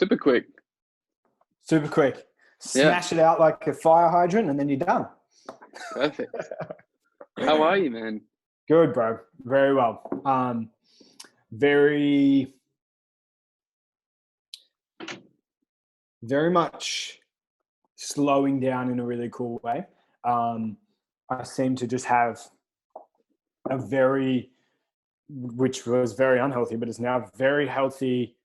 Super quick. Super quick. Yeah, Smash it out like a fire hydrant and then you're done. perfect. How are you, man? Good, bro. Very well. Very, very much slowing down in a really cool way. I seem to just have a very, which was very unhealthy, but is now very healthy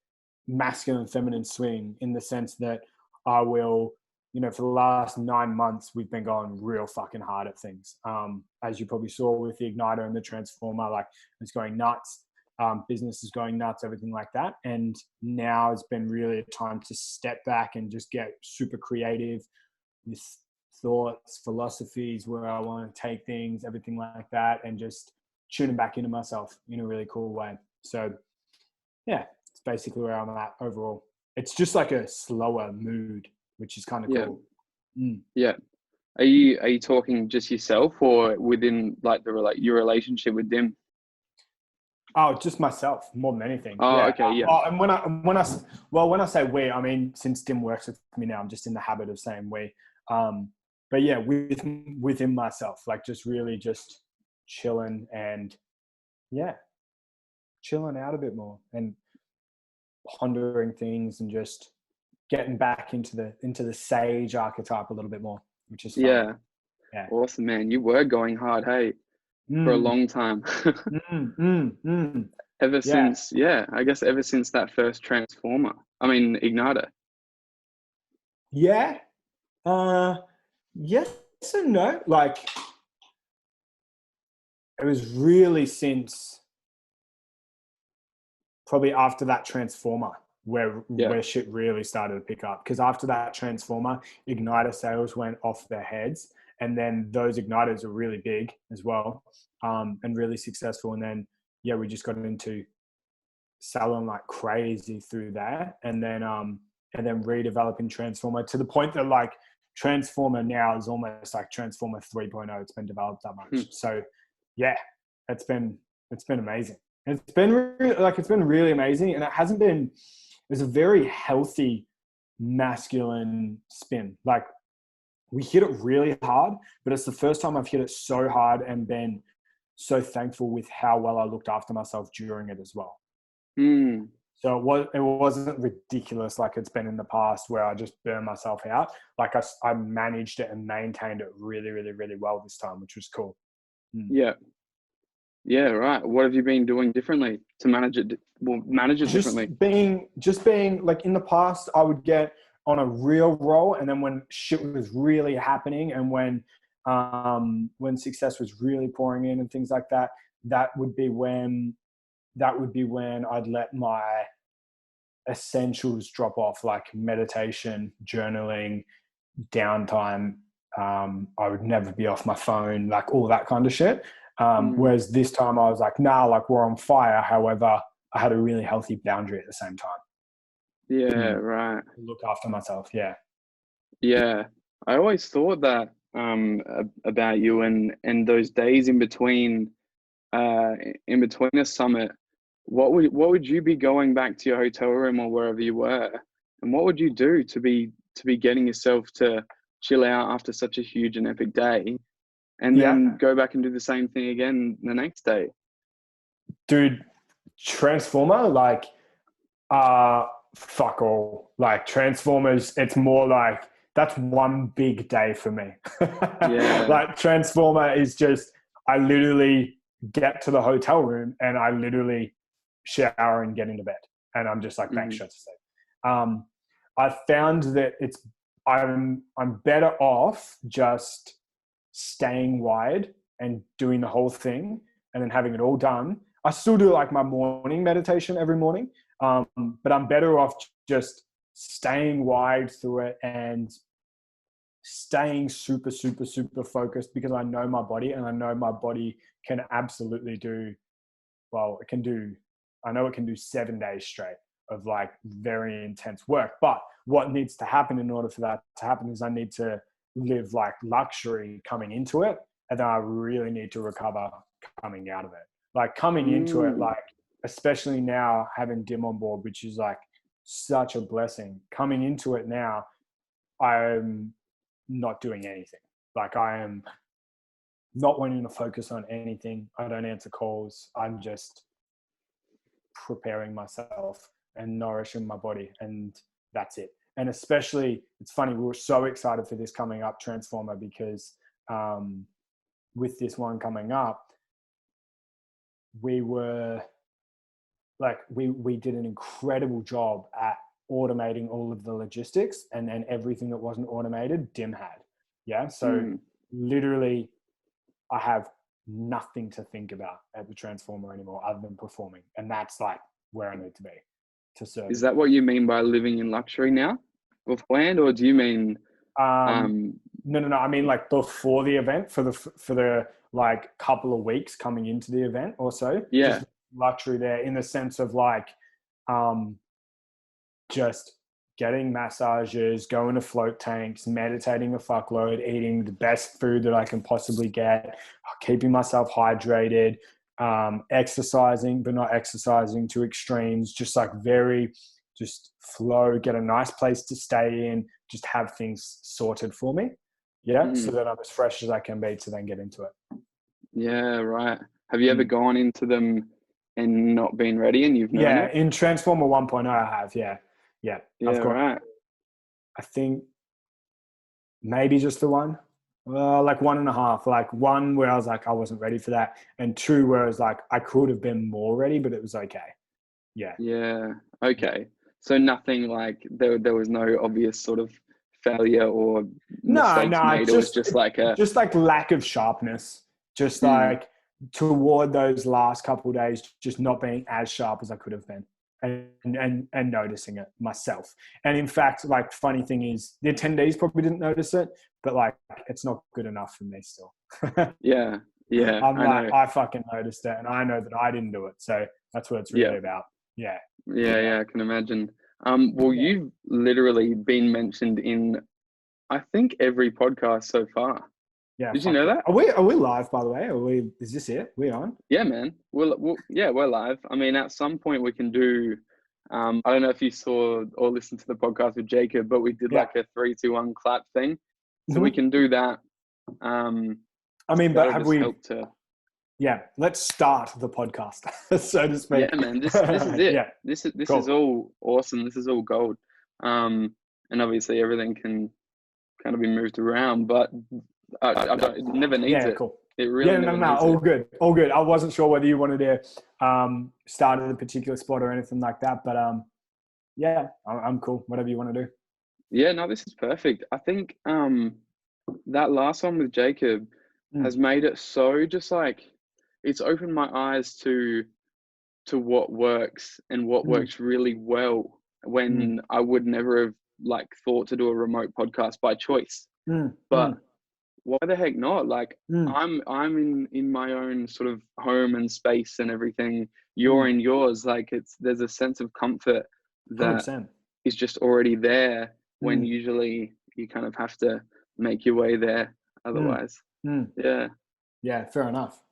masculine feminine swing in the sense that I will, for the last 9 months, we've been going real fucking hard at things. As you probably saw with the igniter and the transformer, like it's going nuts. Business is going nuts, everything like that. And now it's been really a time to step back and just get super creative with thoughts, philosophies, where I want to take things, everything like that, and just tuning back into myself in a really cool way. So yeah, it's basically where I'm at overall. It's just like a slower mood, which is kind of Yeah, cool. Mm. yeah. Are you talking just yourself or within like your relationship with them? Oh, just myself more than anything. Oh, Yeah. okay, yeah. And when I say we, I mean, since Dim works with me now, I'm just in the habit of saying we. But yeah, within myself, like just really just chilling and yeah, chilling out a bit more and pondering things and just getting back into the sage archetype a little bit more, which is fun. Yeah. Yeah. Awesome, man. You were going hard, hey, for a Mm, long time. mm. Ever Yeah. since, yeah, I guess ever since that first transformer. I mean, igniter. Yeah. Uh, yes and no. Like it was really since probably after that transformer Yeah. where shit really started to pick up. Because after that transformer, igniter sales went off their heads, and then those igniters are really big as well, and really successful. And then yeah, we just got into selling like crazy through that, and then redeveloping transformer to the point that like transformer now is almost like transformer 3.0. It's been developed that Hmm. much. So yeah, it's been amazing. And it's been really amazing, and it hasn't been. It's a very healthy masculine spin. Like we hit it really hard, but it's the first time I've hit it so hard and been so thankful with how well I looked after myself during it as well. Hmm. So it wasn't ridiculous like it's been in the past where I just burned myself out. Like I managed it and maintained it really, really, really well this time, which was cool. Mm. Yeah. Yeah, right. What have you been doing differently to manage it? Well, manage it differently. Just being like in the past, I would get on a real roll, and then when shit was really happening, and when success was really pouring in and things like that, that would be when I'd let my essentials drop off, like meditation, journaling, downtime. I would never be off my phone, like all that kind of shit. Hmm. Whereas this time I was like, nah, like we're on fire. However, I had a really healthy boundary at the same time. Yeah, Mm. right. Look after myself. Yeah. Yeah. I always thought that about you and those days uh in between a summit. What would you be going back to your hotel room or wherever you were, and what would you do to be getting yourself to chill out after such a huge and epic day, and Yeah. then go back and do the same thing again the next day? Dude, Transformer, like, uh, fuck all. Like Transformers, it's more like that's one big day for me. Yeah. Like Transformer is just, I literally get to the hotel room and I literally shower and get into bed. And I'm just like, bang, Hmm. shut to sleep. Um, I found that I'm better off just staying wide and doing the whole thing and then having it all done. I still do like my morning meditation every morning, but I'm better off just staying wide through it and staying super, super, super focused because I know my body and I know my body can absolutely do, well, I know it can do 7 days straight of like very intense work. But what needs to happen in order for that to happen is I need to live like luxury coming into it. And then I really need to recover coming out of it. Like coming into it, Mm. like, especially now having Dim on board, which is like such a blessing. Coming into it now, I'm not doing anything. Like, I am not wanting to focus on anything. I don't answer calls. I'm just preparing myself and nourishing my body, and that's it. And especially, it's funny, we were so excited for this coming up, Transformer, because with this one coming up, we were like, we did an incredible job at automating all of the logistics, and then everything that wasn't automated, Dim had. Yeah. So literally, I have nothing to think about at the Transformer anymore other than performing. And that's like where I need to be to serve. Is that what you mean by living in luxury now beforehand, or do you mean no, I mean, like, before the event, for the like couple of weeks coming into the event or so. Yeah. Just luxury there, in the sense of like just getting massages, going to float tanks, meditating a fuckload, eating the best food that I can possibly get, keeping myself hydrated, exercising, but not exercising to extremes, just like just flow, get a nice place to stay in, just have things sorted for me. Yeah. So that I'm as fresh as I can be to then get into it. Yeah, right. Have you ever gone into them and not been ready, and you've known it? In Transformer 1.0 I have. Yeah. I've got, right. I think maybe just the one, like 1.5, like one where I was like, I wasn't ready for that. And 2 where I was like, I could have been more ready, but it was okay. Yeah. Yeah. Okay. So nothing like there was no obvious sort of failure or mistakes made. It was just like lack of sharpness, just like toward those last couple of days, just not being as sharp as I could have been, and noticing it myself. And in fact, like, funny thing is, the attendees probably didn't notice it, but like, it's not good enough for me still. Yeah. I fucking noticed it, and I know that I didn't do it. So that's what it's really about. Yeah. Yeah, I can imagine. Well, you've literally been mentioned in, I think, every podcast so far. Yeah. Did you know that? Are we live, by the way? Is this it? We on? Yeah, man. We're live. I mean, at some point we can do, I don't know if you saw or listened to the podcast with Jacob, but we did like a 3, 2, 1 clap thing. So we can do that. I mean, but have we helped to... Yeah, let's start the podcast, so to speak. Yeah, man, this is it. Yeah. This cool. is all awesome. This is all gold. And obviously everything can kind of be moved around, but it never needs it. Cool. It really never needs all it. All good. I wasn't sure whether you wanted to start at a particular spot or anything like that, but yeah, I'm cool. Whatever you want to do. Yeah, no, this is perfect. I think that last one with Jacob has made it so just like, it's opened my eyes to what works and what works really well, when I would never have like thought to do a remote podcast by choice. But why the heck not? Like, I'm in my own sort of home and space and everything. You're in yours. Like, there's a sense of comfort that 100%. is just already there, when usually you kind of have to make your way there otherwise. Yeah, fair enough.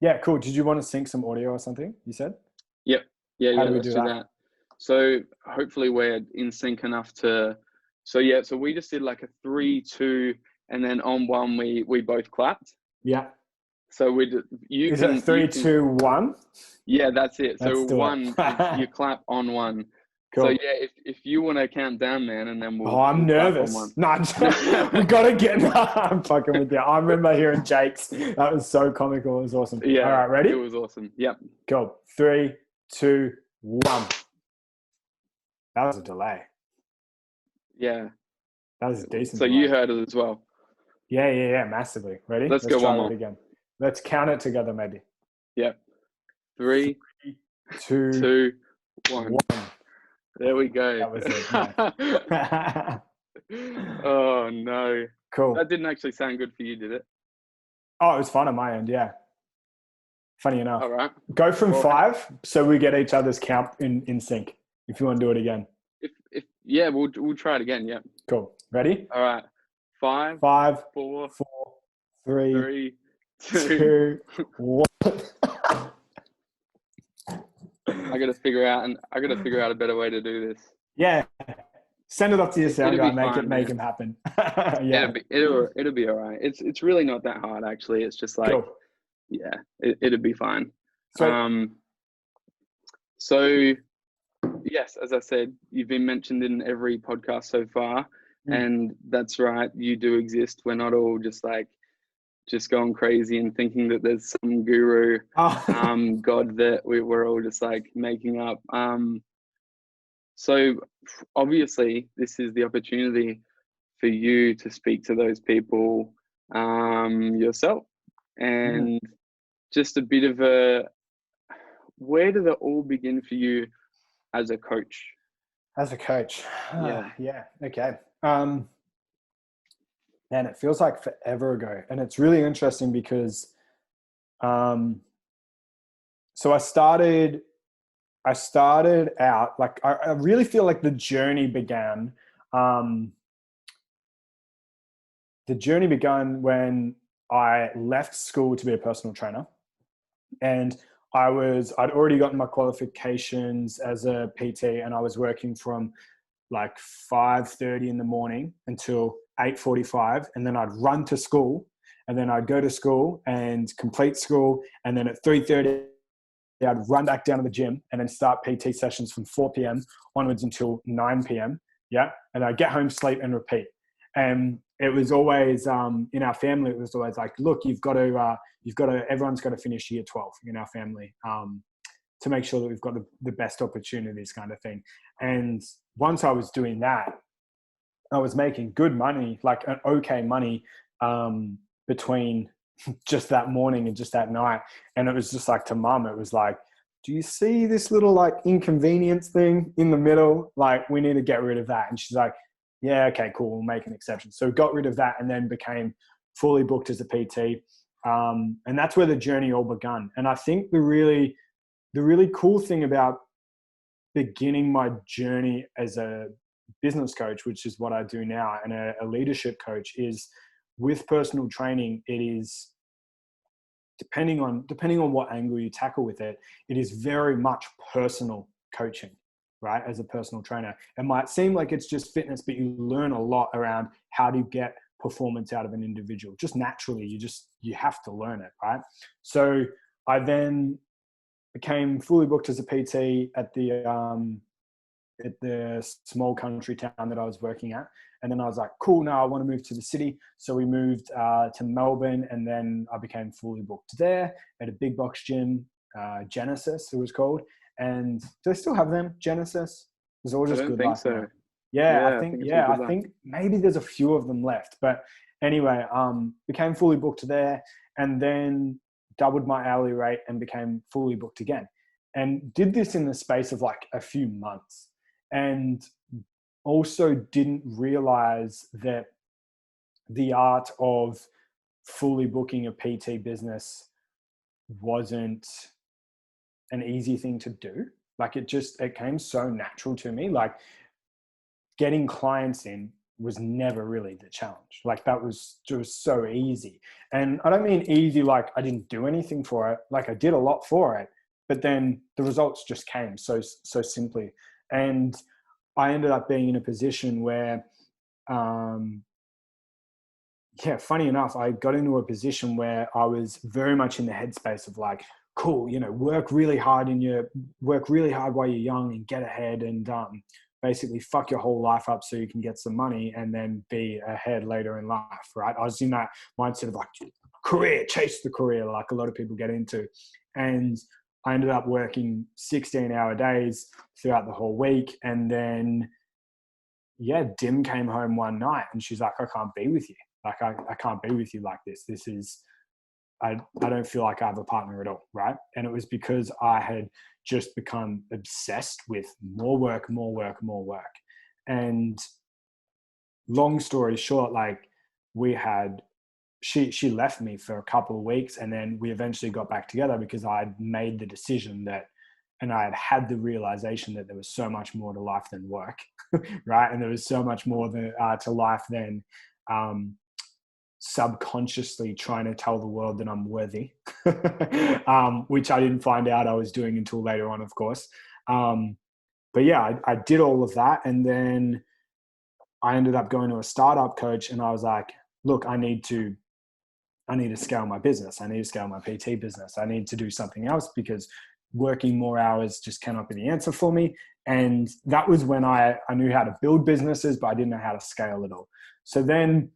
Yeah, cool. Did you want to sync some audio or something, you said? Yep. Yeah, How do we let's do do that? that. So hopefully we're in sync enough to, so we just did like a 3, 2, and then on 1 we both clapped. Yeah. So we did, Is it 3, 2, 1? Yeah, that's it. Let's so do 1, you clap on 1. Cool. So yeah, if you want to count down, man, and then we'll. I'm nervous. No, we gotta get. I'm fucking with you. I remember hearing Jake's. That was so comical. It was awesome. Yeah. All right, ready? It was awesome. Yep. Go. 3, 2, 1. That was a delay. Yeah. That was a decent. So delay. you heard it as well. Yeah, massively. Ready? Let's go try one more. it again. Let's count it together, maybe. Yep. 3, 2, 1. There we go. That was it. Yeah. Oh no. Cool. That didn't actually sound good for you, did it? Oh, it was fun on my end. Yeah. Funny enough. All right. Go from 5, so we get each other's count in sync. If you want to do it again. If we'll try it again. Yeah. Cool. Ready? All right. 5, 4, 3, 2, 1. I gotta figure out a better way to do this. Yeah. Send it off to your sound It'll guy. be Make fine, make man. him happen. Yeah. It'll be all right. It's really not that hard, actually. It's just like, Cool. yeah, it'll be fine. Sweet. So yes, as I said, you've been mentioned in every podcast so far, and that's right. You do exist. We're not all just going crazy and thinking that there's some guru, Oh. God that we're all just like making up. So obviously, this is the opportunity for you to speak to those people yourself, and just a bit of where did it all begin for you as a coach? As a coach. Yeah. Yeah. Okay. Man, it feels like forever ago. And it's really interesting because so I started out like I really feel like the journey began. The journey began when I left school to be a personal trainer. And I'd already gotten my qualifications as a PT, and I was working from like 5:30 in the morning until 8:45, and then I'd run to school, and then I'd go to school and complete school, and then at 3:30 I'd run back down to the gym and then start PT sessions from 4 p.m. onwards until 9 p.m. Yeah, and I'd get home, sleep, and repeat. And it was always in our family. It was always like, look, everyone's got to finish year 12 in our family to make sure that we've got the best opportunities, kind of thing. And once I was doing that, I was making good money, like an okay money between just that morning and just that night. And it was just like, to mum, it was like, do you see this little like inconvenience thing in the middle? Like, we need to get rid of that. And she's like, yeah, okay, cool, we'll make an exception. So got rid of that and then became fully booked as a PT. And that's where the journey all begun. And I think the really cool thing about beginning my journey as a business coach, which is what I do now, and a leadership coach, is with personal training, it is, depending on what angle you tackle with it, it is very much personal coaching, right? As a personal trainer, it might seem like it's just fitness, but you learn a lot around how to get performance out of an individual. Just naturally, you have to learn it, right? So I then became fully booked as a PT at the small country town that I was working at. And then I was like, cool, now I want to move to the city. So we moved to Melbourne, and then I became fully booked there at a big box gym, Genesis it was called. And do they still have them? Genesis? It was all I just don't Good think Life so. now. Yeah, I think it's all I Good Life. think maybe there's a few of them left. But anyway, became fully booked there, and then doubled my hourly rate and became fully booked again. And did this in the space of like a few months. And also didn't realize that the art of fully booking a PT business wasn't an easy thing to do. Like it came so natural to me. Like getting clients in was never really the challenge. Like that was just so easy. And I don't mean easy like I didn't do anything for it. Like I did a lot for it, but then the results just came so simply. And I ended up being in a position where, funny enough, I got into a position where I was very much in the headspace of like, cool, work really hard while you're young and get ahead, and basically fuck your whole life up so you can get some money and then be ahead later in life, right? I was in that mindset of like chase the career, like a lot of people get into. And I ended up working 16-hour days throughout the whole week. And then, Dim came home one night and she's like, I can't be with you. Like, I can't be with you like this. This is, I don't feel like I have a partner at all, right? And it was because I had just become obsessed with more work. And long story short, like she left me for a couple of weeks, and then we eventually got back together because I'd made the decision and I had the realization that there was so much more to life than work, right? And there was so much more to life than subconsciously trying to tell the world that I'm worthy, which I didn't find out I was doing until later on, of course. But yeah, I did all of that. And then I ended up going to a startup coach, and I was like, look, I need to scale my business. I need to scale my PT business. I need to do something else because working more hours just cannot be the answer for me. And that was when I knew how to build businesses, but I didn't know how to scale it all. So then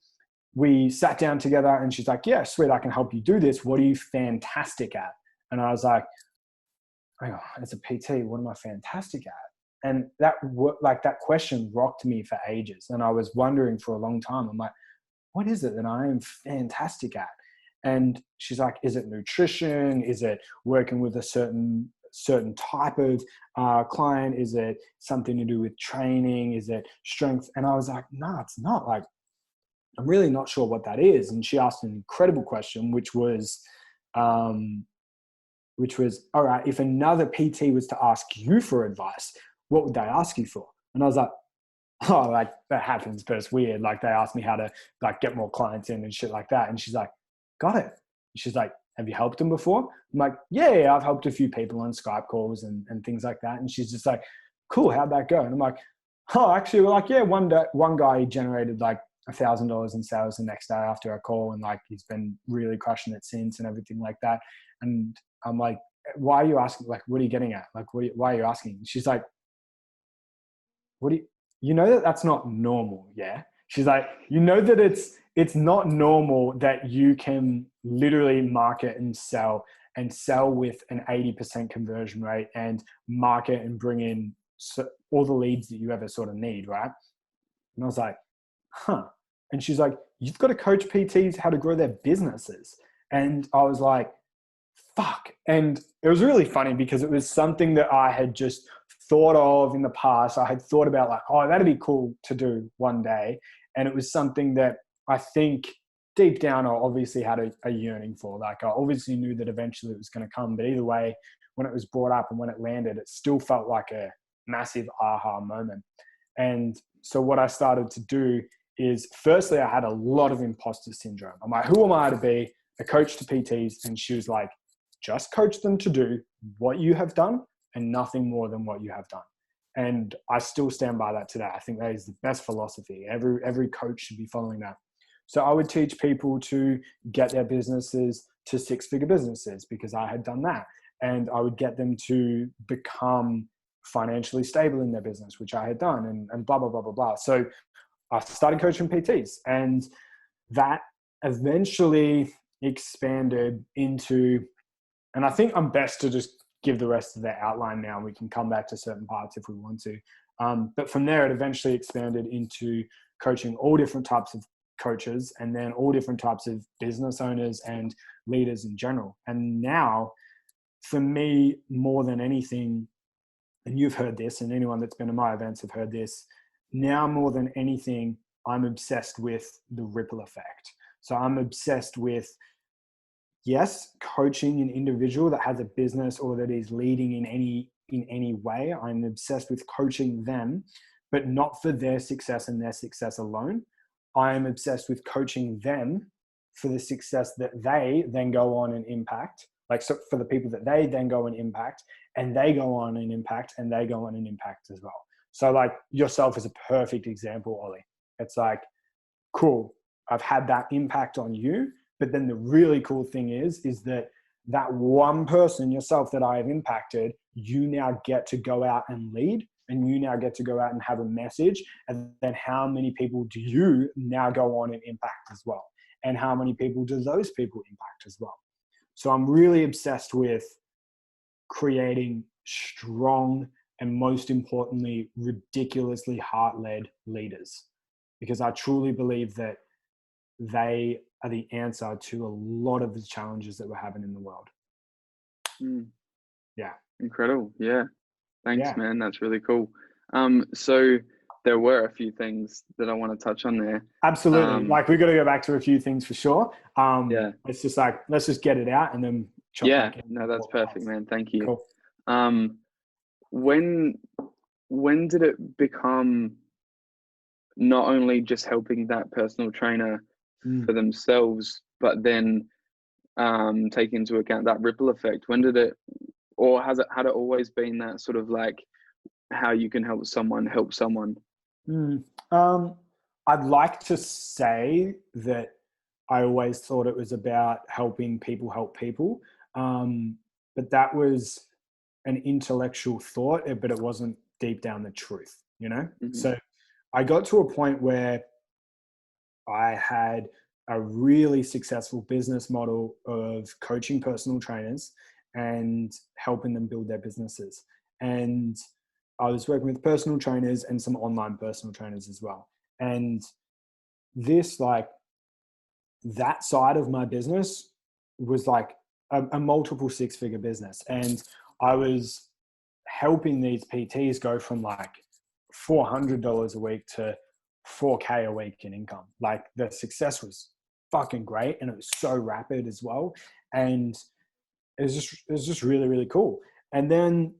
we sat down together, and she's like, yeah, sweet, I can help you do this. What are you fantastic at? And I was like, oh, as a PT, what am I fantastic at? And that question rocked me for ages. And I was wondering for a long time, I'm like, what is it that I am fantastic at? And she's like, is it nutrition? Is it working with a certain type of client? Is it something to do with training? Is it strength? And I was like, no, it's not. Like, I'm really not sure what that is. And she asked an incredible question, which was, all right, if another PT was to ask you for advice, what would they ask you for? And I was like, oh, like that happens, but it's weird. Like they asked me how to like get more clients in and shit like that. And she's like, got it. She's like, have you helped them before? I'm like, yeah, I've helped a few people on Skype calls and things like that. And she's just like, cool, how'd that go? And I'm like, oh, actually, we're like, yeah, one guy generated like $1,000 in sales the next day after a call. And like, he's been really crushing it since and everything like that. And I'm like, why are you asking? Like, what are you getting at? Like, why are you asking? And she's like, you know that that's not normal. Yeah. She's like, you know that it's not normal that you can literally market and sell with an 80% conversion rate and market and bring in all the leads that you ever sort of need. Right. And I was like, huh. And she's like, you've got to coach PTs how to grow their businesses. And I was like, fuck. And it was really funny because it was something that I had just thought of in the past. I had thought about like, oh, that'd be cool to do one day. And it was something that I think deep down I obviously had a yearning for. Like I obviously knew that eventually it was going to come. But either way, when it was brought up and when it landed, it still felt like a massive aha moment. And so what I started to do is, firstly, I had a lot of imposter syndrome. I'm like, who am I to be a coach to PTs? And she was like, just coach them to do what you have done and nothing more than what you have done. And I still stand by that today. I think that is the best philosophy. Every coach should be following that. So I would teach people to get their businesses to six-figure businesses because I had done that. And I would get them to become financially stable in their business, which I had done, and blah, blah, blah, blah, blah. So I started coaching PTs, and that eventually expanded into, and I think I'm best to just give the rest of the outline now. We can come back to certain parts if we want to. But from there, it eventually expanded into coaching all different types of coaches and then all different types of business owners and leaders in general. And now, for me, more than anything, and you've heard this, and anyone that's been to my events have heard this, now more than anything, I'm obsessed with the ripple effect. So I'm obsessed with, yes, coaching an individual that has a business or that is leading in any way. I'm obsessed with coaching them, but not for their success and their success alone. I am obsessed with coaching them for the success that they then go on and impact. Like, so for the people that they then go and impact, and they go on and impact, and they go on and impact as well. So like yourself is a perfect example, Ollie. It's like, cool, I've had that impact on you. But then the really cool thing is that one person, yourself, that I have impacted, you now get to go out and lead, and you now get to go out and have a message. And then how many people do you now go on and impact as well? And how many people do those people impact as well? So I'm really obsessed with creating strong and, most importantly, ridiculously heart-led leaders, because I truly believe that they are the answer to a lot of the challenges that we're having in the world. Yeah. Incredible. Yeah. Thanks, Yeah. man. That's really cool. So there were a few things that I want to touch on there. Absolutely. Like, we've got to go back to a few things for sure. Yeah. Let's just get it out and then chop back in. No, that's perfect, man. Thank you. Cool. When did it become not only just helping that personal trainer Mm. for themselves, but then take into account that ripple effect. When did it, or had it always been that sort of like how you can help someone help someone? Mm. I'd like to say that I always thought it was about helping people help people. But that was an intellectual thought, but it wasn't deep down the truth, you know? Mm-hmm. So I got to a point where I had a really successful business model of coaching personal trainers and helping them build their businesses. And I was working with personal trainers and some online personal trainers as well. And this, like, that side of my business was like a multiple six-figure business. And I was helping these PTs go from like $400 a week to 4K a week in income. Like, the success was fucking great, and it was so rapid as well. And it was just really, really cool. And then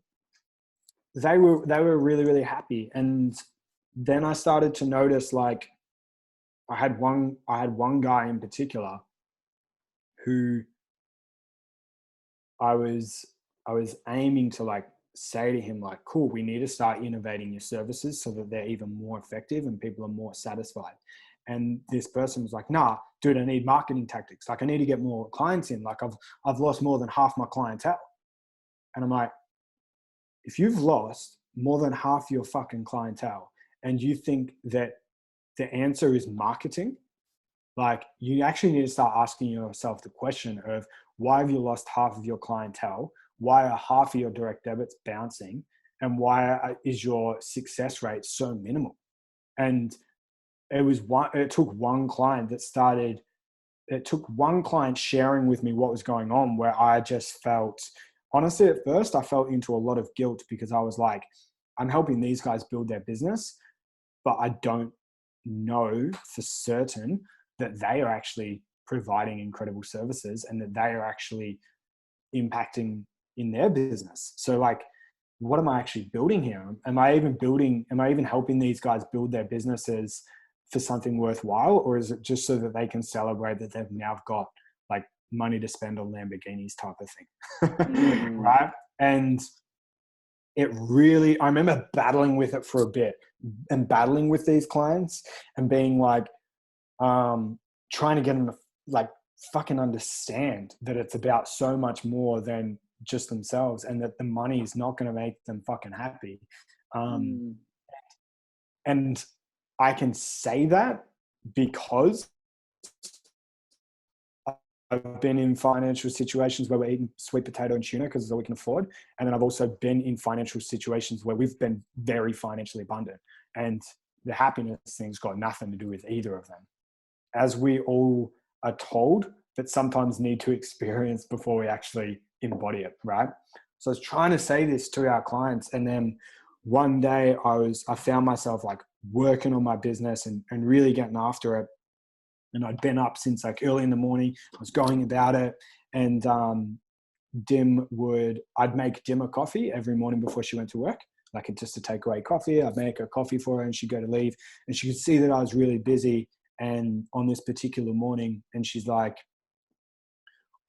they were really, really happy. And then I started to notice, like, I had one guy in particular who I was aiming to, like, say to him, like, cool, we need to start innovating your services so that they're even more effective and people are more satisfied. And this person was like, nah, dude, I need marketing tactics. Like, I need to get more clients in. Like, I've lost more than half my clientele. And I'm like, if you've lost more than half your fucking clientele and you think that the answer is marketing, like, you actually need to start asking yourself the question of, why have you lost half of your clientele? Why are half of your direct debits bouncing? And why is your success rate so minimal? And it took one client sharing with me what was going on, where I just felt, honestly, at first, I felt into a lot of guilt, because I was like, I'm helping these guys build their business, but I don't know for certain that they are actually providing incredible services and that they are actually impacting in their business. So, like, what am I actually building here? Am I even helping these guys build their businesses for something worthwhile? Or is it just so that they can celebrate that they've now got, like, money to spend on Lamborghinis type of thing? Mm. Right. And I remember battling with it for a bit, and battling with these clients and being like, trying to get them to, like, fucking understand that it's about so much more than just themselves, and that the money is not going to make them fucking happy. Mm. And I can say that because I've been in financial situations where we're eating sweet potato and tuna because it's all we can afford. And then I've also been in financial situations where we've been very financially abundant, and the happiness thing's got nothing to do with either of them, as we all are told, but sometimes need to experience before we actually embody it, right? So I was trying to say this to our clients, and then one day I found myself, like, working on my business and really getting after it. And I'd been up since, like, early in the morning. I was going about it, and I'd make Dim a coffee every morning before she went to work, like, just a takeaway coffee. I'd make her coffee for her, and she'd go to leave, and she could see that I was really busy. And on this particular morning, and she's like,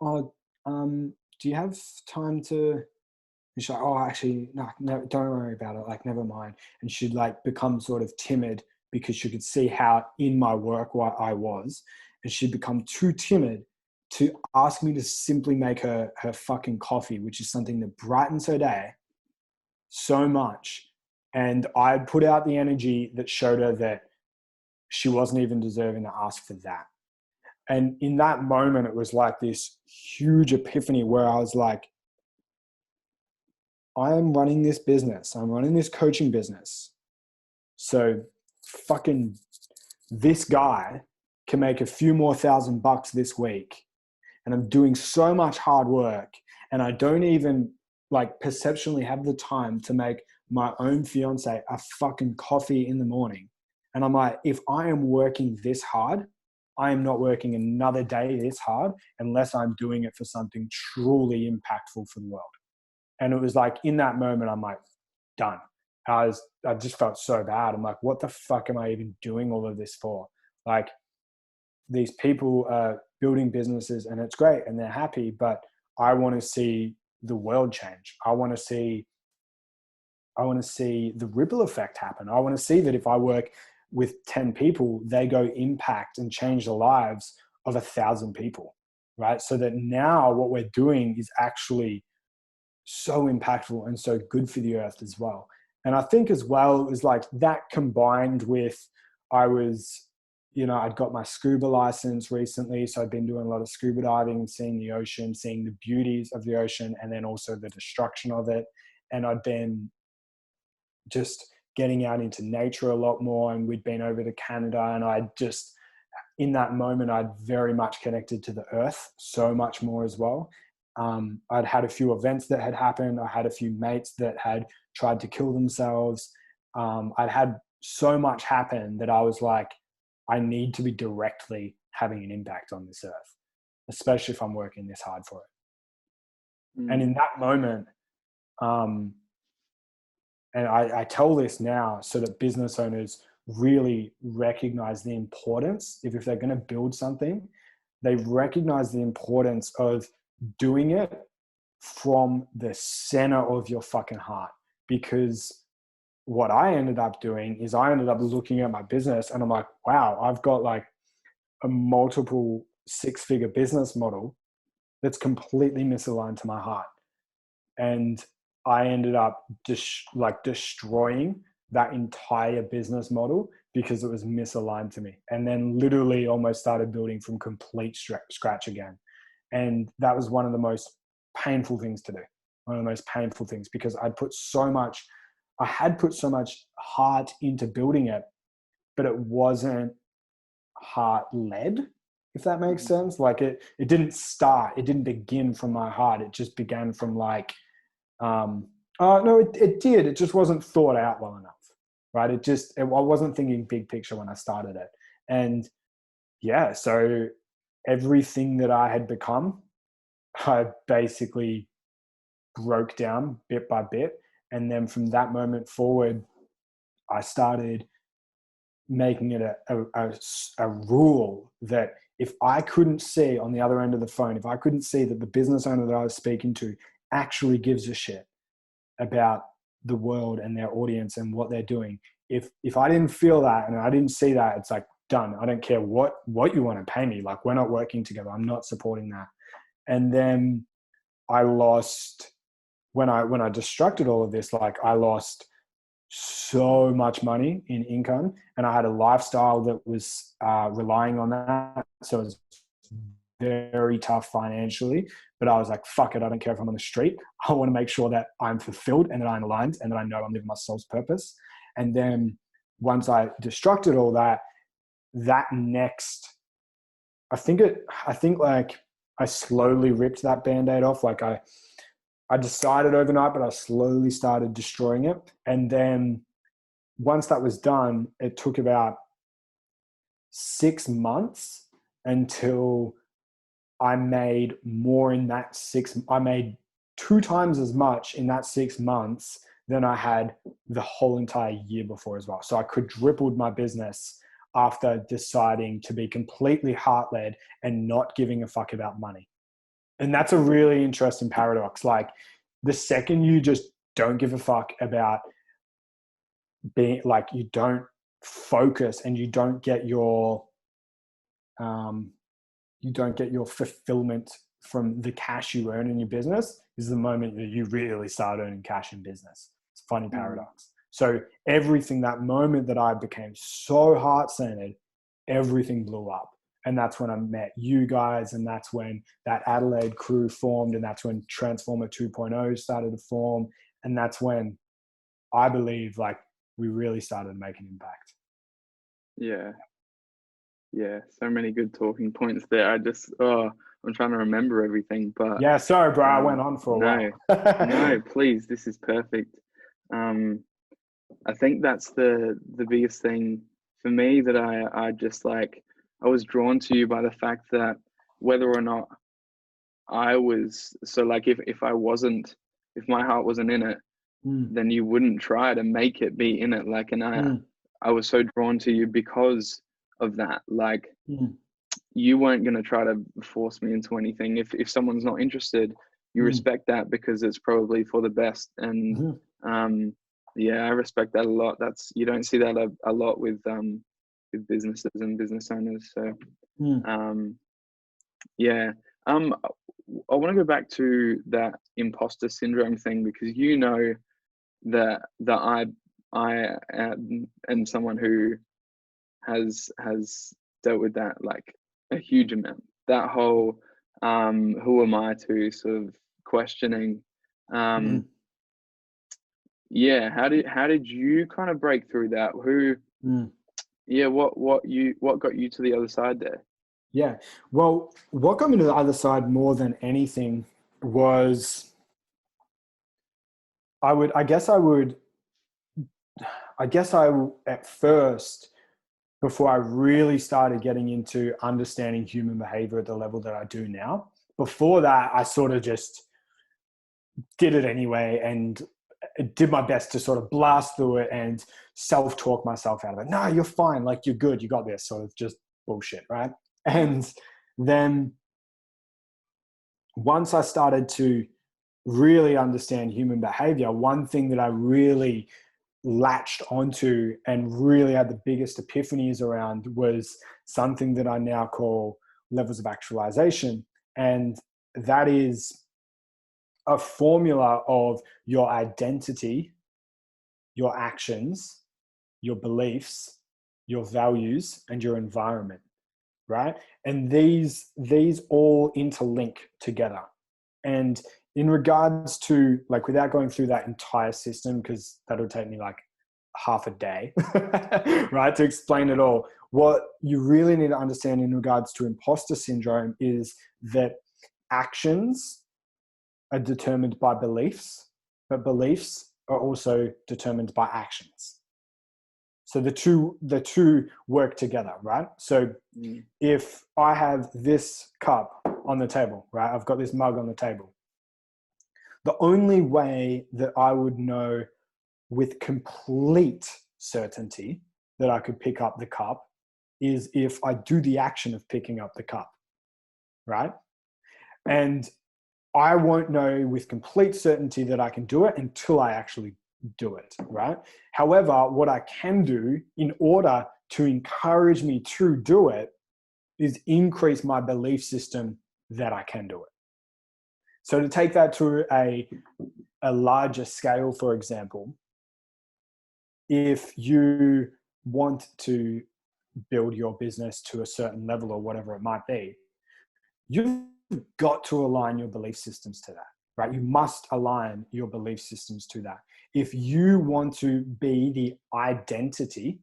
oh, do you have time to, and she's like, oh, actually, no, don't worry about it. Like, never mind. And she'd, like, become sort of timid, because she could see how in my work what I was. And she'd become too timid to ask me to simply make her fucking coffee, which is something that brightens her day so much. And I'd put out the energy that showed her that she wasn't even deserving to ask for that. And in that moment, it was like this huge epiphany where I was like, I am running this business. I'm running this coaching business. So fucking this guy can make a few more $1,000 this week. And I'm doing so much hard work. And I don't even, like, perceptually have the time to make my own fiance a fucking coffee in the morning. And I'm like, if I am working this hard, I am not working another day this hard unless I'm doing it for something truly impactful for the world. And it was like, in that moment, I'm like, done. I just felt so bad. I'm like, what the fuck am I even doing all of this for? Like, these people are building businesses and it's great and they're happy, but I want to see the world change. I want to see the ripple effect happen. I want to see that if I work with 10 people, they go impact and change the lives of 1,000 people, right? So that now what we're doing is actually so impactful and so good for the earth as well. And I think as well, it was like that combined with, I'd got my scuba license recently. So I've been doing a lot of scuba diving and seeing the ocean, seeing the beauties of the ocean, and then also the destruction of it. And I'd been just getting out into nature a lot more. And we'd been over to Canada, and in that moment, I'd very much connected to the earth so much more as well. I'd had a few events that had happened. I had a few mates that had tried to kill themselves. I'd had so much happen that I was like, I need to be directly having an impact on this earth, especially if I'm working this hard for it. And in that moment, and I tell this now so that business owners really recognize the importance, if they're going to build something, they recognize the importance of doing it from the center of your fucking heart. Because what I ended up doing is I ended up looking at my business and I'm like, wow, I've got like a multiple 6-figure business model that's completely misaligned to my heart. And I ended up destroying that entire business model because it was misaligned to me. And then literally almost started building from complete scratch again. And that was one of the most painful things to do. One of the most painful things, because I had put so much heart into building it, but it wasn't heart led, if that makes sense. Like it didn't begin from my heart. It just began from like, no, it did. It just wasn't thought out well enough, right? I wasn't thinking big picture when I started it. And yeah, so everything that I had become, I basically broke down bit by bit. And then from that moment forward, I started making it a rule that if I couldn't see on the other end of the phone, if I couldn't see that the business owner that I was speaking to actually gives a shit about the world and their audience and what they're doing, if I didn't feel that and I didn't see that, it's like, done. I don't care what you want to pay me. Like, we're not working together. I'm not supporting that. And then I lost, when I destructed all of this, like I lost so much money in income, and I had a lifestyle that was relying on that. So it was very tough financially, but I was like, fuck it. I don't care if I'm on the street. I want to make sure that I'm fulfilled and that I'm aligned and that I know I'm living my soul's purpose. And then once I destructed all that, I think like I slowly ripped that Band-Aid off. Like I decided overnight, but I slowly started destroying it. And then once that was done, it took about 6 months until I made more in that I made 2 times as much in that 6 months than I had the whole entire year before as well. So I quadrupled my business after deciding to be completely heart-led and not giving a fuck about money. And that's a really interesting paradox. Like, the second you just don't give a fuck about being, like, you don't focus and you don't get your fulfillment from the cash you earn in your business, is the moment that you really start earning cash in business. It's a funny paradox. So everything, that moment that I became so heart-centered, everything blew up. And that's when I met you guys. And that's when that Adelaide crew formed. And that's when Transformer 2.0 started to form. And that's when I believe, like, we really started to make an impact. Yeah. Yeah. So many good talking points there. I'm trying to remember everything, but yeah, sorry, bro. I went on for a while. No, please. This is perfect. I think that's the biggest thing for me, that I just like, I was drawn to you by the fact that whether or not I was, so like if my heart wasn't in it, then you wouldn't try to make it be in it. Like, and I was so drawn to you because of that. Like, you weren't going to try to force me into anything. If someone's not interested, you Mm. respect that because it's probably for the best. And Mhm. yeah, I respect that a lot. You don't see that a lot with businesses and business owners. So Mm. um, yeah. I want to go back to that imposter syndrome thing, because you know that I am someone who has dealt with that like a huge amount. That whole who am I to sort of questioning. Mhm. Um, yeah, how did you kind of break through that? Mm. Yeah, what got you to the other side there? Yeah. Well, what got me to the other side more than anything was I guess at first, before I really started getting into understanding human behavior at the level that I do now, before that, I sort of just did it anyway and did my best to sort of blast through it and self-talk myself out of it. No, you're fine. Like, you're good. You got this. Sort of just bullshit, right? And then once I started to really understand human behavior, one thing that I really latched onto and really had the biggest epiphanies around was something that I now call levels of actualization. And that is a formula of your identity, your actions, your beliefs, your values, and your environment, right? And these all interlink together. And in regards to, like, without going through that entire system, because that'll take me like half a day, right, to explain it all, what you really need to understand in regards to imposter syndrome is that actions are determined by beliefs, but beliefs are also determined by actions. So the two work together, right? So Mm, if I have this cup on the table, right, I've got this mug on the table. The only way that I would know with complete certainty that I could pick up the cup is if I do the action of picking up the cup, right? And I won't know with complete certainty that I can do it until I actually do it, right? However, what I can do in order to encourage me to do it is increase my belief system that I can do it. So to take that to a larger scale, for example, if you want to build your business to a certain level or whatever it might be, you've got to align your belief systems to that, right? You must align your belief systems to that. If you want to be the identity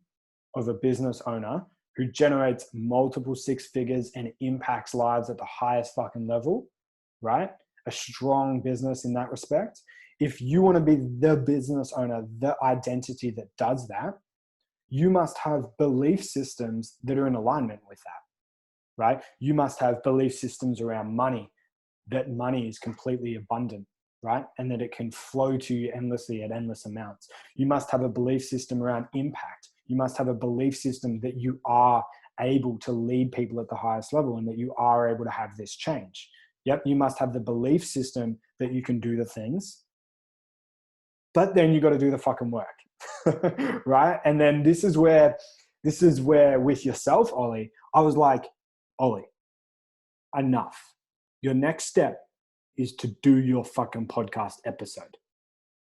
of a business owner who generates multiple six figures and impacts lives at the highest fucking level, right? A strong business in that respect. If you want to be the business owner, the identity that does that, you must have belief systems that are in alignment with that, right? You must have belief systems around money, that money is completely abundant, right? And that it can flow to you endlessly at endless amounts. You must have a belief system around impact. You must have a belief system that you are able to lead people at the highest level and that you are able to have this change. Yep, you must have the belief system that you can do the things, but then you got to do the fucking work, right? And then this is where with yourself, Ollie, I was like, Ollie, enough. Your next step is to do your fucking podcast episode,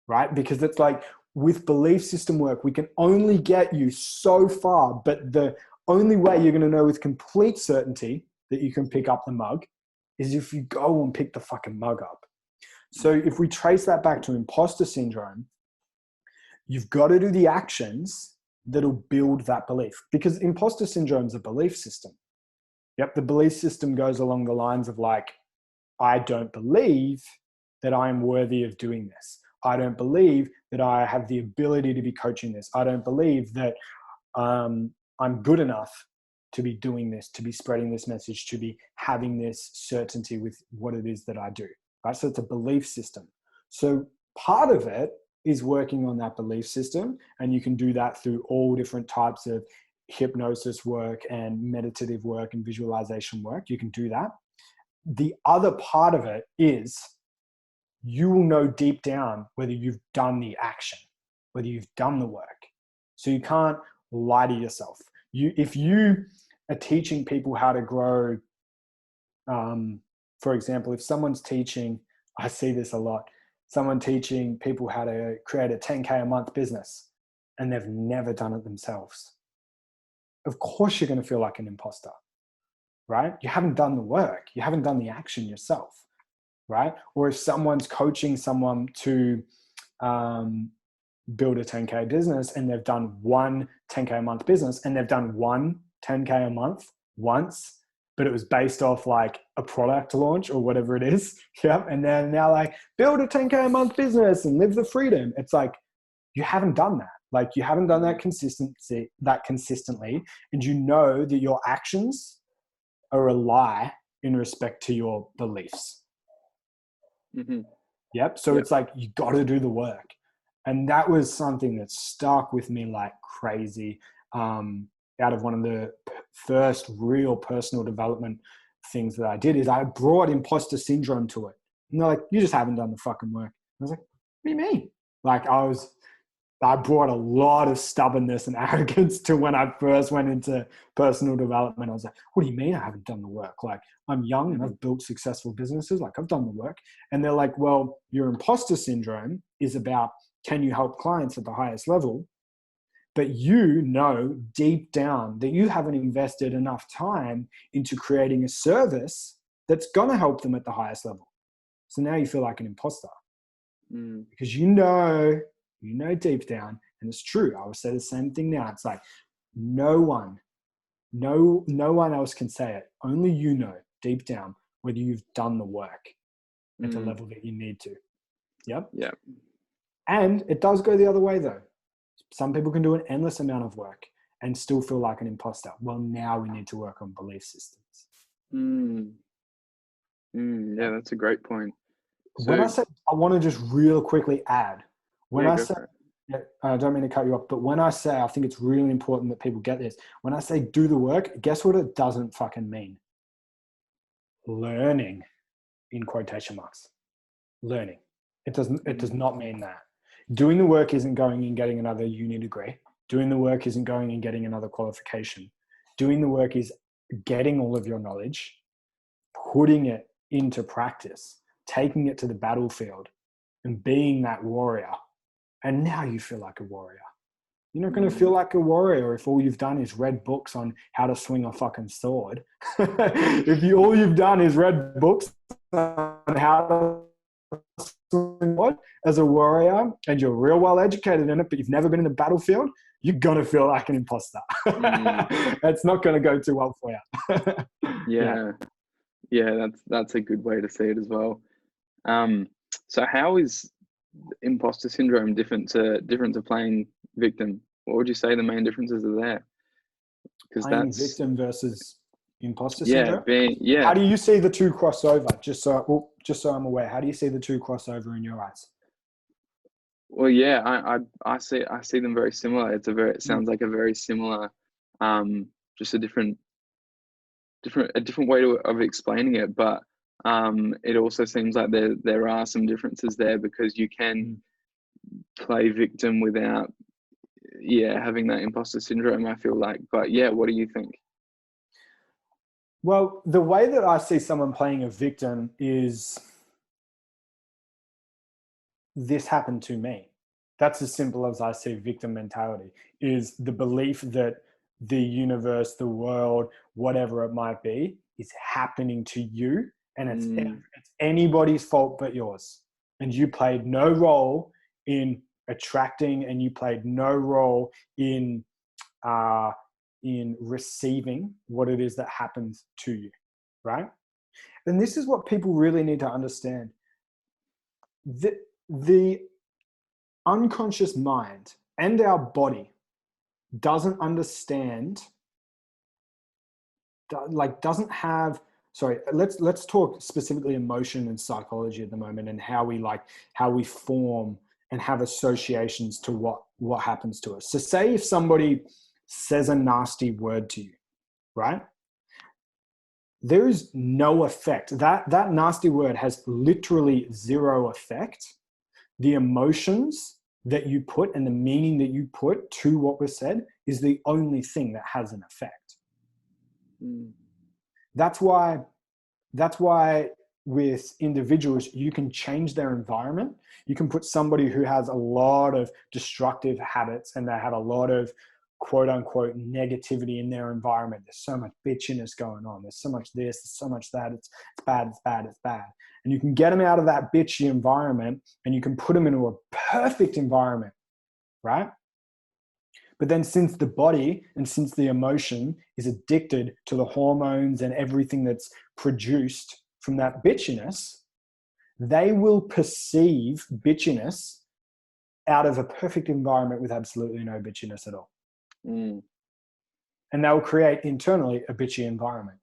right? Because it's like, with belief system work, we can only get you so far, but the only way you're going to know with complete certainty that you can pick up the mug is if you go and pick the fucking mug up. So if we trace that back to imposter syndrome, you've got to do the actions that'll build that belief, because imposter syndrome is a belief system. Yep, the belief system goes along the lines of like, I don't believe that I am worthy of doing this. I don't believe that I have the ability to be coaching this. I don't believe that I'm good enough to be doing this, to be spreading this message, to be having this certainty with what it is that I do. Right? So it's a belief system. So part of it is working on that belief system, and you can do that through all different types of hypnosis work and meditative work and visualization work. You can do that. The other part of it is you will know deep down whether you've done the action, whether you've done the work. So you can't lie to yourself. If you are teaching people how to grow, for example, if someone's teaching, I see this a lot, someone teaching people how to create a 10K a month business and they've never done it themselves. Of course you're going to feel like an imposter, right? You haven't done the work. You haven't done the action yourself, right? Or if someone's coaching someone to build a 10K business and they've done one 10K a month business and they've done one 10K a month once, but it was based off like a product launch or whatever it is. Yeah. And then now like build a 10K a month business and live the freedom. It's like, you haven't done that. Like you haven't done that consistently, and you know that your actions are a lie in respect to your beliefs. Mm-hmm. Yep. So it's like, you got to do the work. And that was something that stuck with me like crazy. Out of one of the first real personal development things that I did is I brought imposter syndrome to it. And they're like, you just haven't done the fucking work. I was like, what do you mean? Like I brought a lot of stubbornness and arrogance to when I first went into personal development. I was like, what do you mean I haven't done the work? Like I'm young and I've built successful businesses. Like I've done the work. And they're like, well, your imposter syndrome is about, can you help clients at the highest level? But you know deep down that you haven't invested enough time into creating a service that's going to help them at the highest level. So now you feel like an imposter because you know deep down, and it's true. I would say the same thing now. It's like no one else can say it. Only you know deep down whether you've done the work at the level that you need to. Yep. Yeah. And it does go the other way though. Some people can do an endless amount of work and still feel like an imposter. Well, now we need to work on belief systems. Yeah, that's a great point. So, when I say, I want to just real quickly add, when I say, I don't mean to cut you off, but when I say, I think it's really important that people get this. When I say do the work, guess what it doesn't fucking mean? Learning, in quotation marks. Learning. It does not mean that. Doing the work isn't going and getting another uni degree. Doing the work isn't going and getting another qualification. Doing the work is getting all of your knowledge, putting it into practice, taking it to the battlefield and being that warrior. And now you feel like a warrior. You're not going to feel like a warrior if all you've done is read books on how to swing a fucking sword. If all you've done is read books on how to as a warrior and you're real well educated in it, but you've never been in the battlefield, you're going to feel like an imposter. It's not going to go too well for you. Yeah, that's a good way to see it as well. So how is imposter syndrome different to playing victim? What would you say the main differences are there? Because playing that's victim versus imposter syndrome. Yeah. How do you see the two cross over? Just so I'm aware, how do you see the two cross over in your eyes? Well, yeah, I see them very similar. It sounds like a very similar, just a different way of explaining it. But it also seems like there are some differences there because you can play victim without, having that imposter syndrome. I feel like, but yeah, what do you think? Well, the way that I see someone playing a victim is, this happened to me. That's as simple as I see victim mentality, is the belief that the universe, the world, whatever it might be, is happening to you. And it's anybody's fault but yours. And you played no role in attracting, and you played no role in receiving what it is that happens to you, right? And this is what people really need to understand. The unconscious mind and our body doesn't understand, doesn't have, sorry, let's talk specifically emotion and psychology at the moment, and how we form and have associations to what happens to us. So say if somebody says a nasty word to you, right? There is no effect. That nasty word has literally zero effect. The emotions that you put and the meaning that you put to what was said is the only thing that has an effect. Mm. That's why with individuals, you can change their environment. You can put somebody who has a lot of destructive habits and they have a lot of quote unquote negativity in their environment. There's so much bitchiness going on. There's so much this, there's so much that. It's bad, it's bad, it's bad. And you can get them out of that bitchy environment and you can put them into a perfect environment, right? But then since the body and since the emotion is addicted to the hormones and everything that's produced from that bitchiness, they will perceive bitchiness out of a perfect environment with absolutely no bitchiness at all. Mm. And they'll create internally a bitchy environment.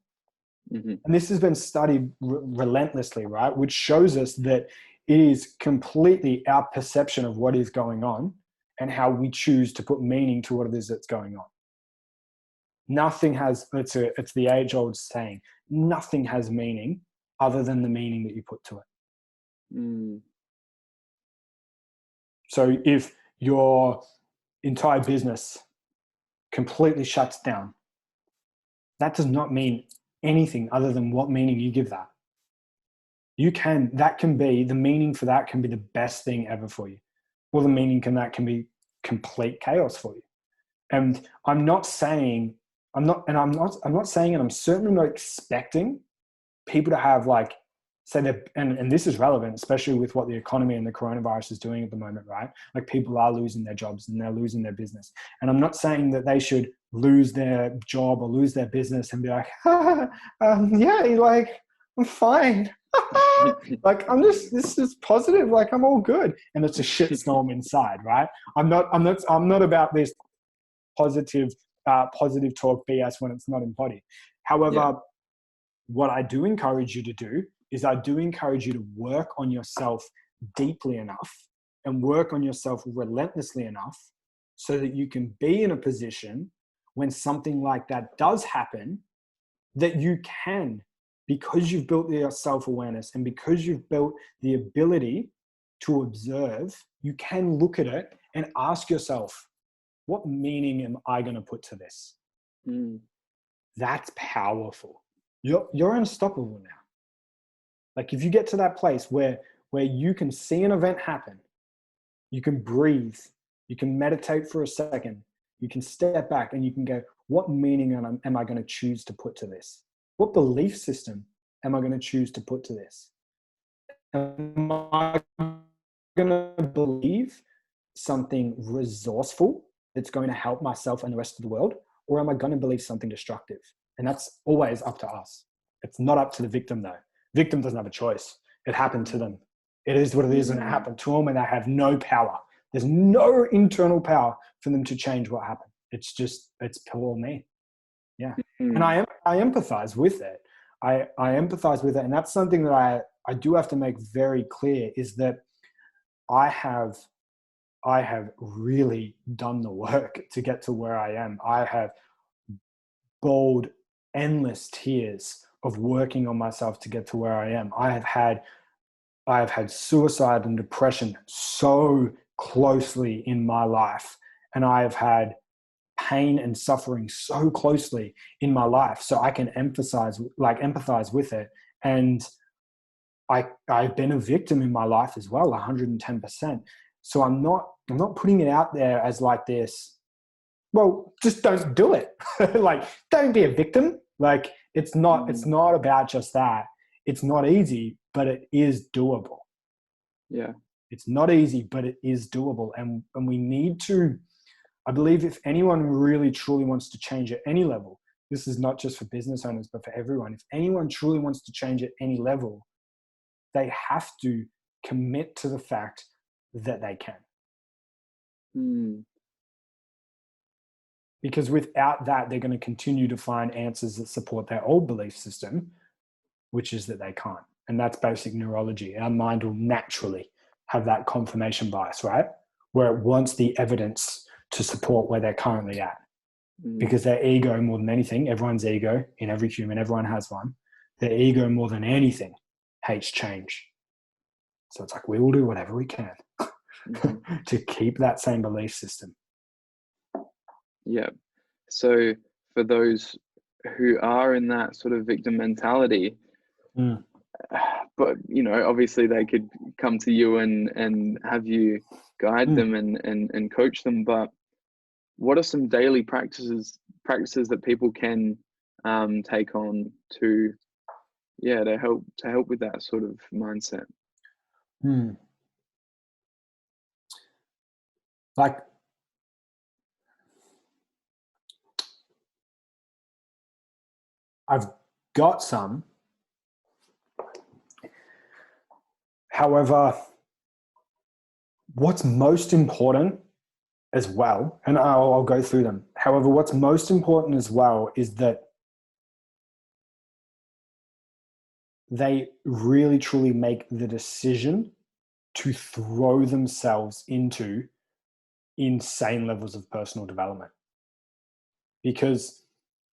Mm-hmm. And this has been studied relentlessly, right? Which shows us that it is completely our perception of what is going on and how we choose to put meaning to what it is that's going on. Nothing has, it's the age-old saying, nothing has meaning other than the meaning that you put to it. Mm. So if your entire business completely shuts down, that does not mean anything other than what meaning you give that. The meaning for that can be the best thing ever for you. Or the meaning that can be complete chaos for you. And I'm not saying, and I'm certainly not expecting people to have like, say that, and this is relevant, especially with what the economy and the coronavirus is doing at the moment, right? Like people are losing their jobs and they're losing their business. And I'm not saying that they should lose their job or lose their business and be like, yeah, like, I'm fine. Like, this is positive. Like, I'm all good. And it's a shitstorm inside, right? I'm not about this positive talk BS when it's not embodied. However, what I do encourage you to do is I do encourage you to work on yourself deeply enough and work on yourself relentlessly enough so that you can be in a position when something like that does happen, that you can, because you've built your self-awareness and because you've built the ability to observe, you can look at it and ask yourself, what meaning am I going to put to this? Mm. That's powerful. You're unstoppable now. Like if you get to that place where you can see an event happen, you can breathe, you can meditate for a second, you can step back and you can go, what meaning am I going to choose to put to this? What belief system am I going to choose to put to this? Am I going to believe something resourceful that's going to help myself and the rest of the world? Or am I going to believe something destructive? And that's always up to us. It's not up to the victim though. Victim doesn't have a choice. It happened to them. It is what it is, and it happened to them, and they have no power. There's no internal power for them to change what happened. It's pure me. Yeah. And I empathize with it. I empathize with it. And that's something that I do have to make very clear is that I have really done the work to get to where I am. I have bawled endless tears of working on myself to get to where I am. I have had suicide and depression so closely in my life, and I have had pain and suffering so closely in my life, so I can empathize with it. And I've been a victim in my life as well, 110%. So I'm not putting it out there as like this, well, just don't do it. Like, don't be a victim. Like, it's not about just that. It's not easy, but it is doable. Yeah. It's not easy, but it is doable. And we need to, I believe if anyone really truly wants to change at any level, this is not just for business owners, but for everyone. If anyone truly wants to change at any level, they have to commit to the fact that they can. Because without that, they're going to continue to find answers that support their old belief system, which is that they can't. And that's basic neurology. Our mind will naturally have that confirmation bias, right? Where it wants the evidence to support where they're currently at. Mm. because their ego more than anything, everyone's ego in every human, everyone has one. Their ego more than anything hates change. So it's like we will do whatever we can Mm-hmm. to keep that same belief system. Yeah. So for those who are in that sort of victim mentality, but obviously they could come to you and have you guide them and coach them. But what are some daily practices that people can take on to help with that sort of mindset? Like, I've got some. However, what's most important as well, and I'll go through them. However, what's most important as well is that they really truly make the decision to throw themselves into insane levels of personal development. Because,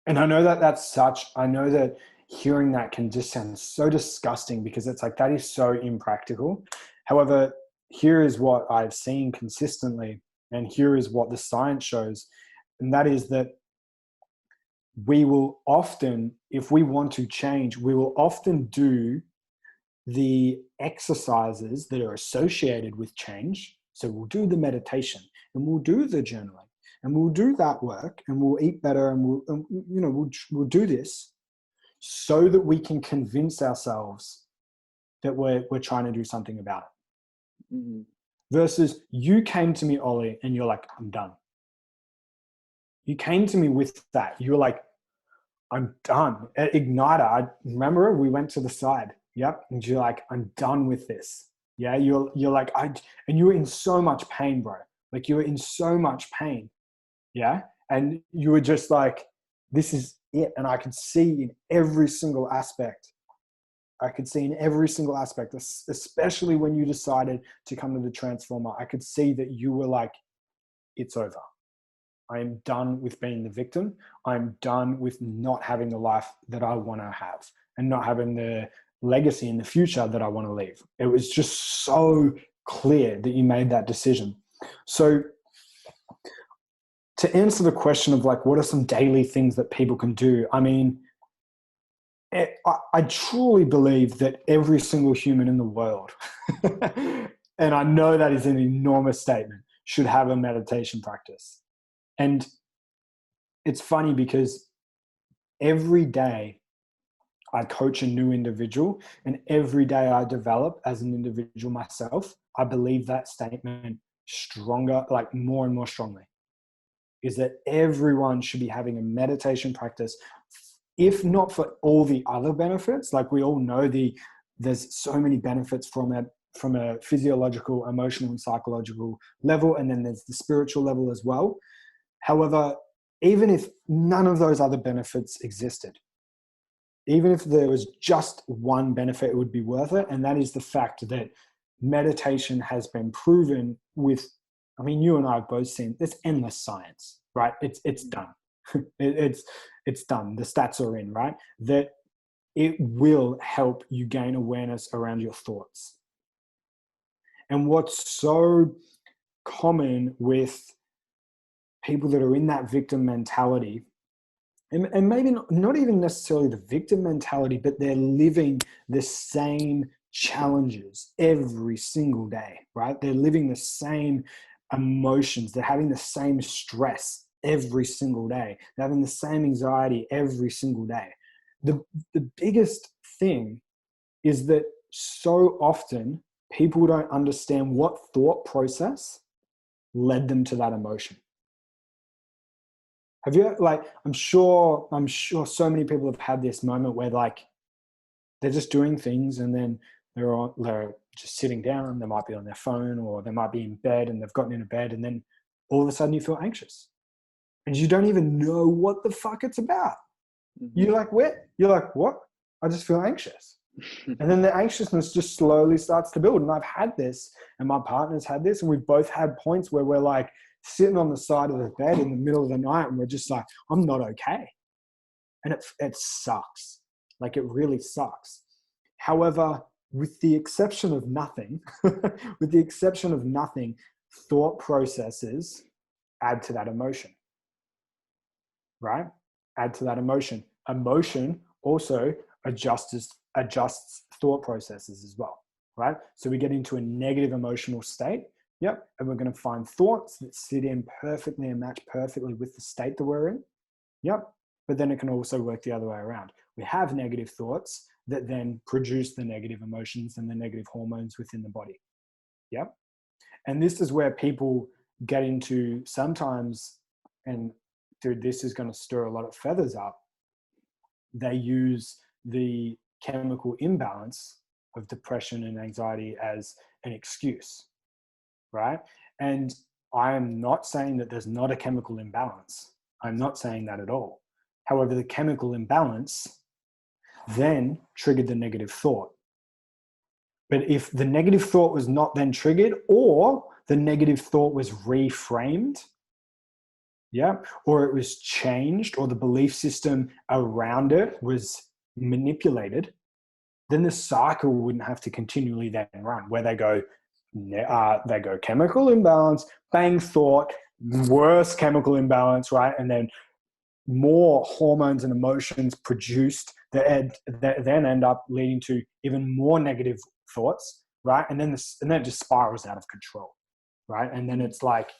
and I know that hearing that can just sound so disgusting, because it's like, that is so impractical. However, here is what I've seen consistently, and here is what the science shows. And that is that we will often, if we want to change, we will often do the exercises that are associated with change. So we'll do the meditation, and we'll do the journaling, and we'll do that work, and we'll eat better, and we'll do this so that we can convince ourselves that we're trying to do something about it. Mm-hmm. Versus you came to me, Ollie, and you're like, I'm done. You came to me with that. You're like, I'm done. At Igniter, I remember we went to the side. Yep. And you're like, I'm done with this. Yeah. You're like, and you were in so much pain, bro. Like, you were in so much pain. Yeah. And you were just like, this is it. And I could see in every single aspect. Especially when you decided to come to the Transformer, I could see that you were like, it's over. I am done with being the victim. I'm done with not having the life that I want to have, and not having the legacy in the future that I want to leave. It was just so clear that you made that decision. So to answer the question of like, what are some daily things that people can do? I mean, I truly believe that every single human in the world, and I know that is an enormous statement, should have a meditation practice. And it's funny because every day I coach a new individual, and every day I develop as an individual myself, I believe that statement stronger, like more and more strongly, is that everyone should be having a meditation practice, if not for all the other benefits. Like, we all know there's so many benefits from a physiological, emotional, and psychological level, and then there's the spiritual level as well. However, even if none of those other benefits existed, even if there was just one benefit, it would be worth it. And that is the fact that meditation has been proven with, I mean, you and I have both seen, there's endless science, right? It's done. It's done. The stats are in, right? That it will help you gain awareness around your thoughts. And what's so common with people that are in that victim mentality, and maybe not even necessarily the victim mentality, but they're living the same challenges every single day, right? They're living the same emotions. They're having the same stress every single day. They're having the same anxiety every single day. The biggest thing is that so often people don't understand what thought process led them to that emotion. Have you, like, I'm sure so many people have had this moment where, like, they're just doing things, and then they're just sitting down. They might be on their phone, or they might be in bed, and they've gotten into bed, and then all of a sudden you feel anxious, and you don't even know what the fuck it's about. Mm-hmm. You're like, what? You're like, what? I just feel anxious. And then the anxiousness just slowly starts to build. And I've had this, and my partner's had this, and we've both had points where we're like, sitting on the side of the bed in the middle of the night and we're just like, I'm not okay. And it sucks. Like, it really sucks. However, with the exception of nothing, thought processes add to that emotion, right? Add to that emotion. Emotion also adjusts thought processes as well, right? So we get into a negative emotional state. Yep. And we're going to find thoughts that sit in perfectly and match perfectly with the state that we're in. Yep. But then it can also work the other way around. We have negative thoughts that then produce the negative emotions and the negative hormones within the body. Yep. And this is where people get into sometimes, and dude, this is going to stir a lot of feathers up. They use the chemical imbalance of depression and anxiety as an excuse, right? And I am not saying that there's not a chemical imbalance. I'm not saying that at all. However, the chemical imbalance then triggered the negative thought. But if the negative thought was not then triggered, or the negative thought was reframed, yeah, or it was changed, or the belief system around it was manipulated, then the cycle wouldn't have to continually then run, where they go chemical imbalance, bang, thought, worse chemical imbalance, right? And then more hormones and emotions produced that then end up leading to even more negative thoughts, right? And then it just spirals out of control, right? And then it's like,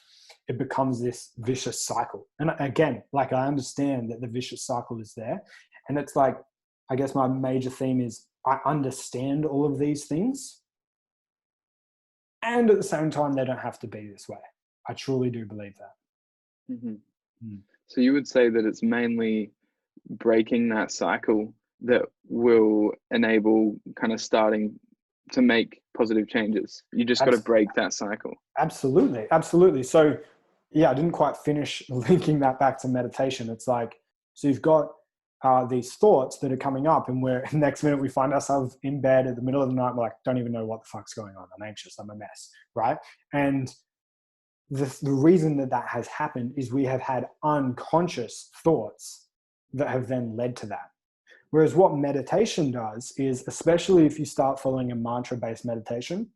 it becomes this vicious cycle. And again, like, I understand that the vicious cycle is there. And it's like, I guess my major theme is I understand all of these things. And at the same time, they don't have to be this way. I truly do believe that. Mm-hmm. So you would say that it's mainly breaking that cycle that will enable kind of starting to make positive changes. You just got to break that cycle. Absolutely. Absolutely. So yeah, I didn't quite finish linking that back to meditation. It's like, so you've got these thoughts that are coming up, and next minute we find ourselves in bed at the middle of the night. We're like, don't even know what the fuck's going on. I'm anxious. I'm a mess. Right. And the reason that has happened is we have had unconscious thoughts that have then led to that. Whereas what meditation does is, especially if you start following a mantra-based meditation,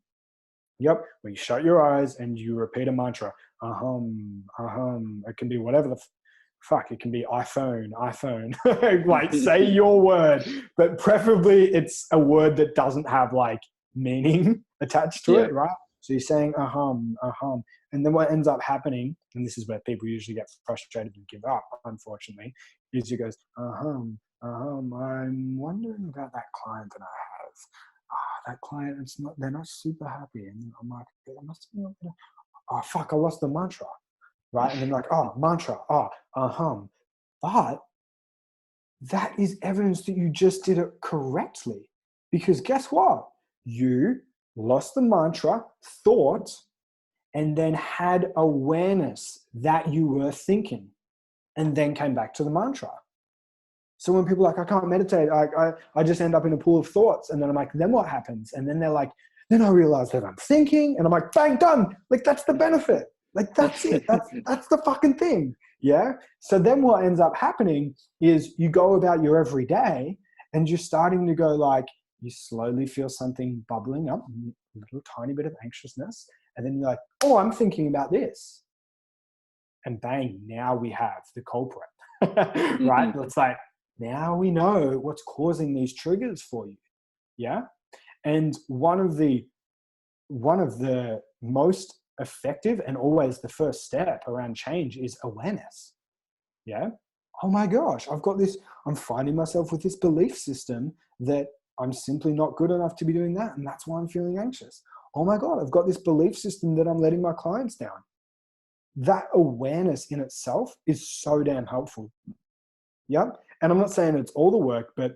where you shut your eyes and you repeat a mantra, it can be whatever the fuck, it can be iPhone, like, say your word, but preferably it's a word that doesn't have like meaning attached to it, right? So you're saying and then what ends up happening, and this is where people usually get frustrated and give up, unfortunately, is you goes, I'm wondering about that client that I have. That client, they're not super happy. And I'm like, there must be, fuck, I lost the mantra, right? And then like, mantra, But that is evidence that you just did it correctly. Because guess what? You lost the mantra, thought, and then had awareness that you were thinking, and then came back to the mantra. So when people are like, I can't meditate, I just end up in a pool of thoughts. And then I'm like, then what happens? And then they're like, then I realize that I'm thinking, and I'm like, bang, done. Like, that's the benefit. Like, that's it. That's the fucking thing. Yeah. So then what ends up happening is you go about your everyday and you're starting to go like, you slowly feel something bubbling up, a little tiny bit of anxiousness. And then you're like, oh, I'm thinking about this. And bang, now we have the culprit, right? It's like, now we know what's causing these triggers for you. Yeah. And one of the most effective and always the first step around change is awareness. Yeah. Oh my gosh, I'm finding myself with this belief system that I'm simply not good enough to be doing that. And that's why I'm feeling anxious. Oh my God, I've got this belief system that I'm letting my clients down. That awareness in itself is so damn helpful. Yeah. And I'm not saying it's all the work, but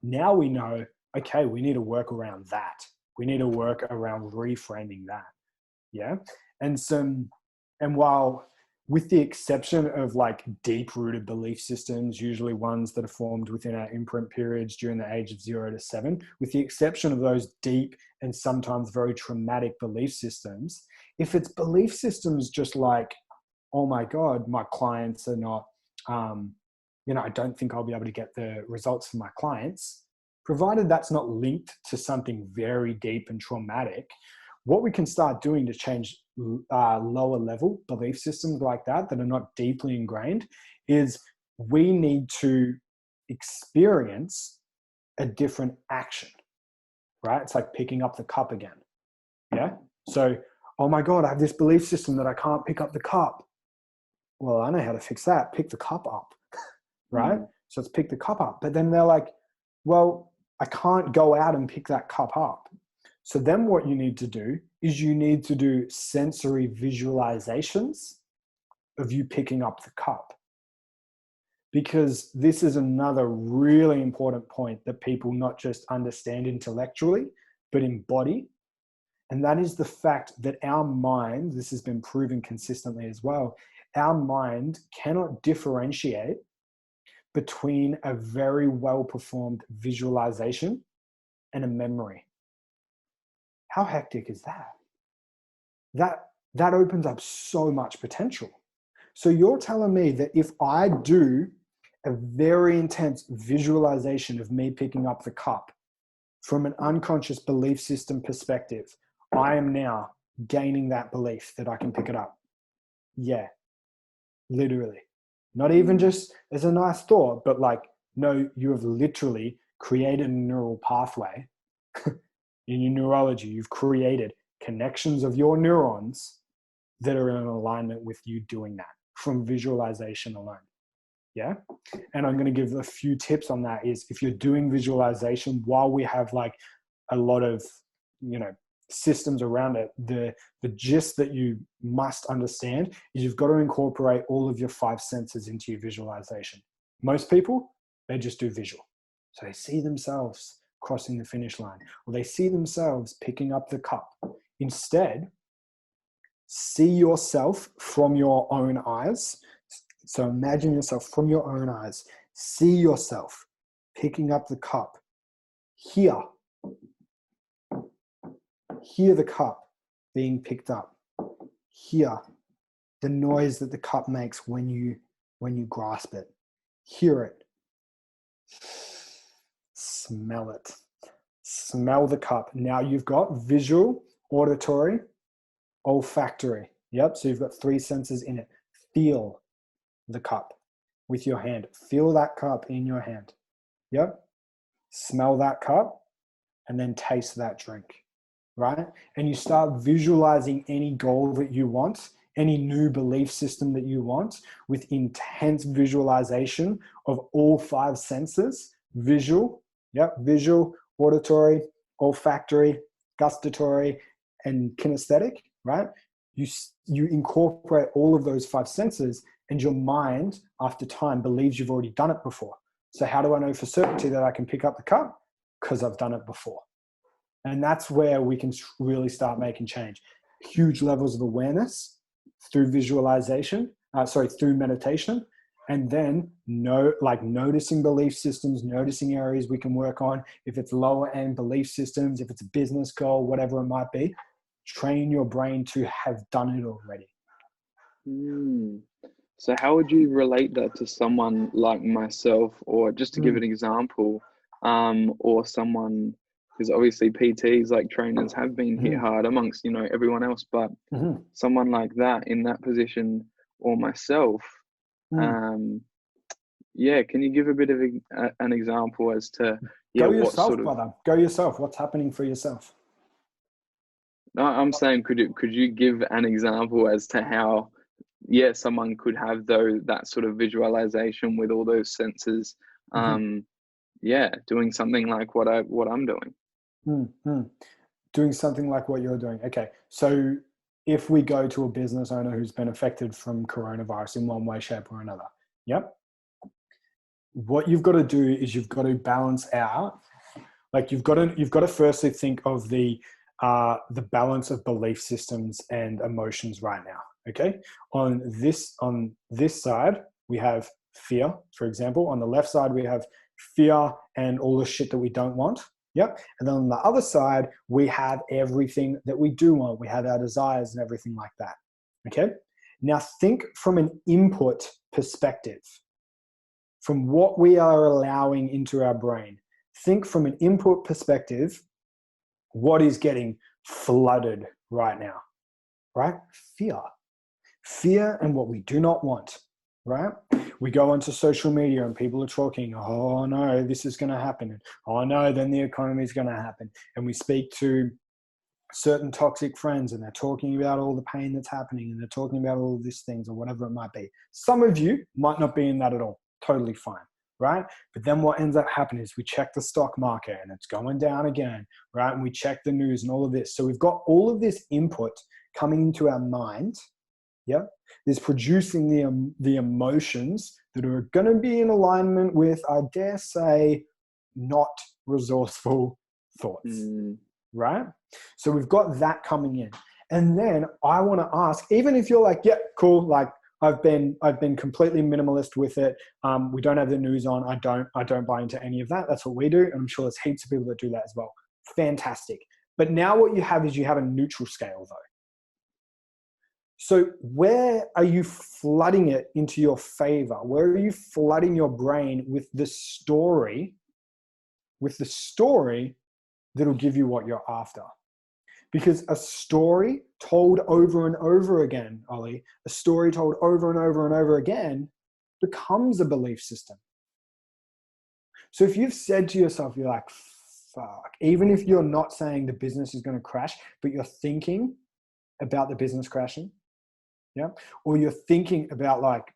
now we know, okay, we need to work around that. We need to work around reframing that. Yeah. And while, with the exception of like deep rooted belief systems, usually ones that are formed within our imprint periods during the age of 0 to 7, with the exception of those deep and sometimes very traumatic belief systems, if it's belief systems just like, oh my God, my clients are not, I don't think I'll be able to get the results for my clients, provided that's not linked to something very deep and traumatic. What we can start doing to change lower level belief systems like that are not deeply ingrained is we need to experience a different action, right? It's like picking up the cup again. Yeah. So, oh my God, I have this belief system that I can't pick up the cup. Well, I know how to fix that. Pick the cup up, right? So let's pick the cup up. But then they're like, well, I can't go out and pick that cup up. So then what you need to do is you need to do sensory visualizations of you picking up the cup. Because this is another really important point that people not just understand intellectually, but embody. And that is the fact that our mind, this has been proven consistently as well, our mind cannot differentiate between a very well-performed visualization and a memory. How hectic is that? That opens up so much potential. So you're telling me that if I do a very intense visualization of me picking up the cup from an unconscious belief system perspective, I am now gaining that belief that I can pick it up. Yeah, literally. Not even just as a nice thought, but like, no, you have literally created a neural pathway in your neurology. You've created connections of your neurons that are in alignment with you doing that from visualization alone. Yeah. And I'm going to give a few tips on that is if you're doing visualization, while we have like a lot of, systems around it, the gist that you must understand is you've got to incorporate all of your 5 senses into your visualization. Most people, they just do visual. So they see themselves crossing the finish line, or they see themselves picking up the cup. Instead, see yourself from your own eyes. So imagine yourself from your own eyes. See yourself picking up the cup. Hear the cup being picked up. Hear the noise that the cup makes when you grasp it. Hear it. Smell it. Smell the cup. Now you've got visual, auditory, olfactory. Yep, so you've got 3 senses in it. Feel the cup with your hand. Feel that cup in your hand. Yep. Smell that cup and then taste that drink, right? And you start visualizing any goal that you want, any new belief system that you want with intense visualization of all 5 senses. Visual, yep, visual, auditory, olfactory, gustatory, and kinesthetic, right? You incorporate all of those 5 senses and your mind, after time, believes you've already done it before. So how do I know for certainty that I can pick up the cup? Because I've done it before. And that's where we can really start making change. Huge levels of awareness through visualization, through meditation, and then noticing belief systems, noticing areas we can work on. If it's lower end belief systems, if it's a business goal, whatever it might be, train your brain to have done it already. So how would you relate that to someone like myself, or just to give an example, or someone, because obviously PTs, like trainers, have been hit hard amongst, everyone else, but someone like that in that position, or myself, can you give a bit of an example as to, Go what yourself, sort of... brother. Go yourself. What's happening for yourself? No, I'm saying, could you give an example as to how, someone could have that sort of visualization with all those senses, doing something like what I'm doing. Doing something like what you're doing. Okay, so if we go to a business owner who's been affected from coronavirus in one way, shape, or another, yep. What you've got to do is you've got to balance out. Like you've got to firstly think of the balance of belief systems and emotions right now. Okay, on this side we have fear, for example. On the left side we have fear and all the shit that we don't want. Yep. And then on the other side we have everything that we do want. We have our desires and everything like that. Okay. Now think from an input perspective, from what we are allowing into our brain. Think from an input perspective, what is getting flooded right now, right? Fear. Fear and what we do not want, right? We go onto social media and people are talking, oh no, this is going to happen. And, oh no, then the economy is going to happen. And we speak to certain toxic friends and they're talking about all the pain that's happening and they're talking about all of these things or whatever it might be. Some of you might not be in that at all. Totally fine, right? But then what ends up happening is we check the stock market and it's going down again, right? And we check the news and all of this. So we've got all of this input coming into our mind, yeah? Is producing the emotions that are going to be in alignment with, I dare say, not resourceful thoughts, right? So we've got that coming in. And then I want to ask, even if you're like, yeah, cool, like I've been completely minimalist with it. We don't have the news on. I don't buy into any of that. That's what we do. And I'm sure there's heaps of people that do that as well. Fantastic. But now what you have is you have a neutral scale though. So where are you flooding it into your favor? Where are you flooding your brain with the story that'll give you what you're after? Because a story told over and over again, Ollie, a story told over and over and over again becomes a belief system. So if you've said to yourself, you're like, fuck, even if you're not saying the business is going to crash, but you're thinking about the business crashing, yeah? Or you're thinking about like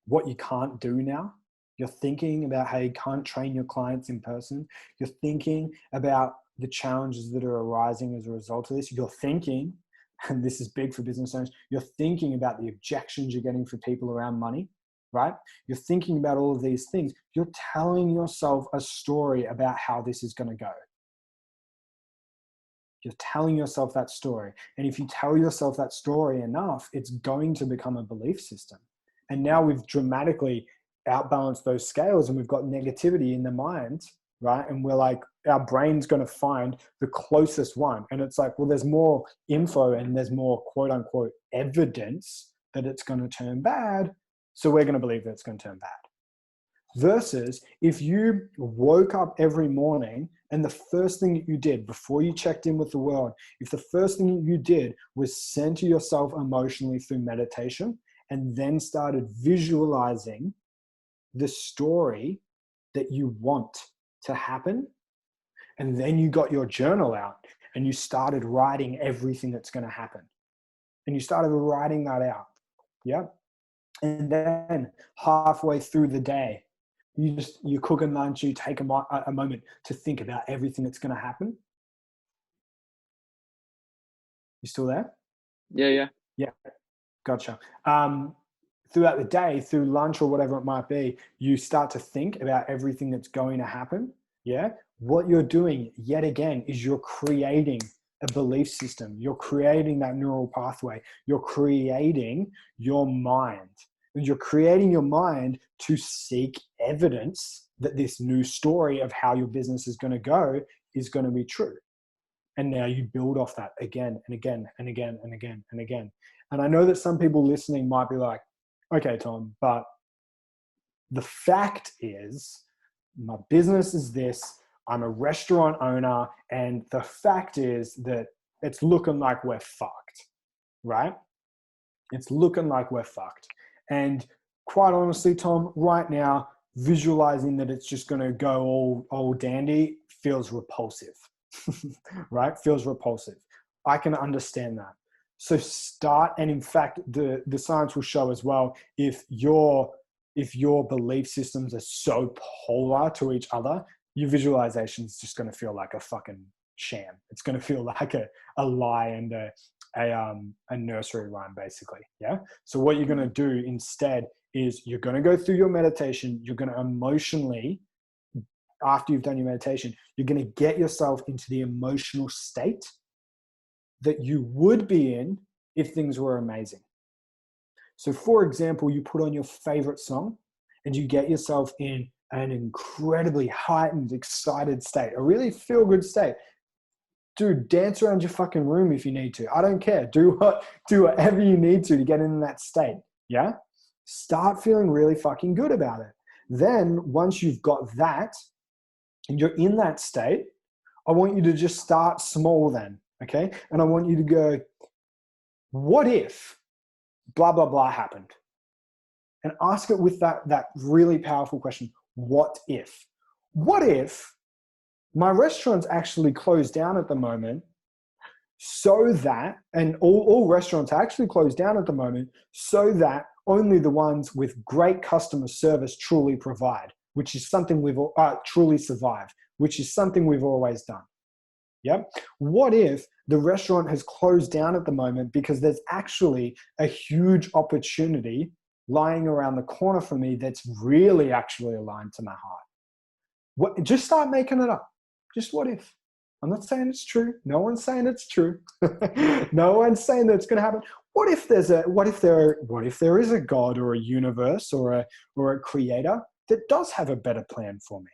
what you can't do now. You're thinking about how you can't train your clients in person. You're thinking about the challenges that are arising as a result of this. You're thinking, and this is big for business owners, you're thinking about the objections you're getting for people around money, right? You're thinking about all of these things. You're telling yourself a story about how this is going to go. You're telling yourself that story. And if you tell yourself that story enough, it's going to become a belief system. And now we've dramatically outbalanced those scales and we've got negativity in the mind, right? And we're like, our brain's going to find the closest one. And it's like, well, there's more info and there's more quote unquote evidence that it's going to turn bad. So we're going to believe that it's going to turn bad. Versus if you woke up every morning and the first thing that you did before you checked in with the world, if the first thing you did was center yourself emotionally through meditation and then started visualizing the story that you want to happen, and then you got your journal out and you started writing everything that's going to happen. And you started writing that out. Yeah. And then halfway through the day, you're cooking lunch, you take a moment to think about everything that's going to happen. You still there? Yeah. Gotcha. Throughout the day, through lunch or whatever it might be, you start to think about everything that's going to happen. Yeah. What you're doing yet again is you're creating a belief system. You're creating that neural pathway. You're creating your mind. And you're creating your mind to seek evidence that this new story of how your business is going to go is going to be true. And now you build off that again and again and again and again and again. And I know that some people listening might be like, okay, Tom, but the fact is my business is this, I'm a restaurant owner, and the fact is that it's looking like we're fucked, right? It's looking like we're fucked. And quite honestly, Tom, right now, visualizing that it's just going to go all dandy feels repulsive, right? Feels repulsive. I can understand that. So start, and in fact, the science will show as well, if your belief systems are so polar to each other, your visualization is just going to feel like a fucking sham. It's going to feel like a lie and a nursery rhyme, basically. Yeah. So what you're going to do instead is you're going to go through your meditation. You're going to emotionally, after you've done your meditation, you're going to get yourself into the emotional state that you would be in if things were amazing. So for example, you put on your favorite song and you get yourself in an incredibly heightened, excited state, a really feel-good state. dude, dance around your fucking room if you need to. I don't care. Do whatever you need to get in that state. Yeah. Start feeling really fucking good about it. Then once you've got that and you're in that state, I want you to just start small then. Okay. And I want you to go, what if blah, blah, blah happened? And ask it with that really powerful question. What if? What if my restaurant's actually closed down at the moment so that, and all restaurants are actually closed down at the moment so that only the ones with great customer service truly provide, which is something we've truly survived, which is something we've always done. Yep. What if the restaurant has closed down at the moment because there's actually a huge opportunity lying around the corner for me that's really actually aligned to my heart? Just start making it up. Just what if? I'm not saying it's true. No one's saying it's true. No one's saying that it's going to happen. What if there is a God or a universe or a creator that does have a better plan for me?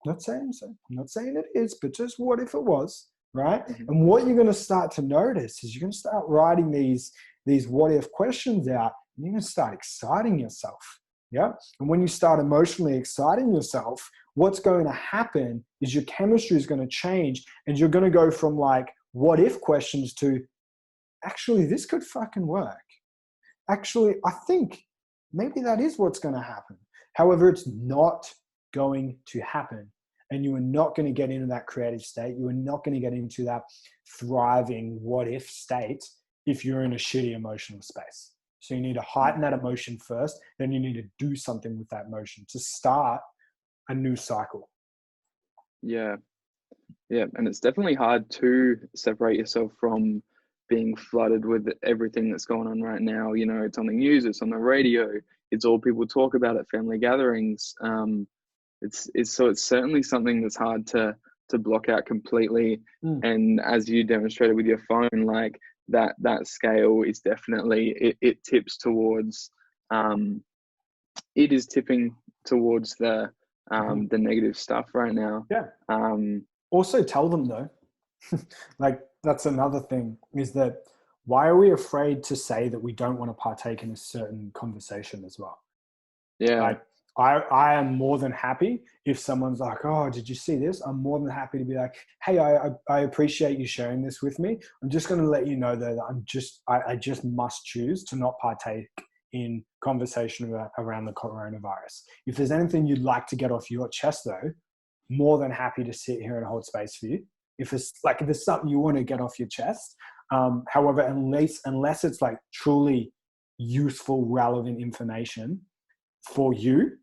Not saying so. I'm not saying it is, but just what if it was, right? Mm-hmm. And what you're going to start to notice is you're going to start writing these what if questions out, and you're going to start exciting yourself. Yeah. And when you start emotionally exciting yourself, what's going to happen is your chemistry is going to change, and you're going to go from like what if questions to actually this could fucking work. Actually, I think maybe that is what's going to happen. However, it's not going to happen. And you are not going to get into that creative state. You are not going to get into that thriving what if state if you're in a shitty emotional space. So you need to heighten that emotion first. Then you need to do something with that emotion to start a new cycle. Yeah. Yeah. And it's definitely hard to separate yourself from being flooded with everything that's going on right now. You know, it's on the news, it's on the radio, it's all people talk about at family gatherings. It's certainly something that's hard to block out completely. And as you demonstrated with your phone, like that scale is definitely it tips towards it is tipping towards the negative stuff right now. Yeah. Also tell them though, like that's another thing, is that why are we afraid to say that we don't want to partake in a certain conversation as well? Yeah. Like, I am more than happy if someone's like, oh, did you see this? I'm more than happy to be like, hey, I appreciate you sharing this with me. I'm just going to let you know though that I just must choose to not partake in conversation around the coronavirus. If there's anything you'd like to get off your chest though, more than happy to sit here and hold space for you. If there's something you want to get off your chest. However, unless it's like truly useful, relevant information for you,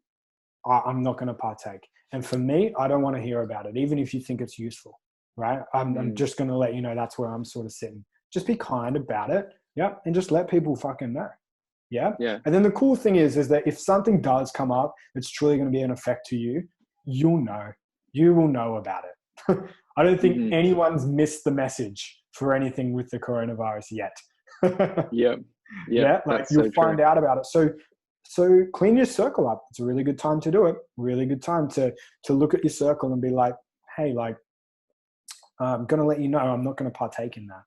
I'm not going to partake. And for me, I don't want to hear about it, even if you think it's useful, right? I'm just going to let you know that's where I'm sort of sitting. Just be kind about it. Yeah. And just let people fucking know. Yeah. Yeah. And then the cool thing is that if something does come up, it's truly going to be an effect to you, you'll know. You will know about it. I don't think anyone's missed the message for anything with the coronavirus yet. Yeah. Yeah. Like you'll find out about it. So clean your circle up. It's a really good time to do it. Really good time to look at your circle and be like, hey, like, I'm going to let you know I'm not going to partake in that.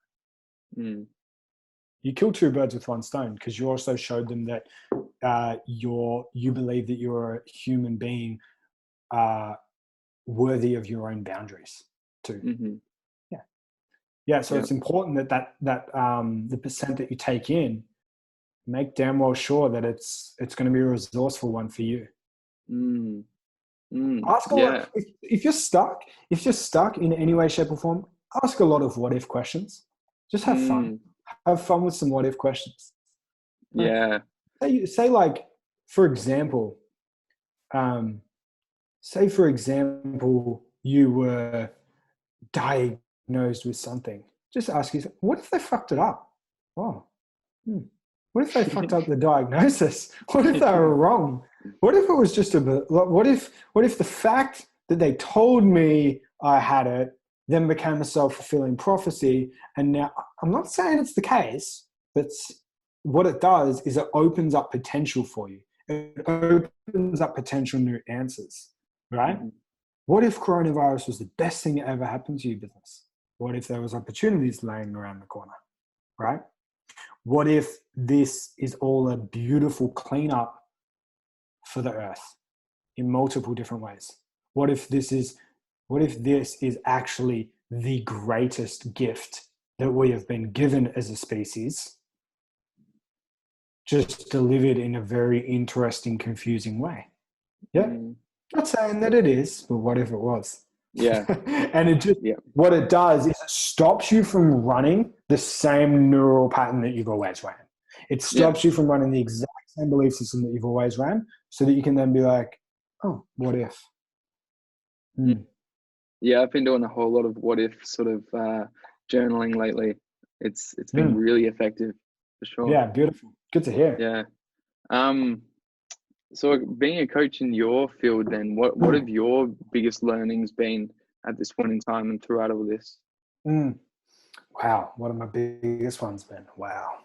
You kill two birds with one stone, because you also showed them that you believe that you're a human being worthy of your own boundaries too. Yeah. So it's important that the percent that you take in, make damn well sure that it's going to be a resourceful one for you. Ask a lot. If you're stuck in any way, shape, or form, ask a lot of what if questions. Just have fun. Have fun with some what if questions. Yeah. Say like, for example, you were diagnosed with something. Just ask yourself, what if they fucked it up? Oh, what if they fucked up the diagnosis? What if they were wrong? What if it was just what if the fact that they told me I had it then became a self-fulfilling prophecy? And now, I'm not saying it's the case, but what it does is it opens up potential for you. It opens up potential new answers, right? What if coronavirus was the best thing that ever happened to your business? What if there was opportunities laying around the corner, right? What if this is all a beautiful cleanup for the earth in multiple different ways? What if this is actually the greatest gift that we have been given as a species, just delivered in a very interesting, confusing way? Yeah. Not saying that it is, but what if it was? Yeah. And it just, what it does is it stops you from running the same neural pattern that you've always ran. It stops you from running the exact same belief system that you've always ran, so that you can then be like, oh, what if? Yeah, I've been doing a whole lot of what if sort of journaling lately. It's been really effective for sure. Yeah, beautiful. Good to hear. Yeah. So being a coach in your field, then what have your biggest learnings been at this point in time and throughout all this? Wow, what have my biggest ones been? Wow.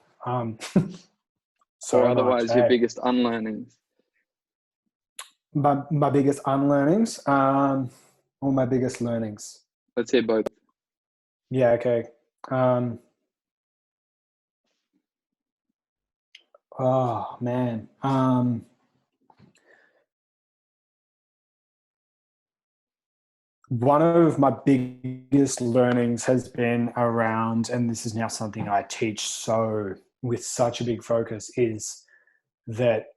So or otherwise, your biggest unlearnings? My biggest unlearnings, or my biggest learnings? Let's hear both. Yeah, okay. Oh, man. One of my biggest learnings has been around, and this is now something I teach with such a big focus, is that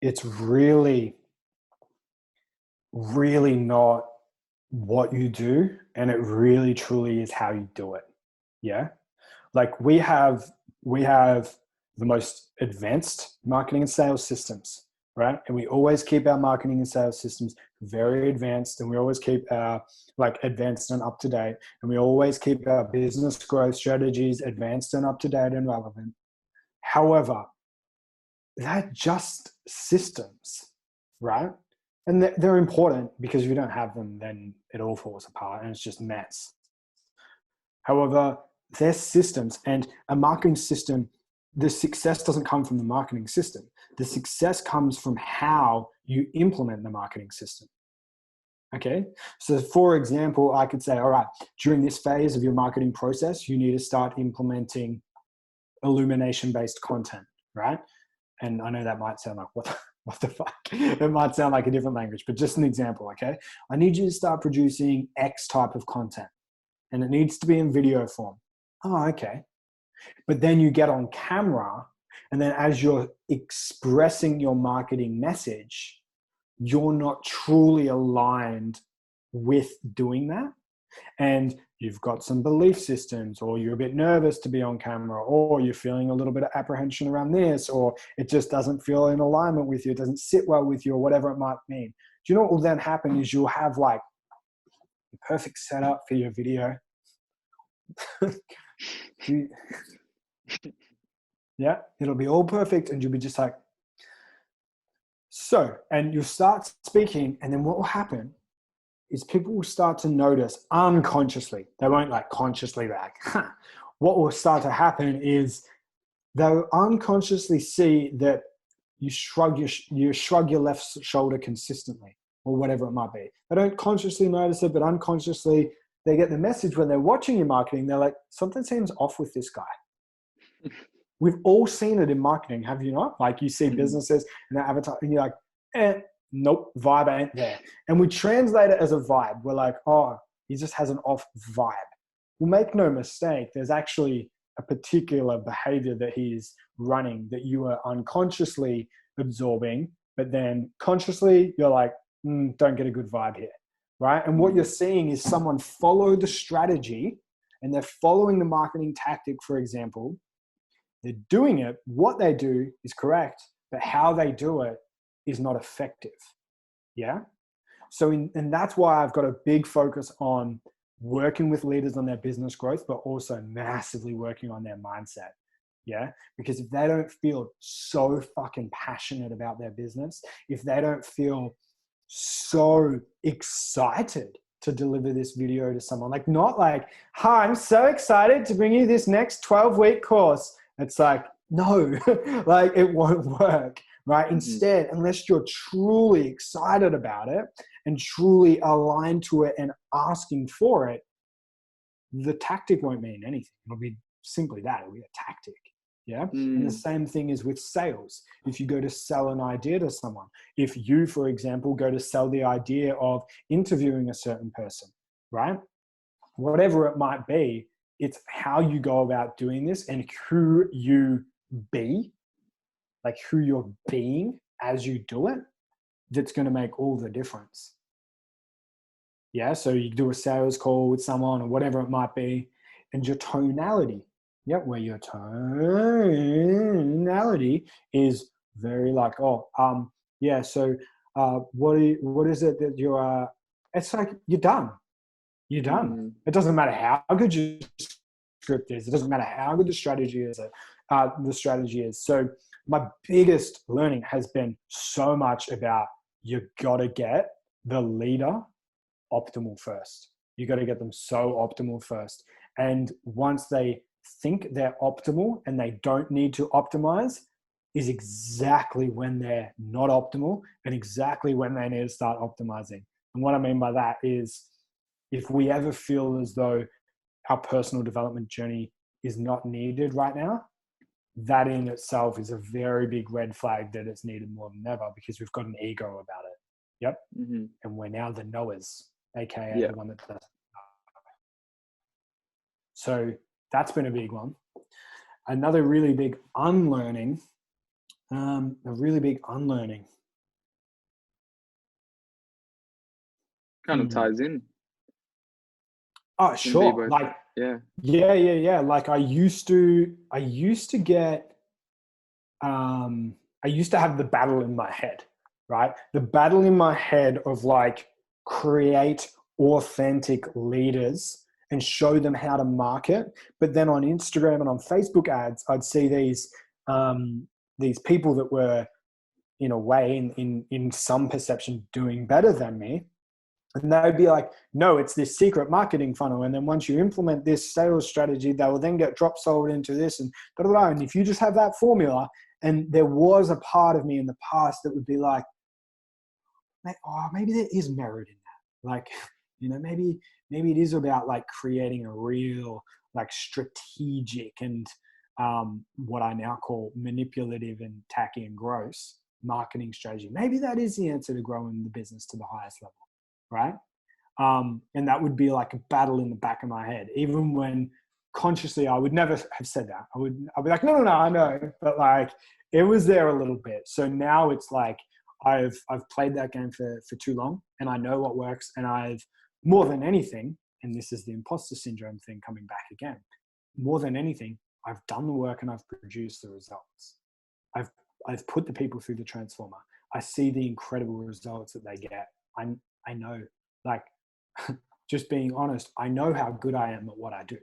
it's really, really not what you do, and it really truly is how you do it. Yeah. Like we have the most advanced marketing and sales systems, right? And we always keep our marketing and sales systems very advanced, and we always keep our advanced and up to date, and we always keep our business growth strategies advanced and up to date and relevant. However, they're just systems, right? And they're important, because if you don't have them, then it all falls apart and it's just mess. However, they're systems, and a marketing system, the success doesn't come from the marketing system. The success comes from how you implement the marketing system. Okay. So for example, I could say, all right, during this phase of your marketing process, you need to start implementing illumination-based content, right? And I know that might sound like, what the fuck? It might sound like a different language, but just an example, okay? I need you to start producing X type of content, and it needs to be in video form. Oh, okay. But then you get on camera, and then as you're expressing your marketing message, you're not truly aligned with doing that. And you've got some belief systems, or you're a bit nervous to be on camera, or you're feeling a little bit of apprehension around this, or it just doesn't feel in alignment with you, it doesn't sit well with you, or whatever it might mean. Do you know what will then happen is you'll have the perfect setup for your video. Yeah, it'll be all perfect, and you'll be just like, so, and you'll start speaking, and then what will happen is people will start to notice unconsciously. They won't consciously What will start to happen is they'll unconsciously see that you shrug your left shoulder consistently, or whatever it might be. They don't consciously notice it, but unconsciously they get the message when they're watching your marketing. They're like, something seems off with this guy. We've all seen it in marketing, have you not? You see businesses and they're advertising, and you're like, nope, vibe ain't there. And we translate it as a vibe. We're like, oh, he just has an off vibe. Well, make no mistake, there's actually a particular behavior that he's running that you are unconsciously absorbing, but then consciously you're like, don't get a good vibe here, right? And what you're seeing is someone follow the strategy, and they're following the marketing tactic, for example. They're doing it. What they do is correct, but how they do it is not effective. Yeah. So, and that's why I've got a big focus on working with leaders on their business growth, but also massively working on their mindset. Yeah. Because if they don't feel so fucking passionate about their business, if they don't feel so excited to deliver this video to someone, not hi, I'm so excited to bring you this next 12-week course. It's no, it won't work, right? Instead, unless you're truly excited about it and truly aligned to it and asking for it, the tactic won't mean anything. It'll be simply that. It'll be a tactic. Yeah. And the same thing is with sales. If you go to sell an idea to someone, if you, for example, go to sell the idea of interviewing a certain person, right? Whatever it might be, it's how you go about doing this and who you be, like who you're being as you do it, that's going to make all the difference. Yeah. So you do a sales call with someone or whatever it might be, and your tonality. Yep. Where your tonality is very like, yeah. So, what is it that you're, it's like, you're done. You're done. It doesn't matter how good your script is. It doesn't matter how good the strategy is. So my biggest learning has been so much about, you got to get the leader optimal first. You got to get them so optimal first. And once they think they're optimal and they don't need to optimize, is exactly when they're not optimal and exactly when they need to start optimizing. And what I mean by that is, if we ever feel as though our personal development journey is not needed right now, that in itself is a very big red flag that it's needed more than ever, because we've got an ego about it. Yep. And we're now the knowers, aka the one that doesn't know. So that's been a big one. Another really big unlearning, kind of ties in. Oh, sure. Like, yeah. Like I used to get, I used to have the battle in my head, right? The battle in my head of like, create authentic leaders and show them how to market. But then on Instagram and on Facebook ads, I'd see these people that were, in a way, in some perception, doing better than me. And they would be like, no, it's this secret marketing funnel. And then once you implement this sales strategy, they will then get drop sold into this and blah, blah, blah. And if you just have that formula, and there was a part of me in the past that would be like, maybe there is merit in that. Like, maybe it is about like creating a real like strategic and what I now call manipulative and tacky and gross marketing strategy. Maybe that is the answer to growing the business to the highest level. Right. And that would be like a battle in the back of my head, even when consciously I would never have said that. I'd be like, no, I know. But like, it was there a little bit. So now it's like, I've played that game for too long, and I know what works. And I've, more than anything, and this is the imposter syndrome thing coming back again, more than anything, I've done the work and I've produced the results. I've put the people through the transformer. I see the incredible results that they get. I know, like, just being honest, I know how good I am at what I do.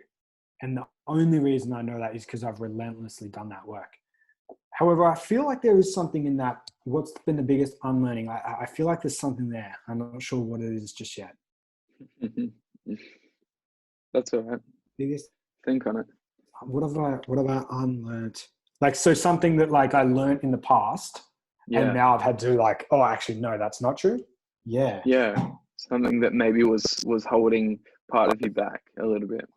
And the only reason I know that is because I've relentlessly done that work. However, I feel like there is something in that. What's been the biggest unlearning? I feel like there's something there. I'm not sure what it is just yet. That's all right. Biggest. Think on it. What have I unlearned? Like, so something that like I learned in the past, and now I've had to like, oh, actually, no, that's not true. Yeah. Something that maybe was holding part of you back a little bit.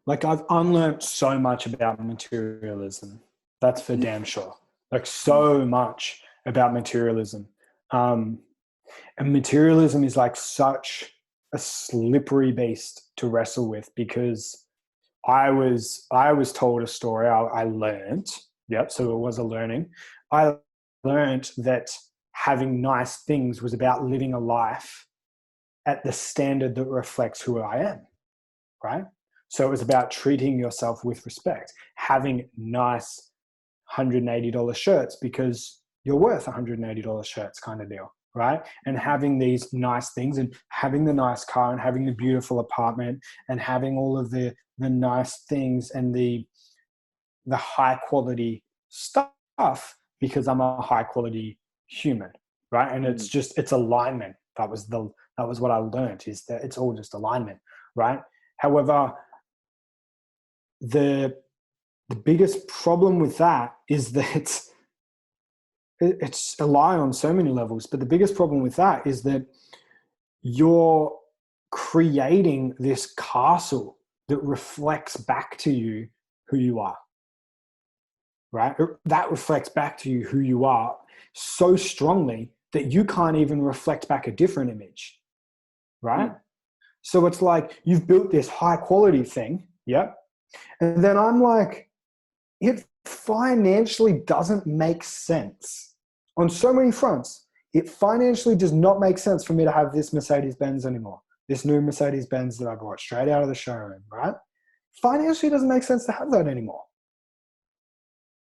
Like, I've unlearned so much about materialism. That's for damn sure. Like, so much about materialism. And materialism is like such a slippery beast to wrestle with, because I was told a story. I learned, so it was a learning. I learned that having nice things was about living a life at the standard that reflects who I am, right? So it was about treating yourself with respect, having nice $180 shirts because you're worth $180 shirts kind of deal, right? And having these nice things and having the nice car and having the beautiful apartment and having all of the nice things and the high quality stuff because I'm a high quality human, right? And it's alignment. That was what I learned, is that it's all just alignment, right? However, the the biggest problem with that is that it's a lie on so many levels. But the biggest problem with that is that you're creating this castle that reflects back to you who you are, right? That reflects back to you who you are so strongly that you can't even reflect back a different image, right? So it's like you've built this high quality thing, yep. And then I'm like, it financially doesn't make sense on so many fronts. It financially does not make sense for me to have this Mercedes-Benz anymore. This new Mercedes-Benz that I bought straight out of the showroom, right? Financially, it doesn't make sense to have that anymore.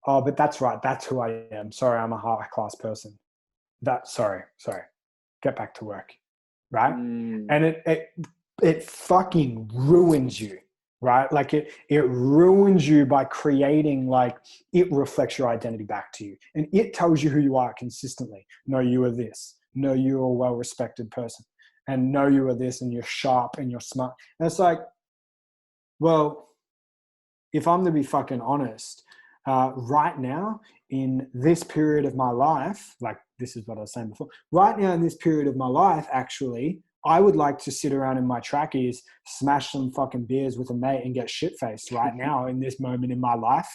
Oh, but that's right. That's who I am. Sorry, I'm a high-class person. Sorry. Get back to work, right? And it fucking ruins you, right? Like it ruins you by creating, like, it reflects your identity back to you, and it tells you who you are consistently. No, you are this. No, you're a well-respected person, and no, you are this, and you're sharp and you're smart. And it's like, well, if I'm to be fucking honest, right now in this period of my life, like this is what I was saying before, right now in this period of my life, actually, I would like to sit around in my trackies, smash some fucking beers with a mate and get shit-faced right now in this moment in my life,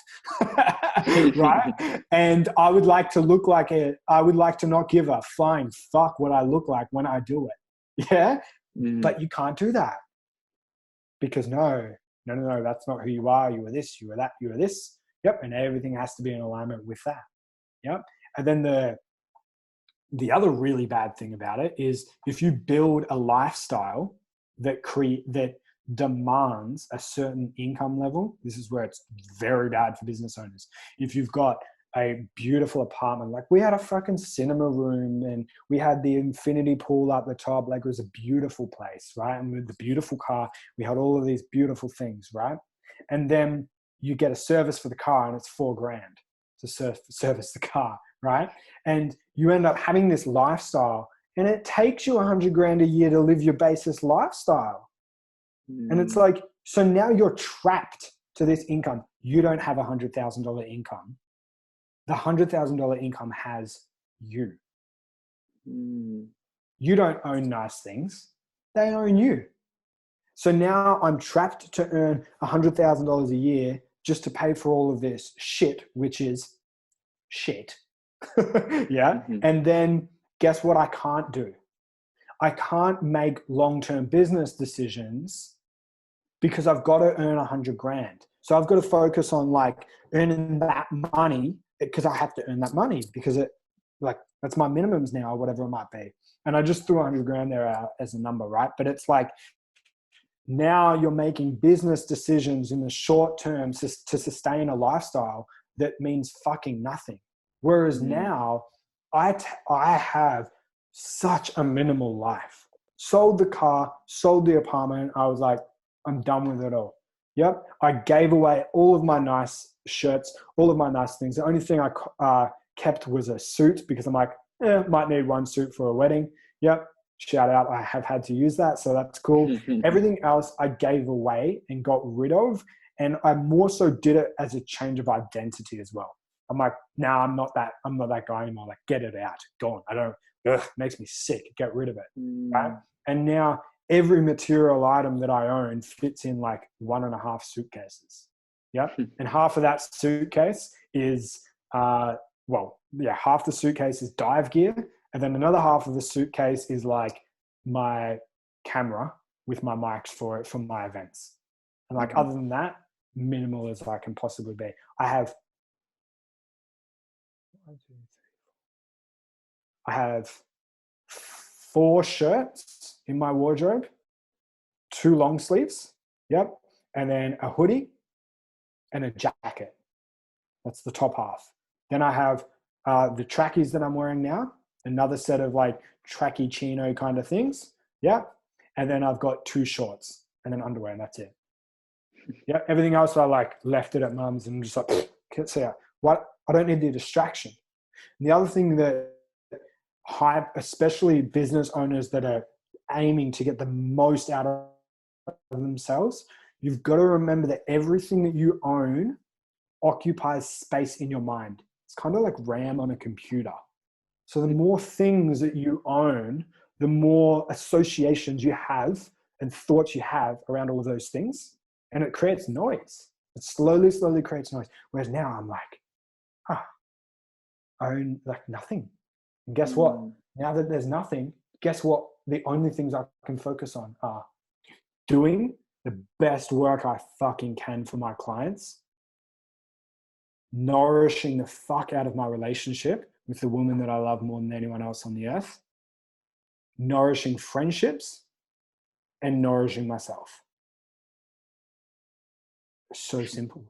right? And I would like to look like it. I would like to not give a flying fuck what I look like when I do it. Yeah? But you can't do that because no, that's not who you are. You are this, you are that, you are this. Yep. And everything has to be in alignment with that. Yep. And then the other really bad thing about it is if you build a lifestyle that demands a certain income level, this is where it's very bad for business owners. If you've got a beautiful apartment, like we had a fucking cinema room and we had the infinity pool up the top, like it was a beautiful place, right? And with the beautiful car, we had all of these beautiful things, right? And then you get a service for the car and it's $4,000 to service the car, right? And you end up having this lifestyle and it takes you $100,000 a year to live your basis lifestyle. And it's like, so now you're trapped to this income. You don't have $100,000 income. The $100,000 income has you. You don't own nice things. They own you. So now I'm trapped to earn $100,000 a year just to pay for all of this shit, which is shit. Yeah. And then guess what I can't do? I can't make long-term business decisions because I've got to earn $100,000. So I've got to focus on like earning that money because I have to earn that money because that's my minimums now or whatever it might be. And I just threw $100,000 there out as a number, right? But it's like now you're making business decisions in the short term to sustain a lifestyle that means fucking nothing. Whereas now I have such a minimal life. Sold the car, sold the apartment. I was like, I'm done with it all. Yep. I gave away all of my nice shirts, all of my nice things. The only thing I kept was a suit because I'm like, might need one suit for a wedding. Yep. Shout out. I have had to use that. So that's cool. Everything else I gave away and got rid of. And I more so did it as a change of identity as well. I'm like, I'm not that guy anymore. Like, get it out. Gone. Makes me sick. Get rid of it. Right. And now every material item that I own fits in like 1.5 suitcases. Yep. And half of that suitcase is, half the suitcase is dive gear. And then another half of the suitcase is like my camera with my mics for it from my events. And like, other than that, minimal as I can possibly be. I have 4 shirts in my wardrobe, 2 long sleeves. Yep. And then a hoodie and a jacket. That's the top half. Then I have the trackies that I'm wearing now, another set of like tracky chino kind of things. Yeah. And then I've got 2 shorts and then underwear, and that's it. Yeah. Everything else I like left it at mum's and just like, can't see it. What? I don't need the distraction. And the other thing that especially business owners that are aiming to get the most out of themselves, you've got to remember that everything that you own occupies space in your mind. It's kind of like RAM on a computer. So the more things that you own, the more associations you have and thoughts you have around all of those things. And it creates noise. It slowly creates noise. Whereas now I'm like, I own like nothing. And guess what? Now that there's nothing, guess what? The only things I can focus on are doing the best work I fucking can for my clients, nourishing the fuck out of my relationship with the woman that I love more than anyone else on the earth, nourishing friendships, and nourishing myself. It's so simple.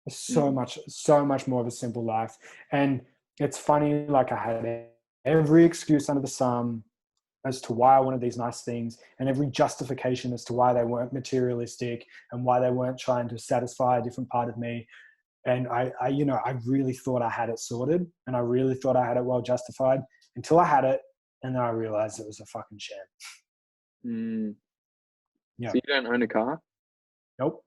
It's so much more of a simple life. And it's funny, like I had every excuse under the sun as to why I wanted these nice things, and every justification as to why they weren't materialistic and why they weren't trying to satisfy a different part of me. And I really thought I had it sorted, and I really thought I had it well justified until I had it, and then I realized it was a fucking sham. Yeah. So you don't own a car? Nope.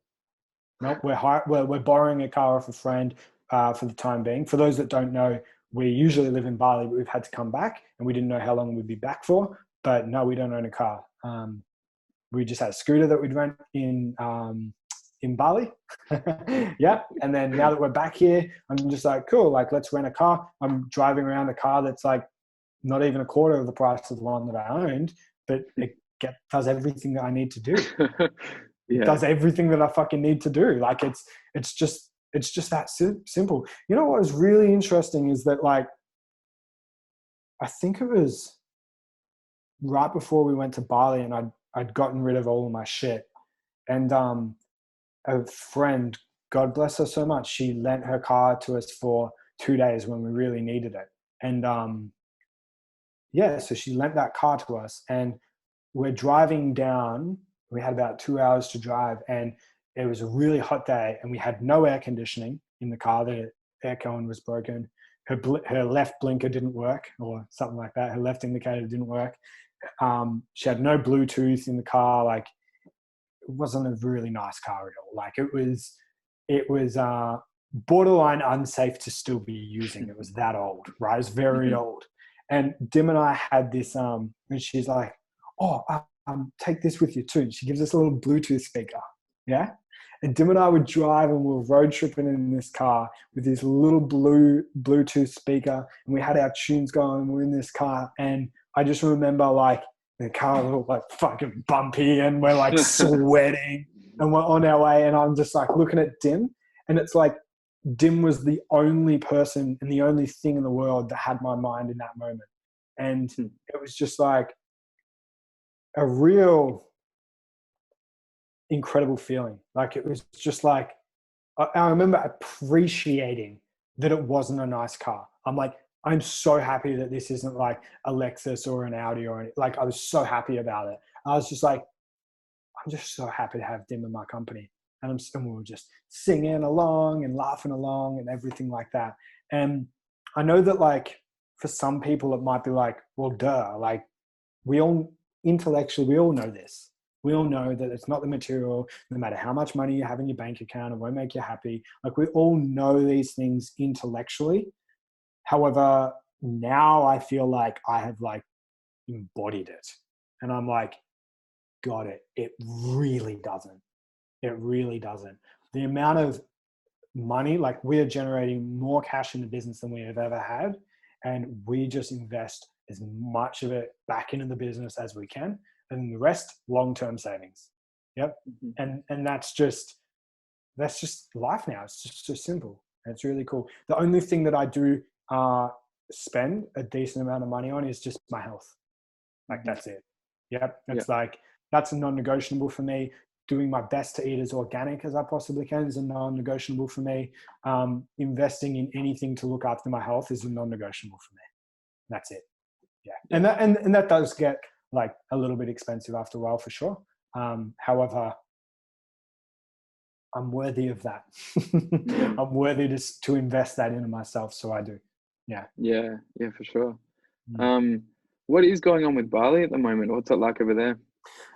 We're borrowing a car off a friend for the time being. For those that don't know, we usually live in Bali, but we've had to come back, and we didn't know how long we'd be back for. But no, we don't own a car. We just had a scooter that we'd rent in Bali. Yeah. And then now that we're back here, I'm just like, cool, like let's rent a car. I'm driving around a car that's like not even a quarter of the price of the one that I owned, but it does everything that I need to do. It does everything that I fucking need to do. Like it's just that simple. You know what was really interesting is that, like, I think it was right before we went to Bali, and I'd gotten rid of all of my shit. And a friend, God bless her so much, she lent her car to us for 2 days when we really needed it. And so she lent that car to us, and we're driving down. We had about 2 hours to drive, and it was a really hot day, and we had no air conditioning in the car. The air con was broken. Her left blinker didn't work, or something like that. Her left indicator didn't work. She had no Bluetooth in the car. Like, it wasn't a really nice car at all. Like, it was borderline unsafe to still be using. It was that old, right? It was very old. And Dim and I had this, and she's like, oh, take this with you too. She gives us a little Bluetooth speaker. Yeah. And Dim and I would drive, and we were road tripping in this car with this little Bluetooth speaker, and we had our tunes going. We're in this car, and I just remember, like, the car was like fucking bumpy, and we're like sweating, and we're on our way, and I'm just like looking at Dim, and it's like Dim was the only person and the only thing in the world that had my mind in that moment. And it was just like a real incredible feeling. Like, it was just like, I remember appreciating that it wasn't a nice car. I'm like, I'm so happy that this isn't like a Lexus or an Audi or anything. Like, I was so happy about it. I was just like, I'm just so happy to have Dim in my company. And we were just singing along and laughing along and everything like that. And I know that, like, for some people it might be like, well, duh, like, intellectually, we all know this. We all know that it's not the material. No matter how much money you have in your bank account, it won't make you happy. Like, we all know these things intellectually. However, now I feel like I have, like, embodied it. And I'm like, got it. It really doesn't. It really doesn't. The amount of money, like, we are generating more cash in the business than we have ever had. And we just invest as much of it back into the business as we can. And the rest, long-term savings. Yep. And that's just life now. It's just so simple. It's really cool. The only thing that I do spend a decent amount of money on is just my health. Like, that's it. Yep. It's like, that's a non-negotiable for me. Doing my best to eat as organic as I possibly can is a non-negotiable for me. Investing in anything to look after my health is a non-negotiable for me. That's it. Yeah. And that does get, like, a little bit expensive after a while, for sure. However, I'm worthy of that. I'm worthy to invest that into myself. So I do. Yeah. Yeah, for sure. What is going on with Bali at the moment? What's it like over there?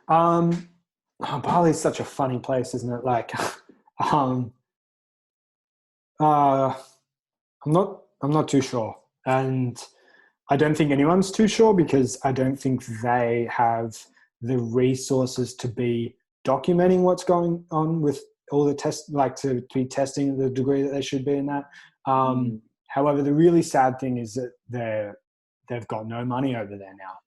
Bali is such a funny place, isn't it? Like, Uh, I'm not too sure, and I don't think anyone's too sure because I don't think they have the resources to be documenting what's going on with all the tests, like to be testing the degree that they should be in that. Mm, However, the really sad thing is that they've got no money over there now.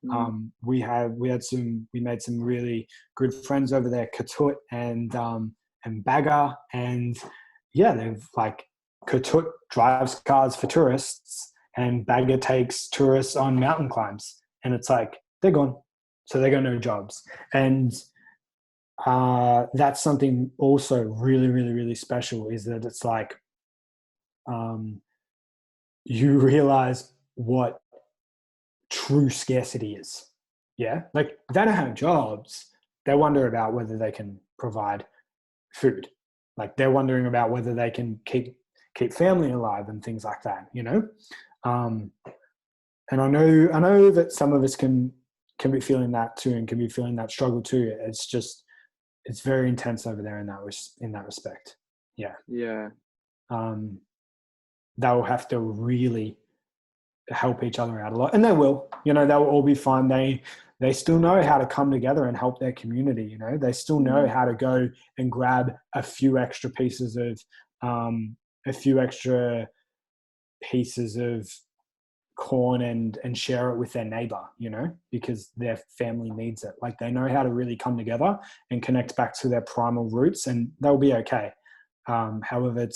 mm, We made some really good friends over there, Katut and Bagger, and yeah, they've like Katut drives cars for tourists and Bagger takes tourists on mountain climbs. And it's like, they're gone. So they got no jobs. And that's something also really, really, really special is that it's like um, you realize what true scarcity is. Yeah. Like they don't have jobs. They wonder about whether they can provide food. Like they're wondering about whether they can keep family alive and things like that. Um, and I know that some of us can be feeling that too, and can be feeling that struggle too. It's very intense over there in that respect. Yeah, yeah. um, they'll have to really help each other out a lot, and they will. They'll all be fine. They still know how to come together and help their community. They still know Mm, how to go and grab a few extra pieces of corn and share it with their neighbor, because their family needs it. Like they know how to really come together and connect back to their primal roots, and they'll be okay. However,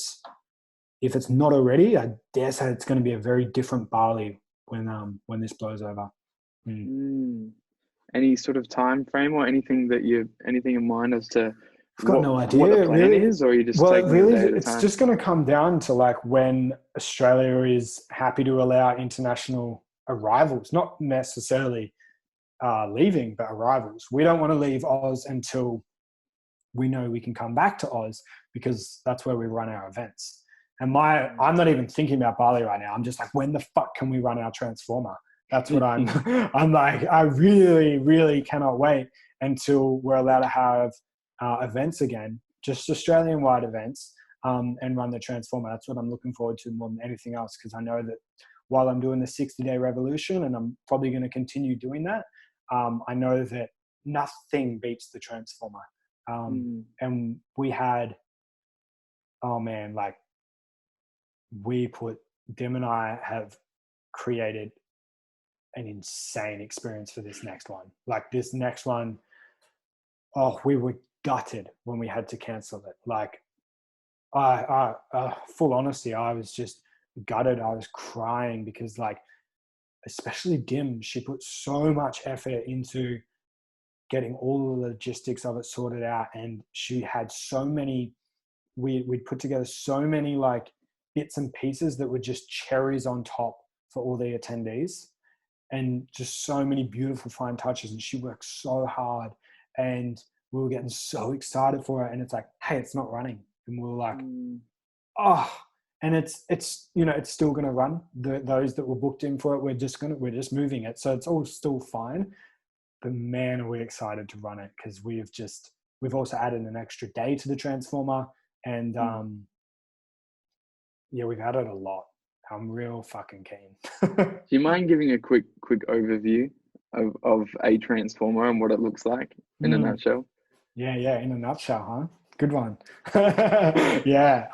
if it's not already, I dare say it's going to be a very different Bali when this blows over. Mm. mm. Any sort of time frame or anything in mind as to I've got what no what the idea, plan really. is, or are you just Well, taking it a really, day at a it's time? just going to come down to like when Australia is happy to allow international arrivals, not necessarily leaving, but arrivals. We don't want to leave Oz until we know we can come back to Oz because that's where we run our events. And I'm not even thinking about Bali right now. I'm just like, when the fuck can we run our transformer? That's what I'm like, I really, really cannot wait until we're allowed to have events again, just Australian wide events, and run the transformer. That's what I'm looking forward to more than anything else. Cause I know that while I'm doing the 60-day revolution and I'm probably going to continue doing that, I know that nothing beats the transformer. Mm, And we had, oh man, like we put, Dim and I have created an insane experience for this next one. Like this next one, oh, we were gutted when we had to cancel it. Like, full honesty, I was just gutted. I was crying because, like, especially Dim, she put so much effort into getting all the logistics of it sorted out, and she had so many. We'd put together so many like bits and pieces that were just cherries on top for all the attendees, and just so many beautiful fine touches. And she worked so hard, and we were getting so excited for it. And it's like, hey, it's not running, and we were like, mm, oh. And it's it's still going to run. Those that were booked in for it, we're just moving it, so it's all still fine. But man, are we excited to run it, because we've also added an extra day to the transformer, and mm. yeah, we've added a lot. I'm real fucking keen. Do you mind giving a quick overview of a transformer and what it looks like in a Mm, nutshell? yeah. In a nutshell, huh? Good one. Yeah.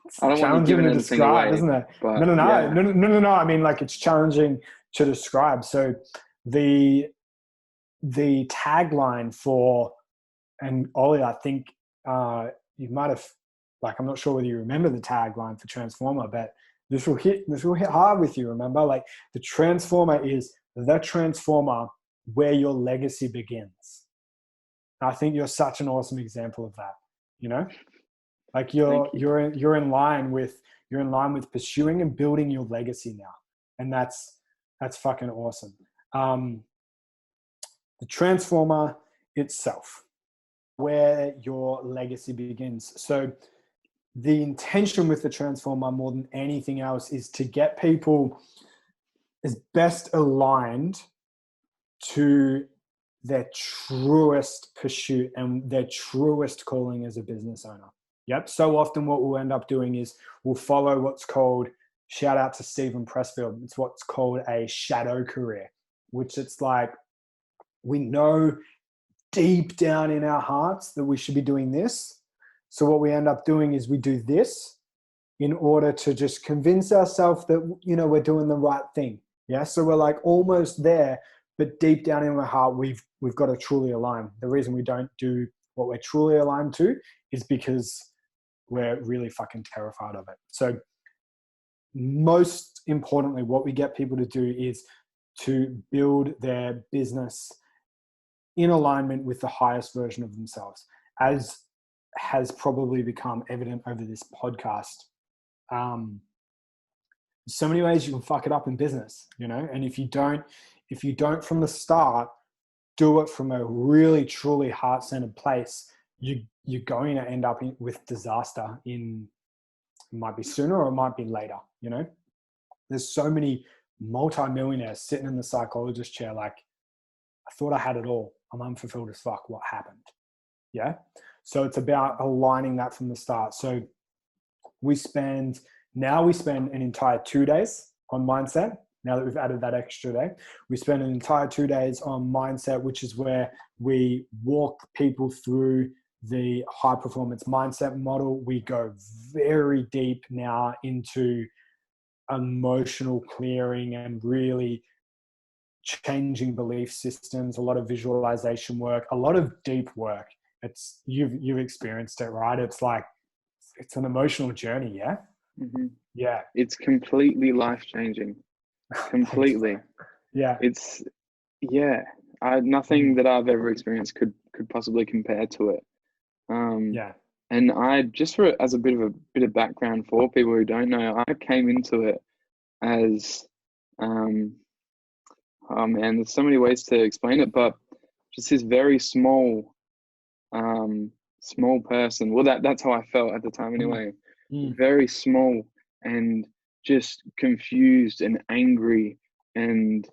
It's I don't want you challenging giving to anything describe, away, isn't it? but No, no, no, yeah. no, no, no, no. I mean, like it's challenging to describe. So the the tagline for, and Ollie, I think you might have, like, I'm not sure whether you remember the tagline for Transformer, but this will hit hard with you. Remember, like the Transformer is the Transformer where your legacy begins. And I think you're such an awesome example of that. You know, like Thank you. you're in line with pursuing and building your legacy now, and that's fucking awesome. Um, the Transformer itself, where your legacy begins. So the intention with the transformer more than anything else is to get people as best aligned to their truest pursuit and their truest calling as a business owner. Yep. So often what we'll end up doing is we'll follow what's called, shout out to Stephen Pressfield, it's what's called a shadow career, which it's like we know deep down in our hearts that we should be doing this. So what we end up doing is we do this in order to just convince ourselves that, we're doing the right thing. Yeah. So we're like almost there, but deep down in our heart, we've got to truly align. The reason we don't do what we're truly aligned to is because we're really fucking terrified of it. So most importantly, what we get people to do is to build their business in alignment with the highest version of themselves, as has probably become evident over this podcast. So many ways you can fuck it up in business, and if you don't from the start do it from a really truly heart-centered place, you're going to end up with disaster. It might be sooner or it might be later. There's so many multi-millionaires sitting in the psychologist chair like, I thought I had it all, I'm unfulfilled as fuck, what happened? Yeah. So it's about aligning that from the start. So we spend an entire 2 days on mindset. Now that we've added that extra day, we spend an entire 2 days on mindset, which is where we walk people through the high performance mindset model. We go very deep now into emotional clearing and really changing belief systems, a lot of visualization work, a lot of deep work. You've experienced it, right? It's like, it's an emotional journey. Yeah. Mm-hmm. Yeah. It's completely life-changing. Completely. Yeah. It's, nothing that I've ever experienced could possibly compare to it. Yeah. And I just, as a bit of background for people who don't know, I came into it as, oh man, there's so many ways to explain it, but just this very small person. Well, that's how I felt at the time anyway. Very small and just confused and angry and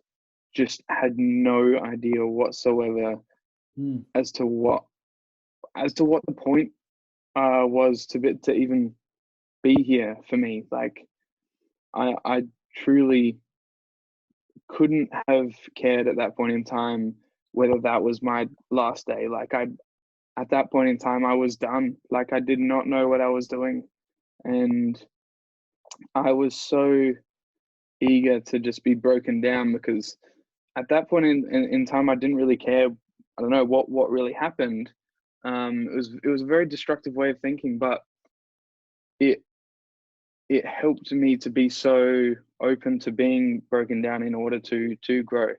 just had no idea whatsoever as to what the point was to even be here for me. Like I truly couldn't have cared at that point in time whether that was my last day. Like at that point in time, I was done. Like I did not know what I was doing. And I was so eager to just be broken down because at that point in time, I didn't really care. I don't know what really happened. It was a very destructive way of thinking, but it helped me to be so open to being broken down in order to grow.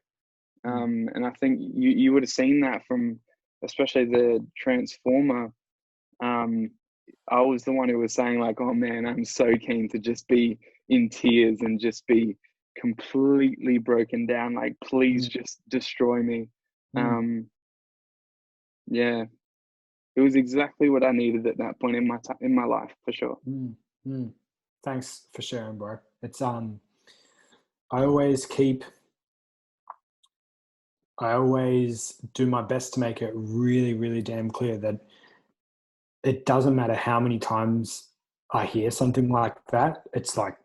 And I think you would have seen that from especially the Transformer. I was the one who was saying like, oh man, I'm so keen to just be in tears and just be completely broken down. Like, please just destroy me. Yeah, it was exactly what I needed at that point in my life, for sure. Thanks for sharing, bro. It's I always do my best to make it really, really damn clear that it doesn't matter how many times I hear something like that. It's like,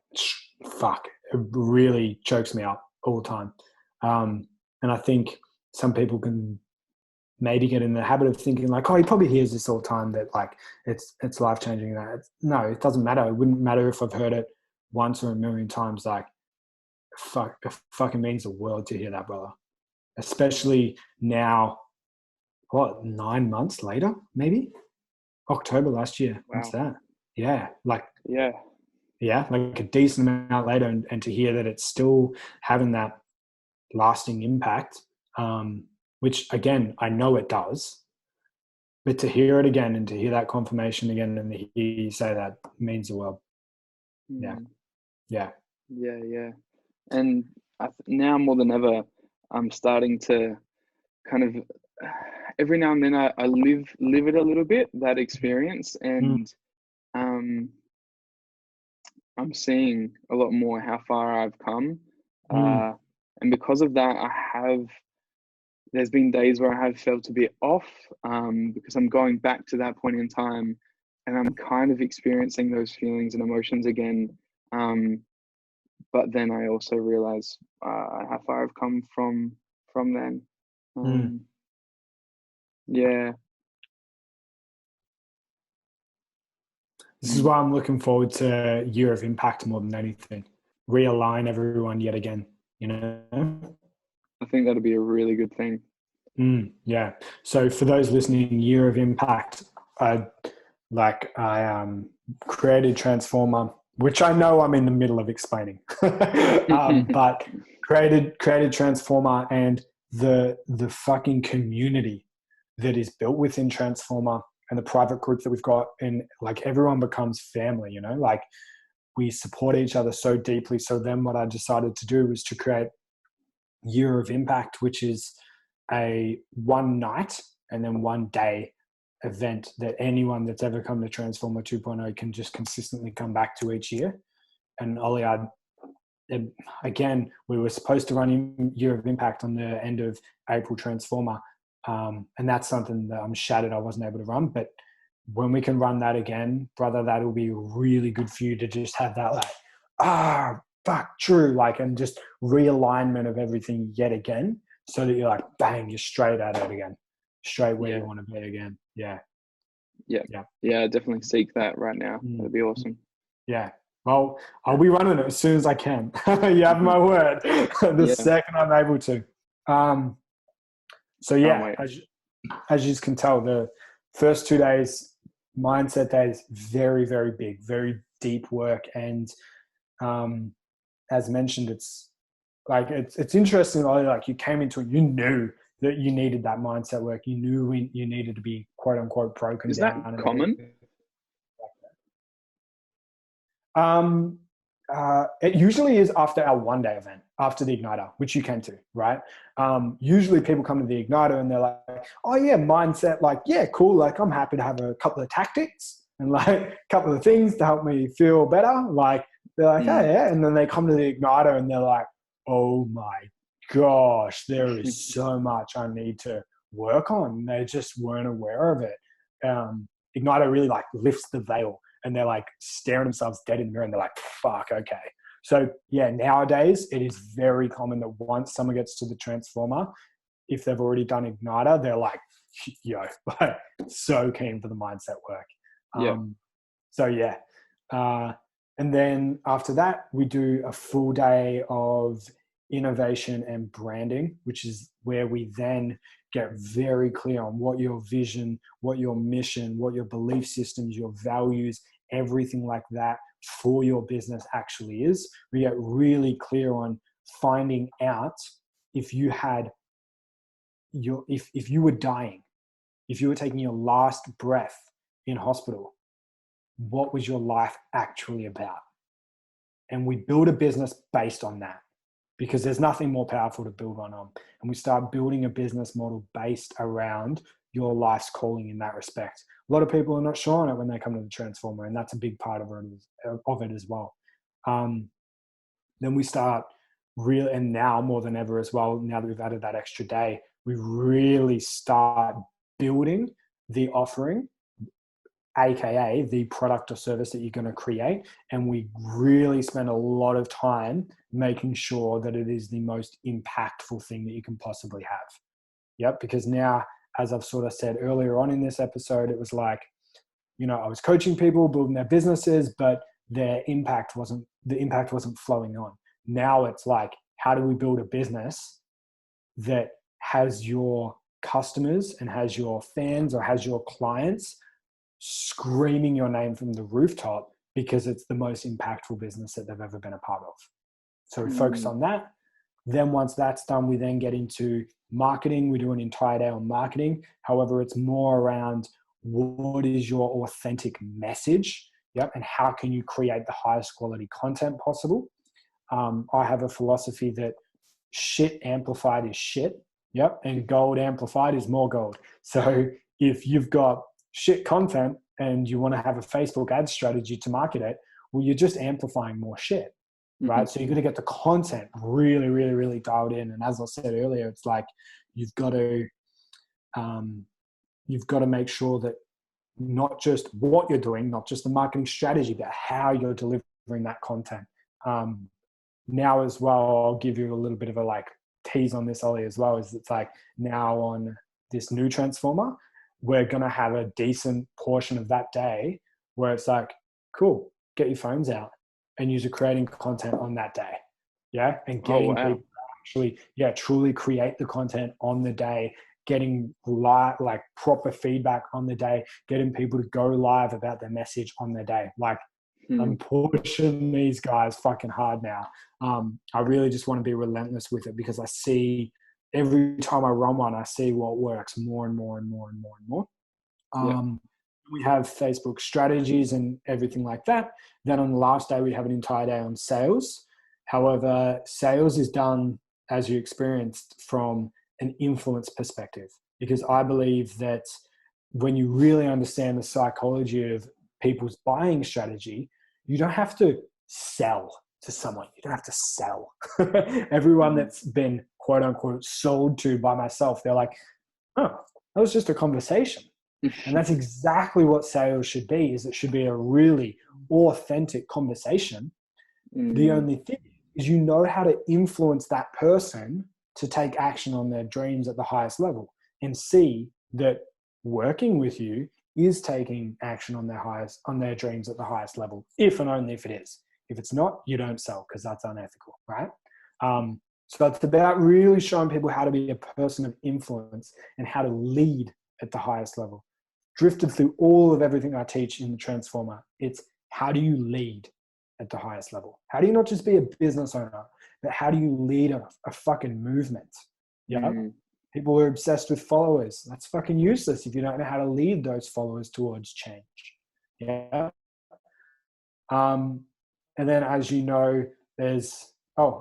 fuck, it really chokes me up all the time. And I think some people can maybe get in the habit of thinking like, oh, he probably hears this all the time, that like it's life-changing. No, it doesn't matter. It wouldn't matter if I've heard it once or a million times. Like, fuck, it fucking means the world to hear that, brother. Especially now, 9 months later, maybe October last year. Wow. What's that? Yeah. Like a decent amount later, and to hear that it's still having that lasting impact, which again, I know it does, but to hear it again and to hear that confirmation again and to hear you say that means the world. Yeah. And now more than ever, I'm starting to kind of every now and then I live it a little bit, that experience, and I'm seeing a lot more how far I've come, and because of that, there's been days where I have felt a bit off, because I'm going back to that point in time and I'm kind of experiencing those feelings and emotions again. But then I also realize how far I've come from then. Mm. Yeah. This is why I'm looking forward to Year of Impact more than anything. Realign everyone yet again, you know? I think that'll be a really good thing. Yeah. So for those listening, Year of Impact, I created Transformer, which I know I'm in the middle of explaining, but created Transformer, and the fucking community that is built within Transformer and the private group that we've got, and like everyone becomes family, you know, like we support each other so deeply. So then what I decided to do was to create Year of Impact, which is a one night and then one day event that anyone that's ever come to Transformer 2.0 can just consistently come back to each year. And Ollie, again, we were supposed to run Year of Impact on the end of April Transformer. And that's something that I'm shattered I wasn't able to run. But when we can run that again, brother, that'll be really good for you to just have that like, true, like, and just realignment of everything yet again, so that you're like, bang, you're straight at it again, straight where you want to be again. Yeah. Definitely seek that right now. That'd be awesome. Yeah. Well, I'll be running it as soon as I can. You have my word. Second I'm able to. So yeah, as you can tell, the first 2 days, mindset days, very, very big, very deep work. And as mentioned, it's like, it's interesting. Like you came into it, you knew that you needed that mindset work. You knew you needed to be quote unquote broken down. Is that common? It usually is after our 1 day event, after the Igniter, which you came to, right? Usually people come to the Igniter and they're like, oh yeah, mindset, like, yeah, cool. Like I'm happy to have a couple of tactics and like a couple of things to help me feel better. Like they're like, hey, yeah. And then they come to the Igniter and they're like, oh my gosh, there is so much I need to work on. They just weren't aware of it. Igniter really like lifts the veil, and they're like staring themselves dead in the mirror and they're like, fuck, okay. So yeah, nowadays it is very common that once someone gets to the Transformer, if they've already done Igniter, they're like, yo, like so keen for the mindset work. So yeah. And then after that, we do a full day of innovation and branding, which is where we then get very clear on what your vision, what your mission, what your belief systems, your values, everything like that for your business actually is. We get really clear on finding out if you had if you were dying, if you were taking your last breath in hospital, what was your life actually about? And we build a business based on that, because there's nothing more powerful to build on. And we start building a business model based around your life's calling in that respect. A lot of people are not sure on it when they come to the Transformer, and that's a big part of it as well. Then we start and now more than ever as well, now that we've added that extra day, we really start building the offering, AKA the product or service that you're going to create. And we really spend a lot of time making sure that it is the most impactful thing that you can possibly have. Yep. Because now, as I've sort of said earlier on in this episode, it was like, you know, I was coaching people, building their businesses, but the impact wasn't flowing on. Now it's like, how do we build a business that has your customers and has your fans or has your clients screaming your name from the rooftop because it's the most impactful business that they've ever been a part of? So we focus on that. Then once that's done, we then get into marketing. We do an entire day on marketing. However, it's more around what is your authentic message, yep, and how can you create the highest quality content possible. I have a philosophy that shit amplified is shit, yep, and gold amplified is more gold. So if you've got shit content and you want to have a Facebook ad strategy to market it, well, you're just amplifying more shit, right? So you've got to get the content really, really, really dialed in. And as I said earlier, it's like you've got to make sure that not just what you're doing, not just the marketing strategy, but how you're delivering that content. Now as well, I'll give you a little bit of a like tease on this, Ollie, as well, is it's like now on this new transformer, we're going to have a decent portion of that day where it's like, cool, get your phones out and use creating content on that day. Yeah. And getting people to actually, truly create the content on the day, getting like proper feedback on the day, getting people to go live about their message on the day. Like, I'm pushing these guys fucking hard now. I really just want to be relentless with it because I see every time I run one, I see what works more and more and more and more and more. We have Facebook strategies and everything like that. Then on the last day, we have an entire day on sales. However, sales is done, as you experienced, from an influence perspective, because I believe that when you really understand the psychology of people's buying strategy, you don't have to sell to someone. You don't have to sell. Everyone that's been quote unquote sold to by myself, they're like, oh, that was just a conversation. And that's exactly what sales should be, is it should be a really authentic conversation. The only thing is you know how to influence that person to take action on their dreams at the highest level and see that working with you is taking action on their dreams at the highest level, if and only if it is. If it's not, you don't sell, because that's unethical, right? So it's about really showing people how to be a person of influence and how to lead at the highest level. Drifted through all of everything I teach in the Transformer. It's how do you lead at the highest level? How do you not just be a business owner, but how do you lead a fucking movement? Yeah. People are obsessed with followers. That's fucking useless if you don't know how to lead those followers towards change. Yeah. And then, as you know, there's,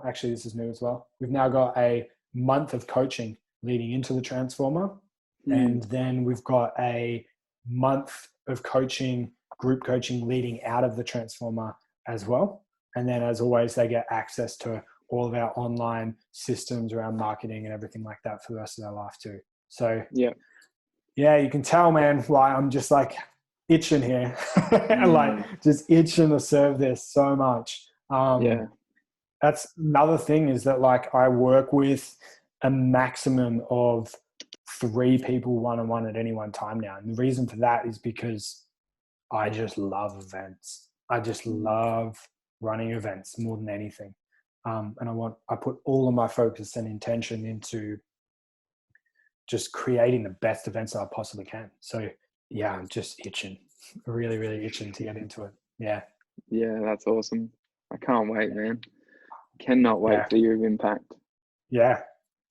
actually, this is new as well. We've now got a month of coaching leading into the Transformer. And then we've got a month of coaching, group coaching leading out of the Transformer as well. And then, as always, they get access to all of our online systems around marketing and everything like that for the rest of their life too. So you can tell, man, why I'm just like itching here, like just itching to serve this so much. That's another thing, is that like I work with a maximum of 3 people one-on-one at any one time now. And the reason for that is because I just love events. I just love running events more than anything. And I put all of my focus and intention into just creating the best events that I possibly can. So yeah, I'm just itching, really, really itching to get into it. Yeah. Yeah, that's awesome. I can't wait, man. Cannot wait for your impact. Yeah.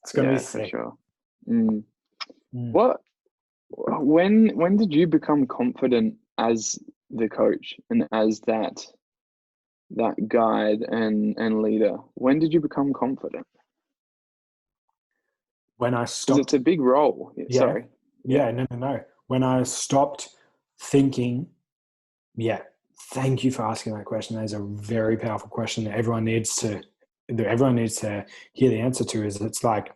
It's going to be sick. For sure. When did you become confident as the coach and as that guide and leader? When did you become confident? When I stopped. It's a big role. Sorry. No. When I stopped thinking, thank you for asking that question. That is a very powerful question that everyone needs to hear the answer to. Is it's like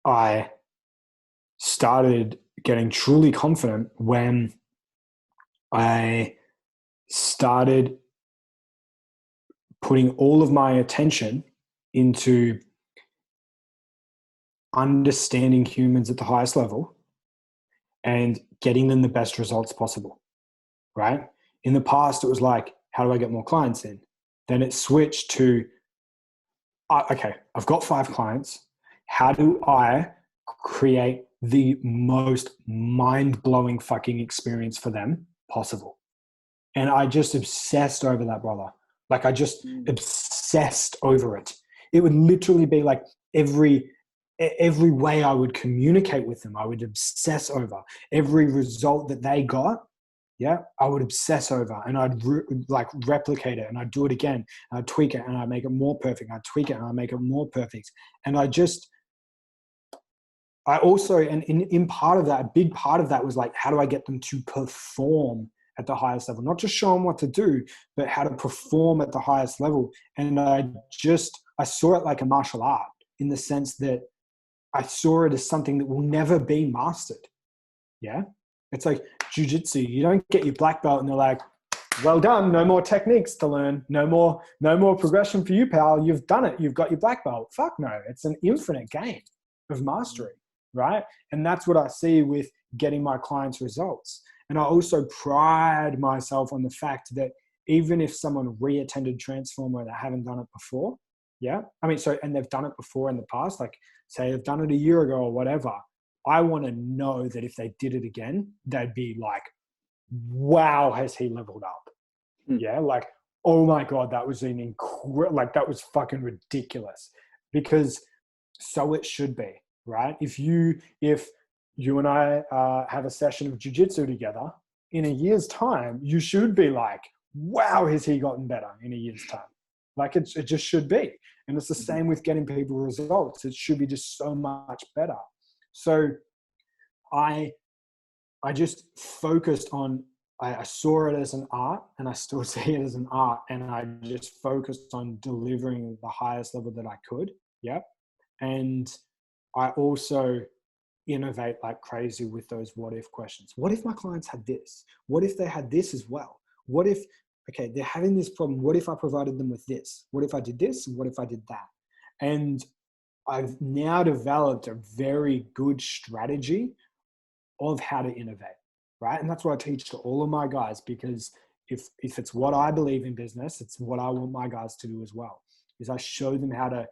I started getting truly confident when I started putting all of my attention into understanding humans at the highest level and getting them the best results possible, right? In the past, it was like, how do I get more clients in? Then it switched to, okay, I've got 5 clients. How do I create the most mind-blowing fucking experience for them possible? And I just obsessed over that, brother. Like I just obsessed over it. It would literally be like every way I would communicate with them, I would obsess over. Every result that they got, I would obsess over, and I'd replicate it, and I'd do it again. And I'd tweak it, and I'd make it more perfect. I'd tweak it, and I'd make it more perfect. And I also, and in part of that, a big part of that was like, how do I get them to perform at the highest level? Not just show them what to do, but how to perform at the highest level. And I saw it like a martial art, in the sense that I saw it as something that will never be mastered. Yeah. It's like jujitsu. You don't get your black belt and they're like, well done, no more techniques to learn, no more progression for you, pal. You've done it. You've got your black belt. Fuck no. It's an infinite game of mastery, right? And that's what I see with getting my clients results. And I also pride myself on the fact that even if someone re-attended Transformer and they haven't done it before, and they've done it before in the past, like say they've done it a year ago or whatever, I want to know that if they did it again, they'd be like, wow, has he leveled up? Yeah, like, oh my God, that was that was fucking ridiculous. Because so it should be, right? If you and I have a session of jiu-jitsu together, in a year's time, you should be like, wow, has he gotten better in a year's time? Like it just should be. And it's the same with getting people results. It should be just so much better. So I just focused on, I saw it as an art and I still see it as an art. And I just focused on delivering the highest level that I could. Yep. And I also innovate like crazy with those what if questions. What if my clients had this? What if they had this as well? What if, okay, they're having this problem. What if I provided them with this? What if I did this? And what if I did that? And I've now developed a very good strategy of how to innovate, right? And that's what I teach to all of my guys, because if it's what I believe in business, it's what I want my guys to do as well, is I show them how to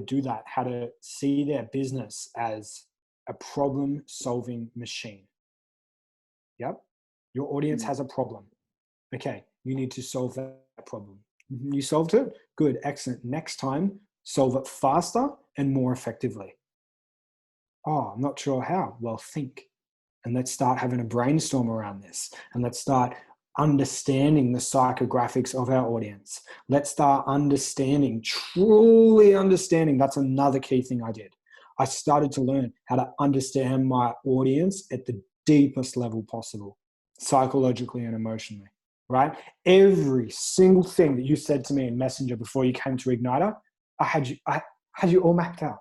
do that, how to see their business as a problem-solving machine. Yep. Your audience has a problem. Okay, you need to solve that problem. You solved it? Good, excellent. Next time, solve it faster and more effectively. Oh, I'm not sure how. Well, think. And let's start having a brainstorm around this. And let's start understanding the psychographics of our audience. Let's start truly understanding. That's another key thing I did. I started to learn how to understand my audience at the deepest level possible, psychologically and emotionally, right? Every single thing that you said to me in Messenger before you came to Igniter, I had you all mapped out.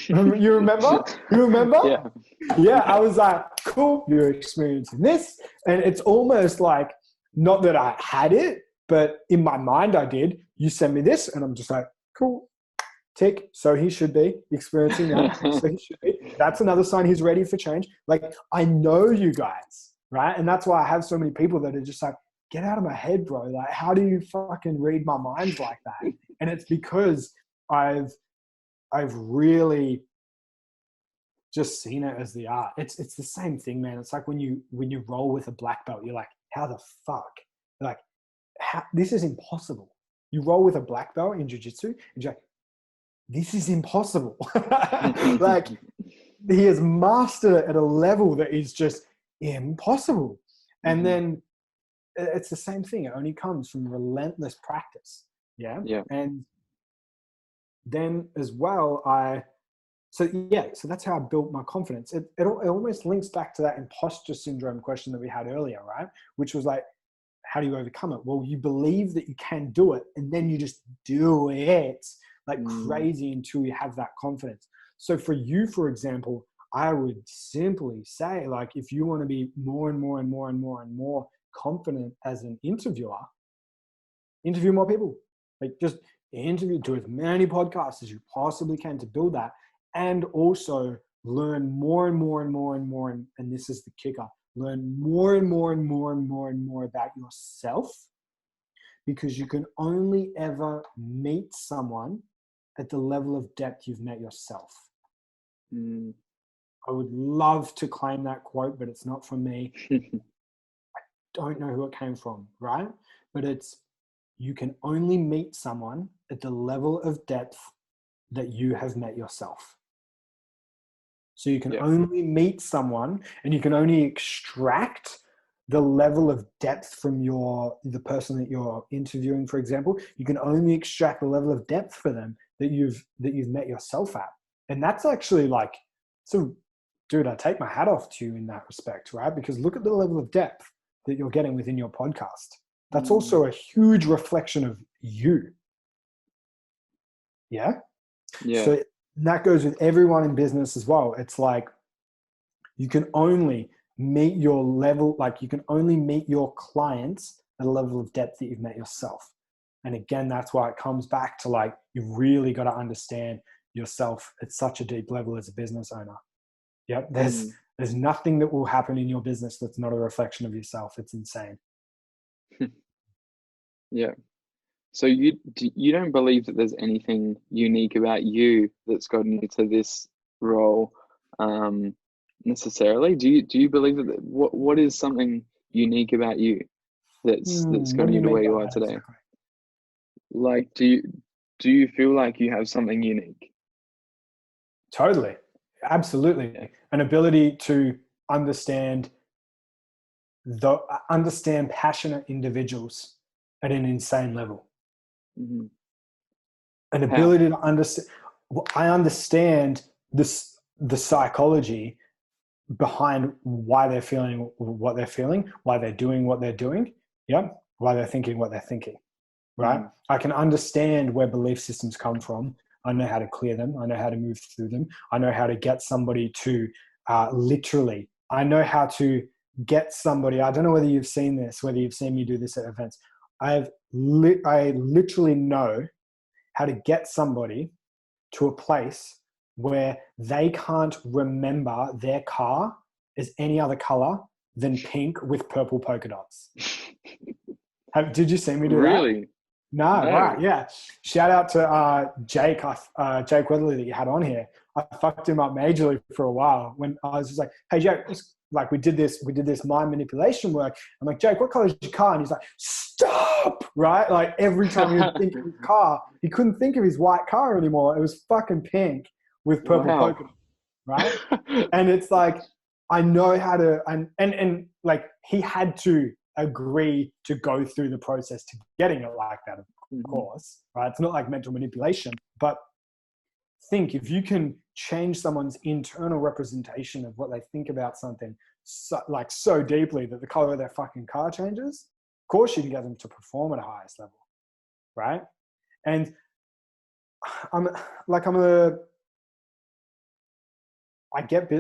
You remember? You remember? Yeah. Yeah, I was like, cool, you're experiencing this. And it's almost like, not that I had it, but in my mind I did. You send me this and I'm just like, cool, tick. So he should be experiencing that. So he should be. That's another sign he's ready for change. Like, I know you guys, right? And that's why I have so many people that are just like, get out of my head, bro. Like, how do you fucking read my mind like that? And it's because I've really just seen it as the art. It's the same thing, man. It's like when you roll with a black belt, you're like, how the fuck? You're like, this is impossible. You roll with a black belt in jiu-jitsu and you're like, this is impossible. Like, he has mastered it at a level that is just impossible. And then it's the same thing. It only comes from relentless practice. Yeah. And then as well, so that's how I built my confidence. It almost links back to that imposter syndrome question that we had earlier, right? Which was like, how do you overcome it? Well, you believe that you can do it, and then you just do it like crazy until you have that confidence. So for you, for example, I would simply say, like, if you want to be more and more and more and more and more confident as an interviewer, interview more people. Like, just do as many podcasts as you possibly can to build that. And also learn more and more and more and more. And this is the kicker. Learn more and more and more and more and more about yourself, because you can only ever meet someone at the level of depth you've met yourself. I would love to claim that quote, but it's not from me. I don't know who it came from, right? But you can only meet someone at the level of depth that you have met yourself. So you can only meet someone, and you can only extract the level of depth from the person that you're interviewing, for example. You can only extract the level of depth for them that you've met yourself at. And that's actually like, so dude, I take my hat off to you in that respect, right? Because look at the level of depth that you're getting within your podcast. That's also a huge reflection of you. Yeah. So that goes with everyone in business as well. It's like, You can only meet your level, like you can only meet your clients at a level of depth that you've met yourself. And again, that's why it comes back to like, you really got to understand yourself at such a deep level as a business owner. Yep. There's nothing that will happen in your business that's not a reflection of yourself. It's insane. Yeah. So you don't believe that there's anything unique about you that's gotten you to this role, necessarily? Do you believe that what is something unique about you that's What gotten do you you to mean where by you are that today? exactly? Like, do you feel like you have something unique? Totally. Absolutely. An ability to understand passionate individuals at an insane level. Mm-hmm. An How? ability to understand. I understand the psychology behind why they're feeling what they're feeling, why they're doing what they're doing. Yep. Why they're thinking what they're thinking. Right. Mm. I can understand where belief systems come from. I know how to clear them. I know how to move through them. I know how to get somebody to literally, I know how to get somebody. I don't know whether you've seen this, whether you've seen me do this at events. I literally know how to get somebody to a place where they can't remember their car as any other color than pink with purple polka dots. Did you see me do that? Really? No, No. right, yeah. Shout out to Jake, Jake Weatherly that you had on here. I fucked him up majorly for a while when I was just like, "Hey, Jake, like we did this mind manipulation work." I'm like, "Jake, what color is your car?" And he's like, "Stop!" Right? Like every time he would think of his car, he couldn't think of his white car anymore. It was fucking pink with purple Wow. polka, right? And it's like, I know how to, and like he had to agree to go through the process to getting it like that, of course, right? It's not like mental manipulation, but think if you can change someone's internal representation of what they think about something so deeply that the color of their fucking car changes, of course you can get them to perform at a highest level, right? And I get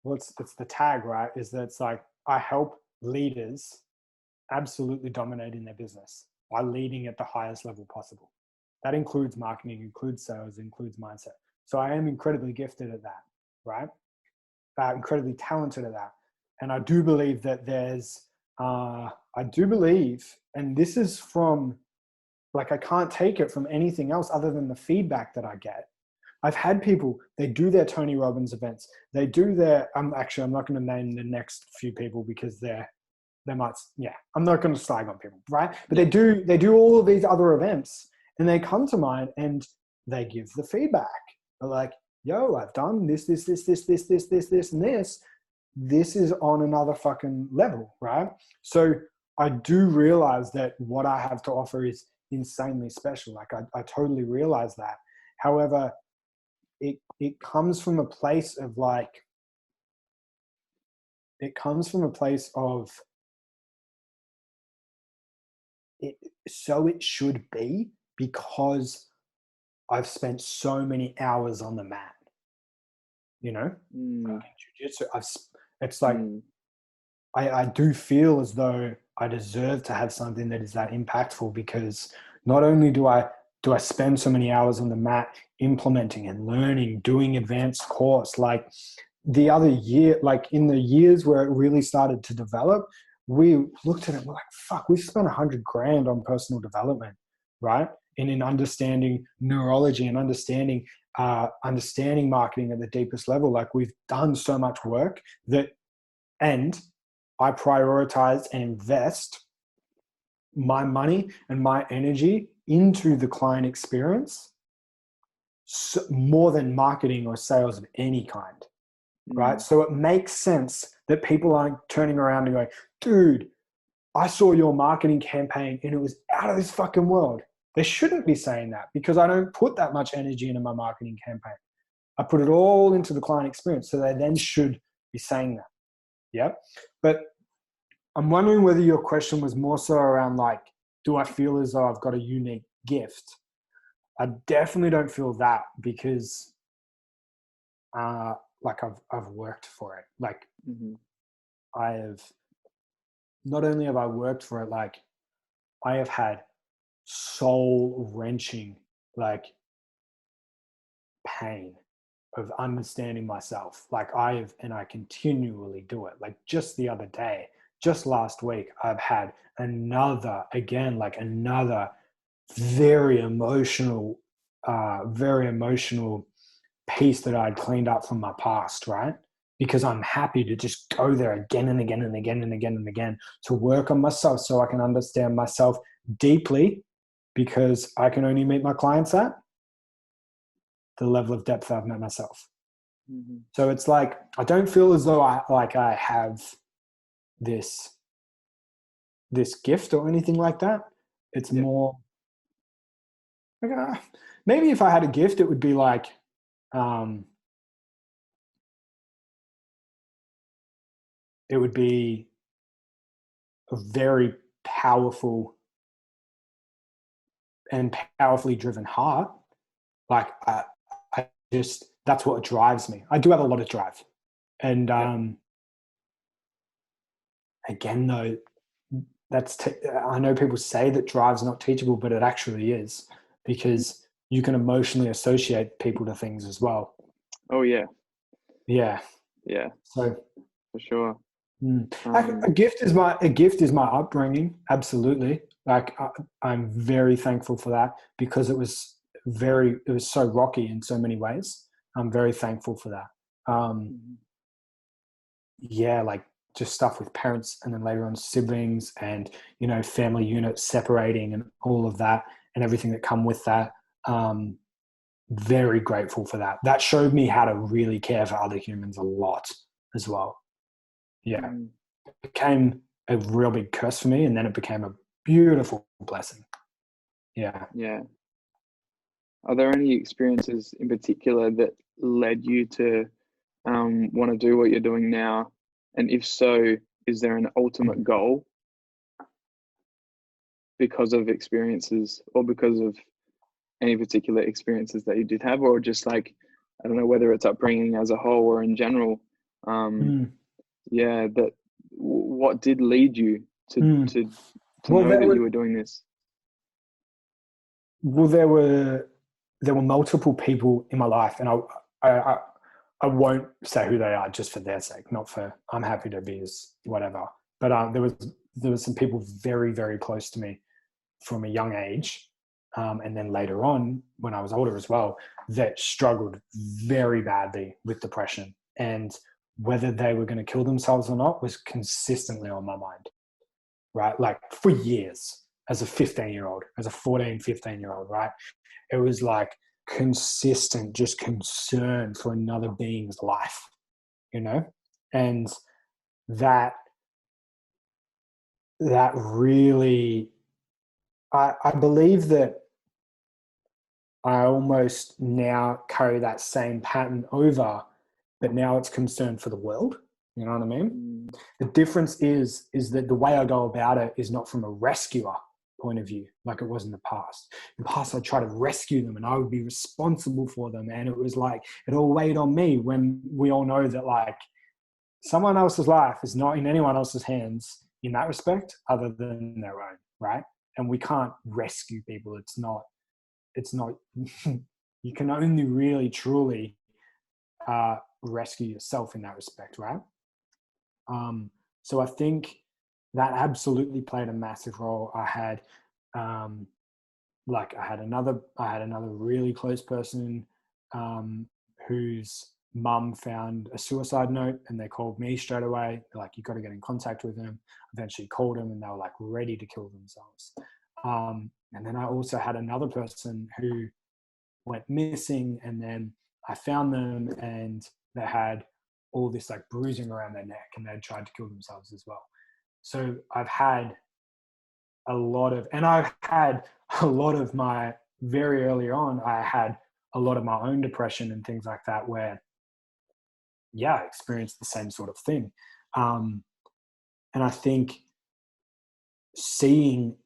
well, it's the tag, right? Is that it's like I help leaders absolutely dominate in their business by leading at the highest level possible. That includes marketing, includes sales, includes mindset. So I am incredibly gifted at that, right? Incredibly talented at that. And I do believe that and this is from, like, I can't take it from anything else other than the feedback that I get. I've had people, they do their Tony Robbins events. They do their, I'm not going to name the next few people because I'm not going to slag on people, right? But they do all of these other events and they come to mine and they give the feedback. They're like, "Yo, I've done this, and this. This is on another fucking level," right? So I do realize that what I have to offer is insanely special. Like I totally realize that. However, it comes from a place of so it should be, because I've spent so many hours on the mat, working jiu-jitsu. It's like, I do feel as though I deserve to have something that is that impactful, because not only do I spend so many hours on the mat implementing and learning, doing advanced course, like the other year, like in the years where it really started to develop, we looked at it, we're like, fuck, we've spent $100,000 on personal development, right? And in understanding neurology and understanding marketing at the deepest level. Like, we've done so much work and I prioritize and invest my money and my energy into the client experience more than marketing or sales of any kind. Right? So it makes sense that people aren't turning around and going, "Dude, I saw your marketing campaign and it was out of this fucking world." They shouldn't be saying that, because I don't put that much energy into my marketing campaign. I put it all into the client experience. So they then should be saying that. Yeah. But I'm wondering whether your question was more so around like, do I feel as though I've got a unique gift? I definitely don't feel that, because like I've worked for it. Like Mm-hmm. I have, not only have I worked for it, like I have had soul wrenching, like pain of understanding myself. Like I have, and I continually do it. Like just the other day, just last week, I've had another, again, like another very emotional, very emotional piece that I'd cleaned up from my past, right? Because I'm happy to just go there again and again and again and again and again to work on myself so I can understand myself deeply, because I can only meet my clients at the level of depth I've met myself. Mm-hmm. So it's like, I don't feel as though I have this gift or anything like that. It's Yeah. more like, maybe if I had a gift, it would be like, it would be a very powerful and powerfully driven heart. Like I just, that's what drives me. I do have a lot of drive. And Yeah. again, though, I know people say that drive's not teachable, but it actually is, because you can emotionally associate people to things as well. Oh yeah. Yeah. Yeah. So For sure. a gift is my upbringing. Absolutely. Like I'm very thankful for that, because it was so rocky in so many ways. I'm very thankful for that. Mm-hmm. Yeah, like just stuff with parents and then later on siblings and, family units separating and all of that and everything that come with that. Very grateful for that. That showed me how to really care for other humans a lot as well. Yeah. Mm-hmm. It became a real big curse for me, and then it became a beautiful blessing. Yeah. Yeah. Are there any experiences in particular that led you to want to do what you're doing now? And if so, is there an ultimate goal because of experiences or because of any particular experiences that you did have, or just like, I don't know whether it's upbringing as a whole or in general? Um, Mm. yeah, that what did lead you to Mm. to to Well, know that you were doing this? there were multiple people in my life, and I won't say who they are just for their sake, not for, I'm happy to be as whatever. But there was some people very, very close to me from a young age, and then later on when I was older as well, that struggled very badly with depression, and whether they were going to kill themselves or not was consistently on my mind, right? Like for years, as a 15-year-old, as a 14, 15-year-old, right? It was like consistent, just concern for another being's life, and that really, I believe that I almost now carry that same pattern over, but now it's concern for the world. You know what I mean? Mm, The difference is that the way I go about it is not from a rescuer point of view, like it was in the past. In the past, I'd try to rescue them and I would be responsible for them. And it was like, it all weighed on me, when we all know that like someone else's life is not in anyone else's hands in that respect, other than their own, right? And we can't rescue people. It's not, you can only really truly rescue yourself in that respect, right? So I think that absolutely played a massive role. I had I had another really close person whose mum found a suicide note, and they called me straight away. They're like, you got to get in contact with him. Eventually called him, and they were like ready to kill themselves. And then I also had another person who went missing, and then I found them, and they had all this like bruising around their neck, and they'd tried to kill themselves as well. So I've had I've had a lot of my, very early on, I had a lot of my own depression and things like that, where, yeah, I experienced the same sort of thing. And I think seeing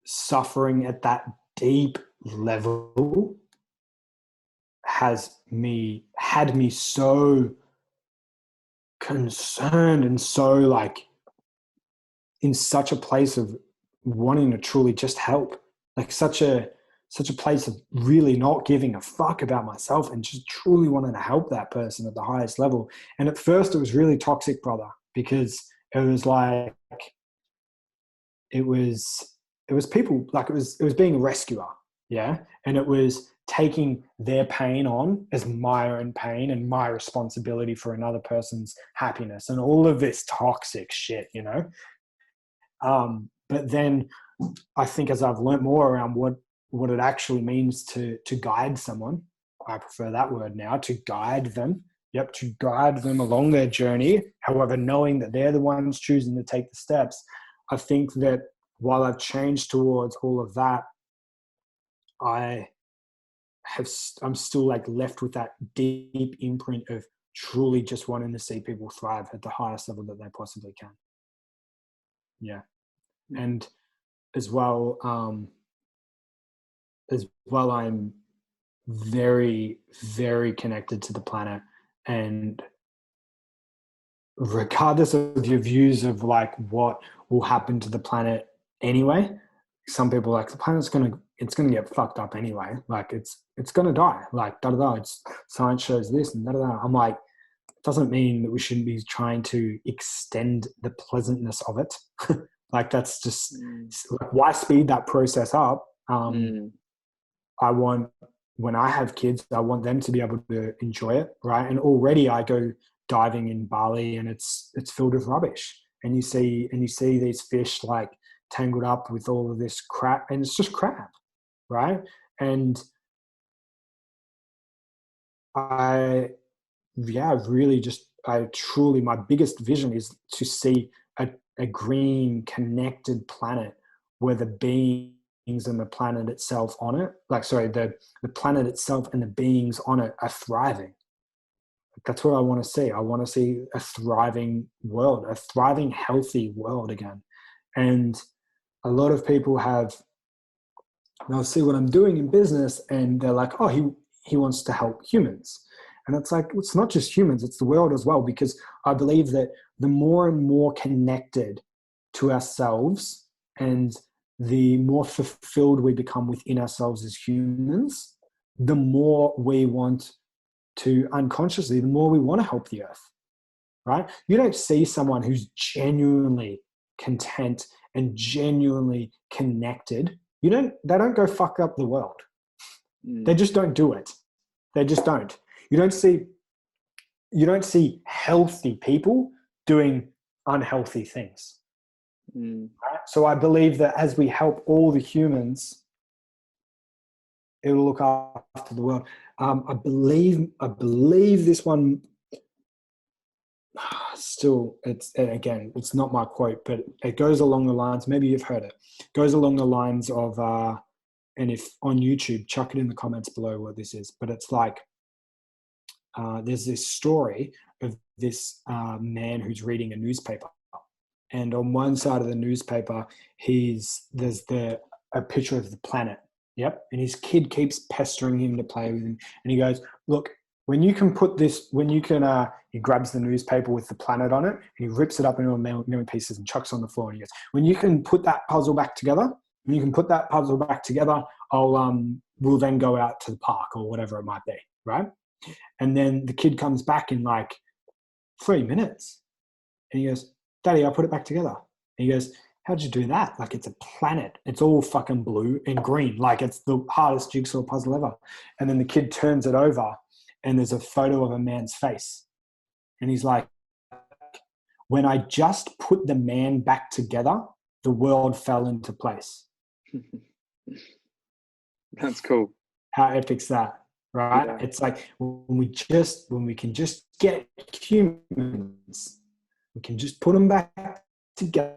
suffering at that deep level had me so concerned and so like in such a place of wanting to truly just help, like such a place of really not giving a fuck about myself and just truly wanting to help that person at the highest level. And at first it was really toxic, brother, because it was like, it was people, like it was being a rescuer. Yeah. And it was taking their pain on as my own pain and my responsibility for another person's happiness and all of this toxic shit, you know? But then I think as I've learned more around what it actually means to guide someone, I prefer that word now, to guide them. Yep, to guide them along their journey. However, knowing that they're the ones choosing to take the steps, I think that while I've changed towards all of that, I'm still like left with that deep imprint of truly just wanting to see people thrive at the highest level that they possibly can. Yeah. And as well, I'm very, very connected to the planet, and regardless of your views of like what will happen to the planet anyway, some people are like, the planet's it's gonna get fucked up anyway. Like it's gonna die. Like da da da. It's science shows this and da da da. I'm like, it doesn't mean that we shouldn't be trying to extend the pleasantness of it. Like that's just like, why speed that process up? I want, when I have kids, I want them to be able to enjoy it, right? And already I go diving in Bali and it's filled with rubbish. And you see these fish like tangled up with all of this crap, and it's just crap, right? And I truly, my biggest vision is to see a green, connected planet where the beings and the planet itself on it, the planet itself and the beings on it are thriving. That's what I want to see. I want to see a thriving world, a thriving, healthy world again. And a lot of people they'll see what I'm doing in business and they're like, oh, he wants to help humans. And it's like, it's not just humans, it's the world as well, because I believe that the more and more connected to ourselves and the more fulfilled we become within ourselves as humans, the more we want to unconsciously, the more we want to help the earth, right? You don't see someone who's genuinely content and genuinely connected. They don't go fuck up the world. They just don't do it. They just don't. You don't see healthy people doing unhealthy things. Right? So I believe that as we help all the humans, it will look after the world. I believe this one still, it's not my quote, but it goes along the lines, maybe you've heard it, goes along the lines of, and if on YouTube, chuck it in the comments below what this is, but it's like, there's this story of this man who's reading a newspaper, and on one side of the newspaper, there's a picture of the planet. Yep. And his kid keeps pestering him to play with him. And he goes, look, he grabs the newspaper with the planet on it and he rips it up into a million pieces and chucks it on the floor. And he goes, when you can put that puzzle back together, we'll then go out to the park or whatever it might be. Right. And then the kid comes back in like 3 minutes and he goes, Daddy, I put it back together. And he goes, how'd you do that? Like, it's a planet. It's all fucking blue and green. Like, it's the hardest jigsaw puzzle ever. And then the kid turns it over and there's a photo of a man's face. And he's like, when I just put the man back together, the world fell into place. That's cool. How epic's that? Right? Yeah. It's like when we can just get humans, we can just put them back together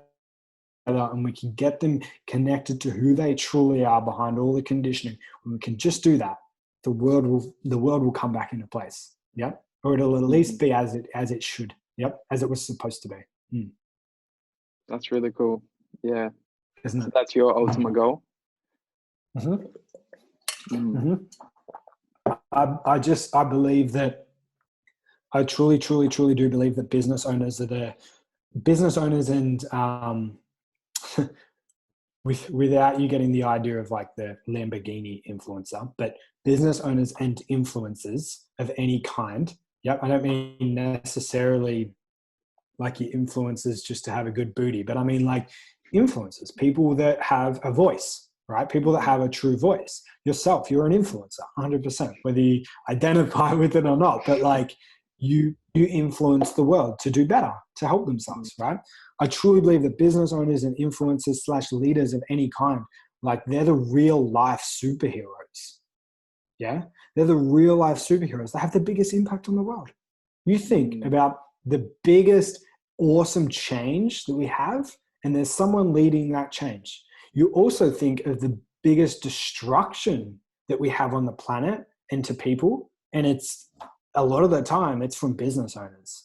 and we can get them connected to who they truly are behind all the conditioning. When we can just do that, the world will come back into place. Yep. Or it'll at least be as it should. Yep. As it was supposed to be. That's really cool. Yeah. Isn't it? That's your ultimate goal. Mm-hmm. Mm-hmm. I believe that I truly, truly, truly do believe that business owners are the business owners and without you getting the idea of like the Lamborghini influencer, but business owners and influencers of any kind. Yep. I don't mean necessarily like your influencers just to have a good booty, but I mean like influencers, people that have a voice, right? People that have a true voice. Yourself, you're an influencer, 100%, whether you identify with it or not, but like you influence the world to do better, to help themselves, right? I truly believe that business owners and influencers / leaders of any kind, like they're the real life superheroes. Yeah. They're the real life superheroes. They have the biggest impact on the world. You think about the biggest awesome change that we have, and there's someone leading that change. You also think of the biggest destruction that we have on the planet and to people, and it's a lot of the time it's from business owners.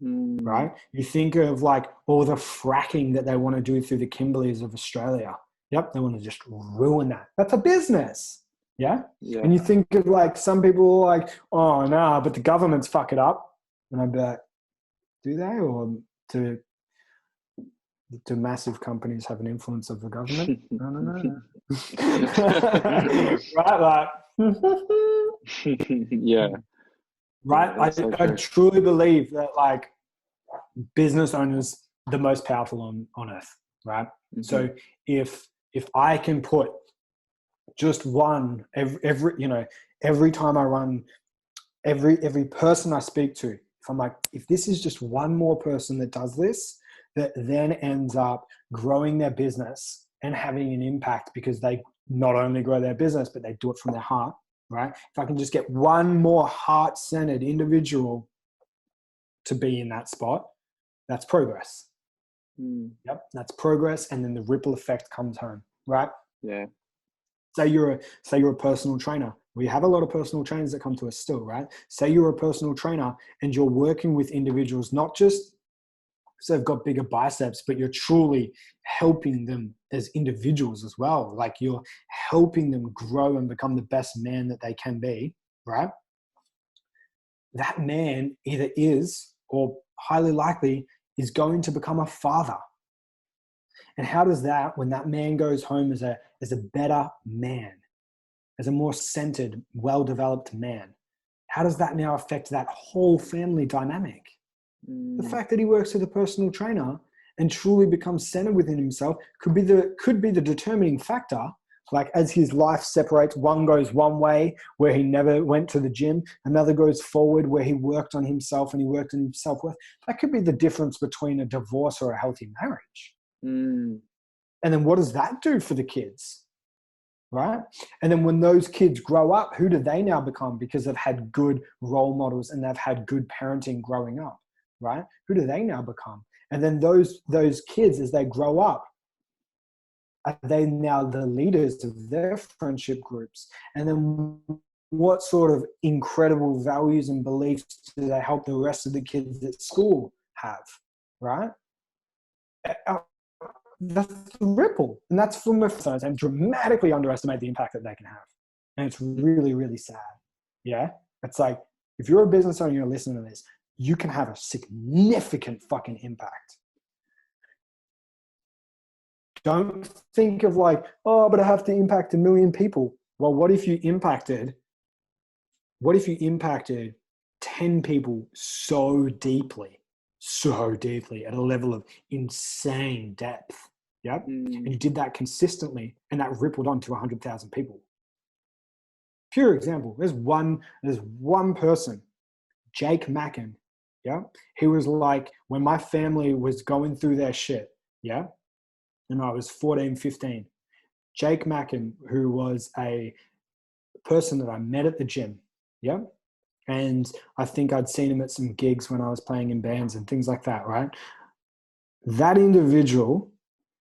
Right? You think of like all the fracking that they want to do through the Kimberleys of Australia. Yep, they want to just ruin that. That's a business. Yeah? And you think of like some people like, oh no, but the governments fuck it up. And I'd be like, do they? Or do massive companies have an influence of the government? I don't know. Right? Like Yeah. Right? I truly believe that like business owners the most powerful on earth, right? So if I can put just one every time I run, every person I speak to, if I'm like, if this is just one more person that does this, that then ends up growing their business and having an impact because they not only grow their business, but they do it from their heart, right? If I can just get one more heart-centered individual to be in that spot, that's progress. Yep, that's progress, and then the ripple effect comes home, right? Yeah. Say you're a personal trainer. We have a lot of personal trainers that come to us still, right? Say you're a personal trainer and you're working with individuals, not just so they've got bigger biceps, but you're truly helping them as individuals as well. Like you're helping them grow and become the best man that they can be, right? That man either is or highly likely is going to become a father. And how does that, when that man goes home as a better man, as a more centered, well-developed man, how does that now affect that whole family dynamic? The fact that he works with a personal trainer and truly becomes centered within himself could be the determining factor. Like as his life separates, one goes one way where he never went to the gym, another goes forward where he worked on himself and he worked on his self-worth. That could be the difference between a divorce or a healthy marriage. And then what does that do for the kids? Right? And then when those kids grow up, who do they now become? Because they've had good role models and they've had good parenting growing up, right? Who do they now become? And then those kids, as they grow up, are they now the leaders of their friendship groups? And then what sort of incredible values and beliefs do they help the rest of the kids at school have, right? That's the ripple. And that's from the and dramatically underestimate the impact that they can have. And it's really, really sad. Yeah. It's like, if you're a business owner and you're listening to this, you can have a significant fucking impact. Don't think of like, oh, but I have to impact 1 million people. Well, what if you impacted 10 people so deeply at a level of insane depth? Yep. And you did that consistently, and that rippled on to 100,000 people. Pure example. There's one person, Jake Mackin. Yeah. He was like, when my family was going through their shit. Yeah. And I was 14, 15. Jake Mackin, who was a person that I met at the gym. Yeah. And I think I'd seen him at some gigs when I was playing in bands and things like that, right? That individual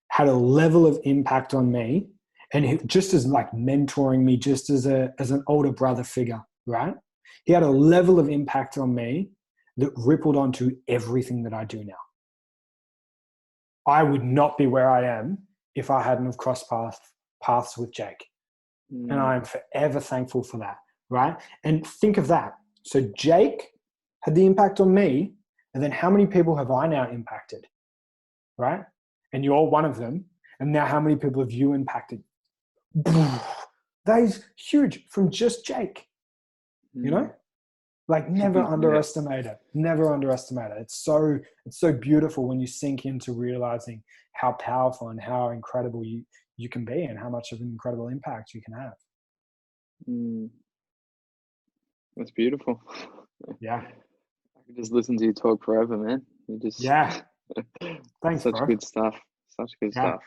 had a level of impact on me, and he, just as like mentoring me, just as an older brother figure, right? He had a level of impact on me that rippled onto everything that I do now. I would not be where I am if I hadn't have crossed paths with Jake. And I am forever thankful for that. right? And think of that. So Jake had the impact on me, and then how many people have I now impacted, right? And you're one of them. And now how many people have you impacted? That is huge from just Jake, you know? Like never underestimate it. Never underestimate it. It's so beautiful when you sink into realizing how powerful and how incredible you can be and how much of an incredible impact you can have. That's beautiful. Yeah. I could just listen to you talk forever, man. You just Yeah. Thanks, such bro. good stuff. Such good stuff.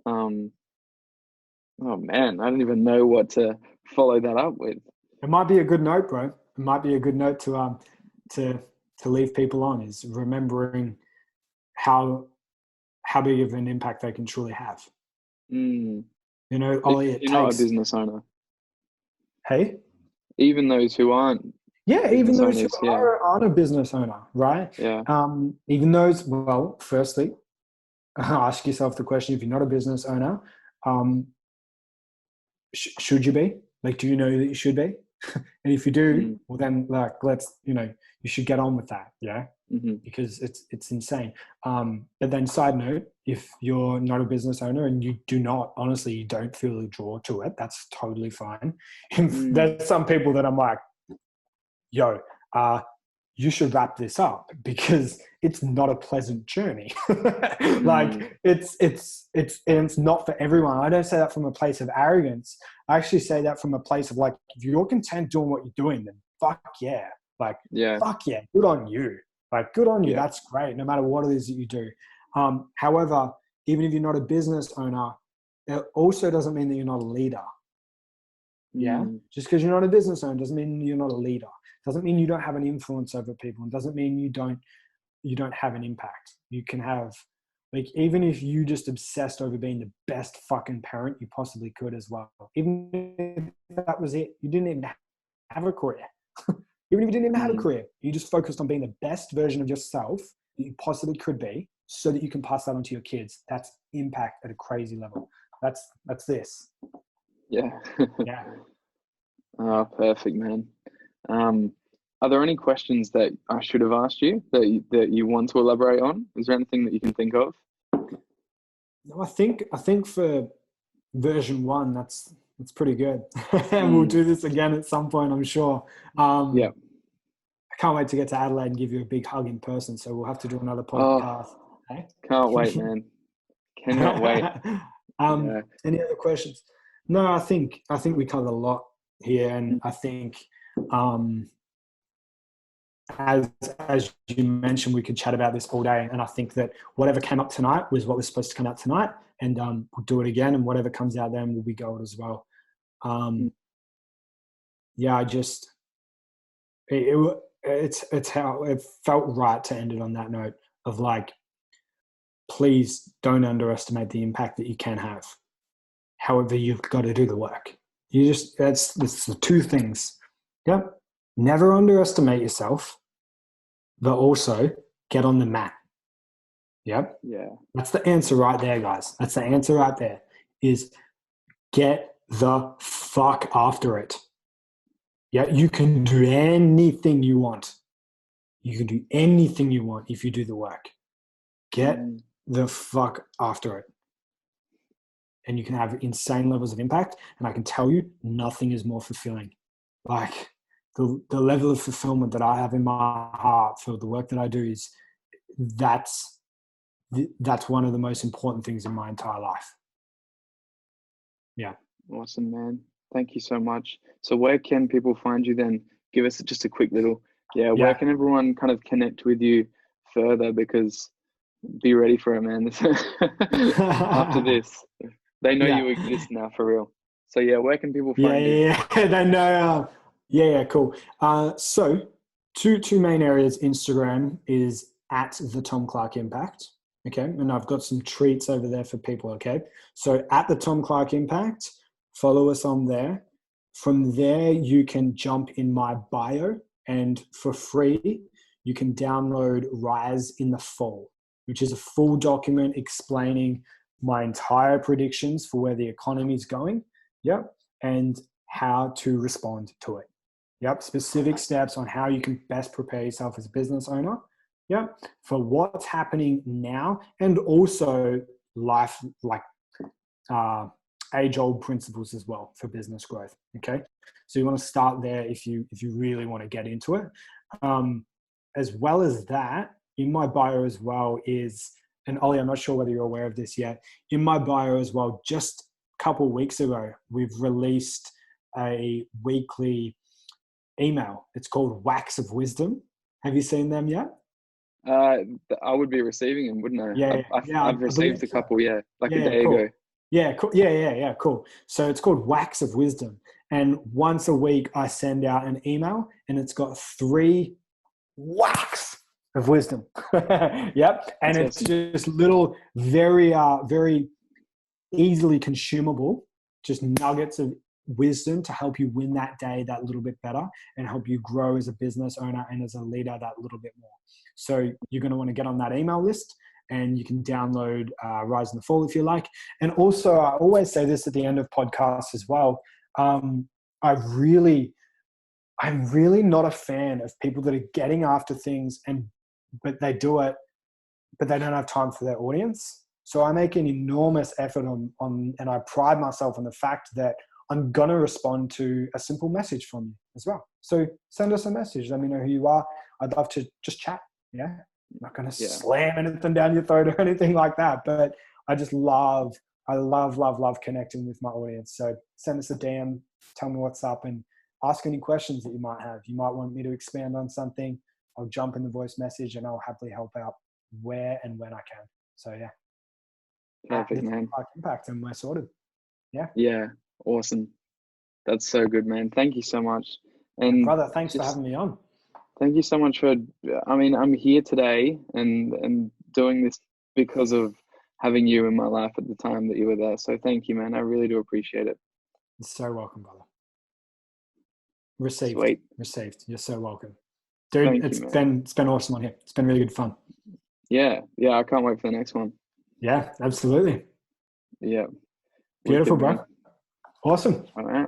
Oh man, I don't even know what to follow that up with. It might be a good note, bro. It might be a good note to leave people on, is remembering how big of an impact they can truly have. You know, Ollie, if you're not a business owner. Hey? Even those who aren't. Yeah, even those owners, who aren't a business owner, right? Yeah. Even those, well, firstly, ask yourself the question, if you're not a business owner, should you be? Like, do you know that you should be? And if you do, well then, like, you should get on with that. Yeah. Because it's insane. But then side note, if you're not a business owner and you don't feel a draw to it, that's totally fine. There's some people that I'm like, yo, you should wrap this up because it's not a pleasant journey. Like it's not for everyone. I don't say that from a place of arrogance. I actually say that from a place of like, if you're content doing what you're doing, then fuck yeah. Like, fuck yeah, good on you. Like, good on you. Yeah. That's great. No matter what it is that you do. However, even if you're not a business owner, it also doesn't mean that you're not a leader. Yeah. Just because you're not a business owner doesn't mean you're not a leader. Doesn't mean you don't have an influence over people. And doesn't mean you don't have an impact. You can have, like, even if you just obsessed over being the best fucking parent you possibly could as well. Even if that was it, you didn't even have a career. Even if you didn't even have a career, you just focused on being the best version of yourself that you possibly could be so that you can pass that on to your kids. That's impact at a crazy level. That's this. Yeah. Yeah. Oh, perfect, man. Are there any questions that I should have asked you that you want to elaborate on? Is there anything that you can think of? No, I think for version 1, that's pretty good. And we'll do this again at some point, I'm sure. Yeah. I can't wait to get to Adelaide and give you a big hug in person. So we'll have to do another podcast. Hey? Can't wait, man. Cannot wait. Any other questions? No, I think we covered a lot here, and I think as you mentioned, we could chat about this all day. And I think that whatever came up tonight was what was supposed to come out tonight, and we'll do it again. And whatever comes out then will be gold as well. Yeah, I just it's how it felt right to end it on that note of like, please don't underestimate the impact that you can have. However, you've got to do the work. That's the two things. Yep. Never underestimate yourself, but also get on the mat. Yep. Yeah. That's the answer right there, guys. That's the answer right there, is get the fuck after it. Yeah. You can do anything you want. You can do anything you want if you do the work. Get the fuck after it. And you can have insane levels of impact. And I can tell you, nothing is more fulfilling. Like the level of fulfillment that I have in my heart for the work that I do that's one of the most important things in my entire life. Yeah. Awesome, man. Thank you so much. So where can people find you then? Give us just a quick little, where can everyone kind of connect with you further? Because be ready for it, man. After this. They know you exist now, for real. So where can people find you? Yeah, they know. Cool. So two main areas. Instagram is at the Tom Clark Impact. Okay, and I've got some treats over there for people. Okay, so at the Tom Clark Impact, follow us on there. From there, you can jump in my bio, and for free, you can download Rise in the Fall, which is a full document explaining my entire predictions for where the economy is going. Yep. And how to respond to it. Yep. Specific steps on how you can best prepare yourself as a business owner. Yep. For what's happening now, and also life, like age-old principles as well for business growth. Okay. So you want to start there if you really want to get into it. As well as that, in my bio as well is, and Ollie, I'm not sure whether you're aware of this yet, in my bio as well, just a couple of weeks ago, we've released a weekly email. It's called Wax of Wisdom. Have you seen them yet? I would be receiving them, wouldn't I? Yeah, I've received a couple, like a day cool. ago. Yeah, cool. Yeah, cool. So it's called Wax of Wisdom. And once a week, I send out an email, and it's got 3 wax of wisdom. Yep. And That's it's awesome. just little, very easily consumable, just nuggets of wisdom to help you win that day that little bit better and help you grow as a business owner and as a leader that little bit more. So you're going to want to get on that email list, and you can download Rise and the Fall if you like. And also, I always say this at the end of podcasts as well. I'm really not a fan of people that are getting after things but they do it, but they don't have time for their audience. So I make an enormous effort on and I pride myself on the fact that I'm going to respond to a simple message from you as well. So send us a message. Let me know who you are. I'd love to just chat. Yeah. I'm not going to slam anything down your throat or anything like that, but I love connecting with my audience. So send us a DM, tell me what's up, and ask any questions that you might have. You might want me to expand on something. I'll jump in the voice message and I'll happily help out where and when I can. So yeah. Perfect, man. Impact, and we're sorted. Yeah. Yeah. Awesome. That's so good, man. Thank you so much. And brother, thanks for having me on. Thank you so much for, I'm here today and doing this because of having you in my life at the time that you were there. So thank you, man. I really do appreciate it. You're so welcome, brother. Received. Sweet. Received. You're so welcome. Dude, thank it's you, man. been awesome on here. It's been really good fun. Yeah. I can't wait for the next one. Yeah, absolutely. Yeah. Beautiful, Wicked, bro. Awesome. All right.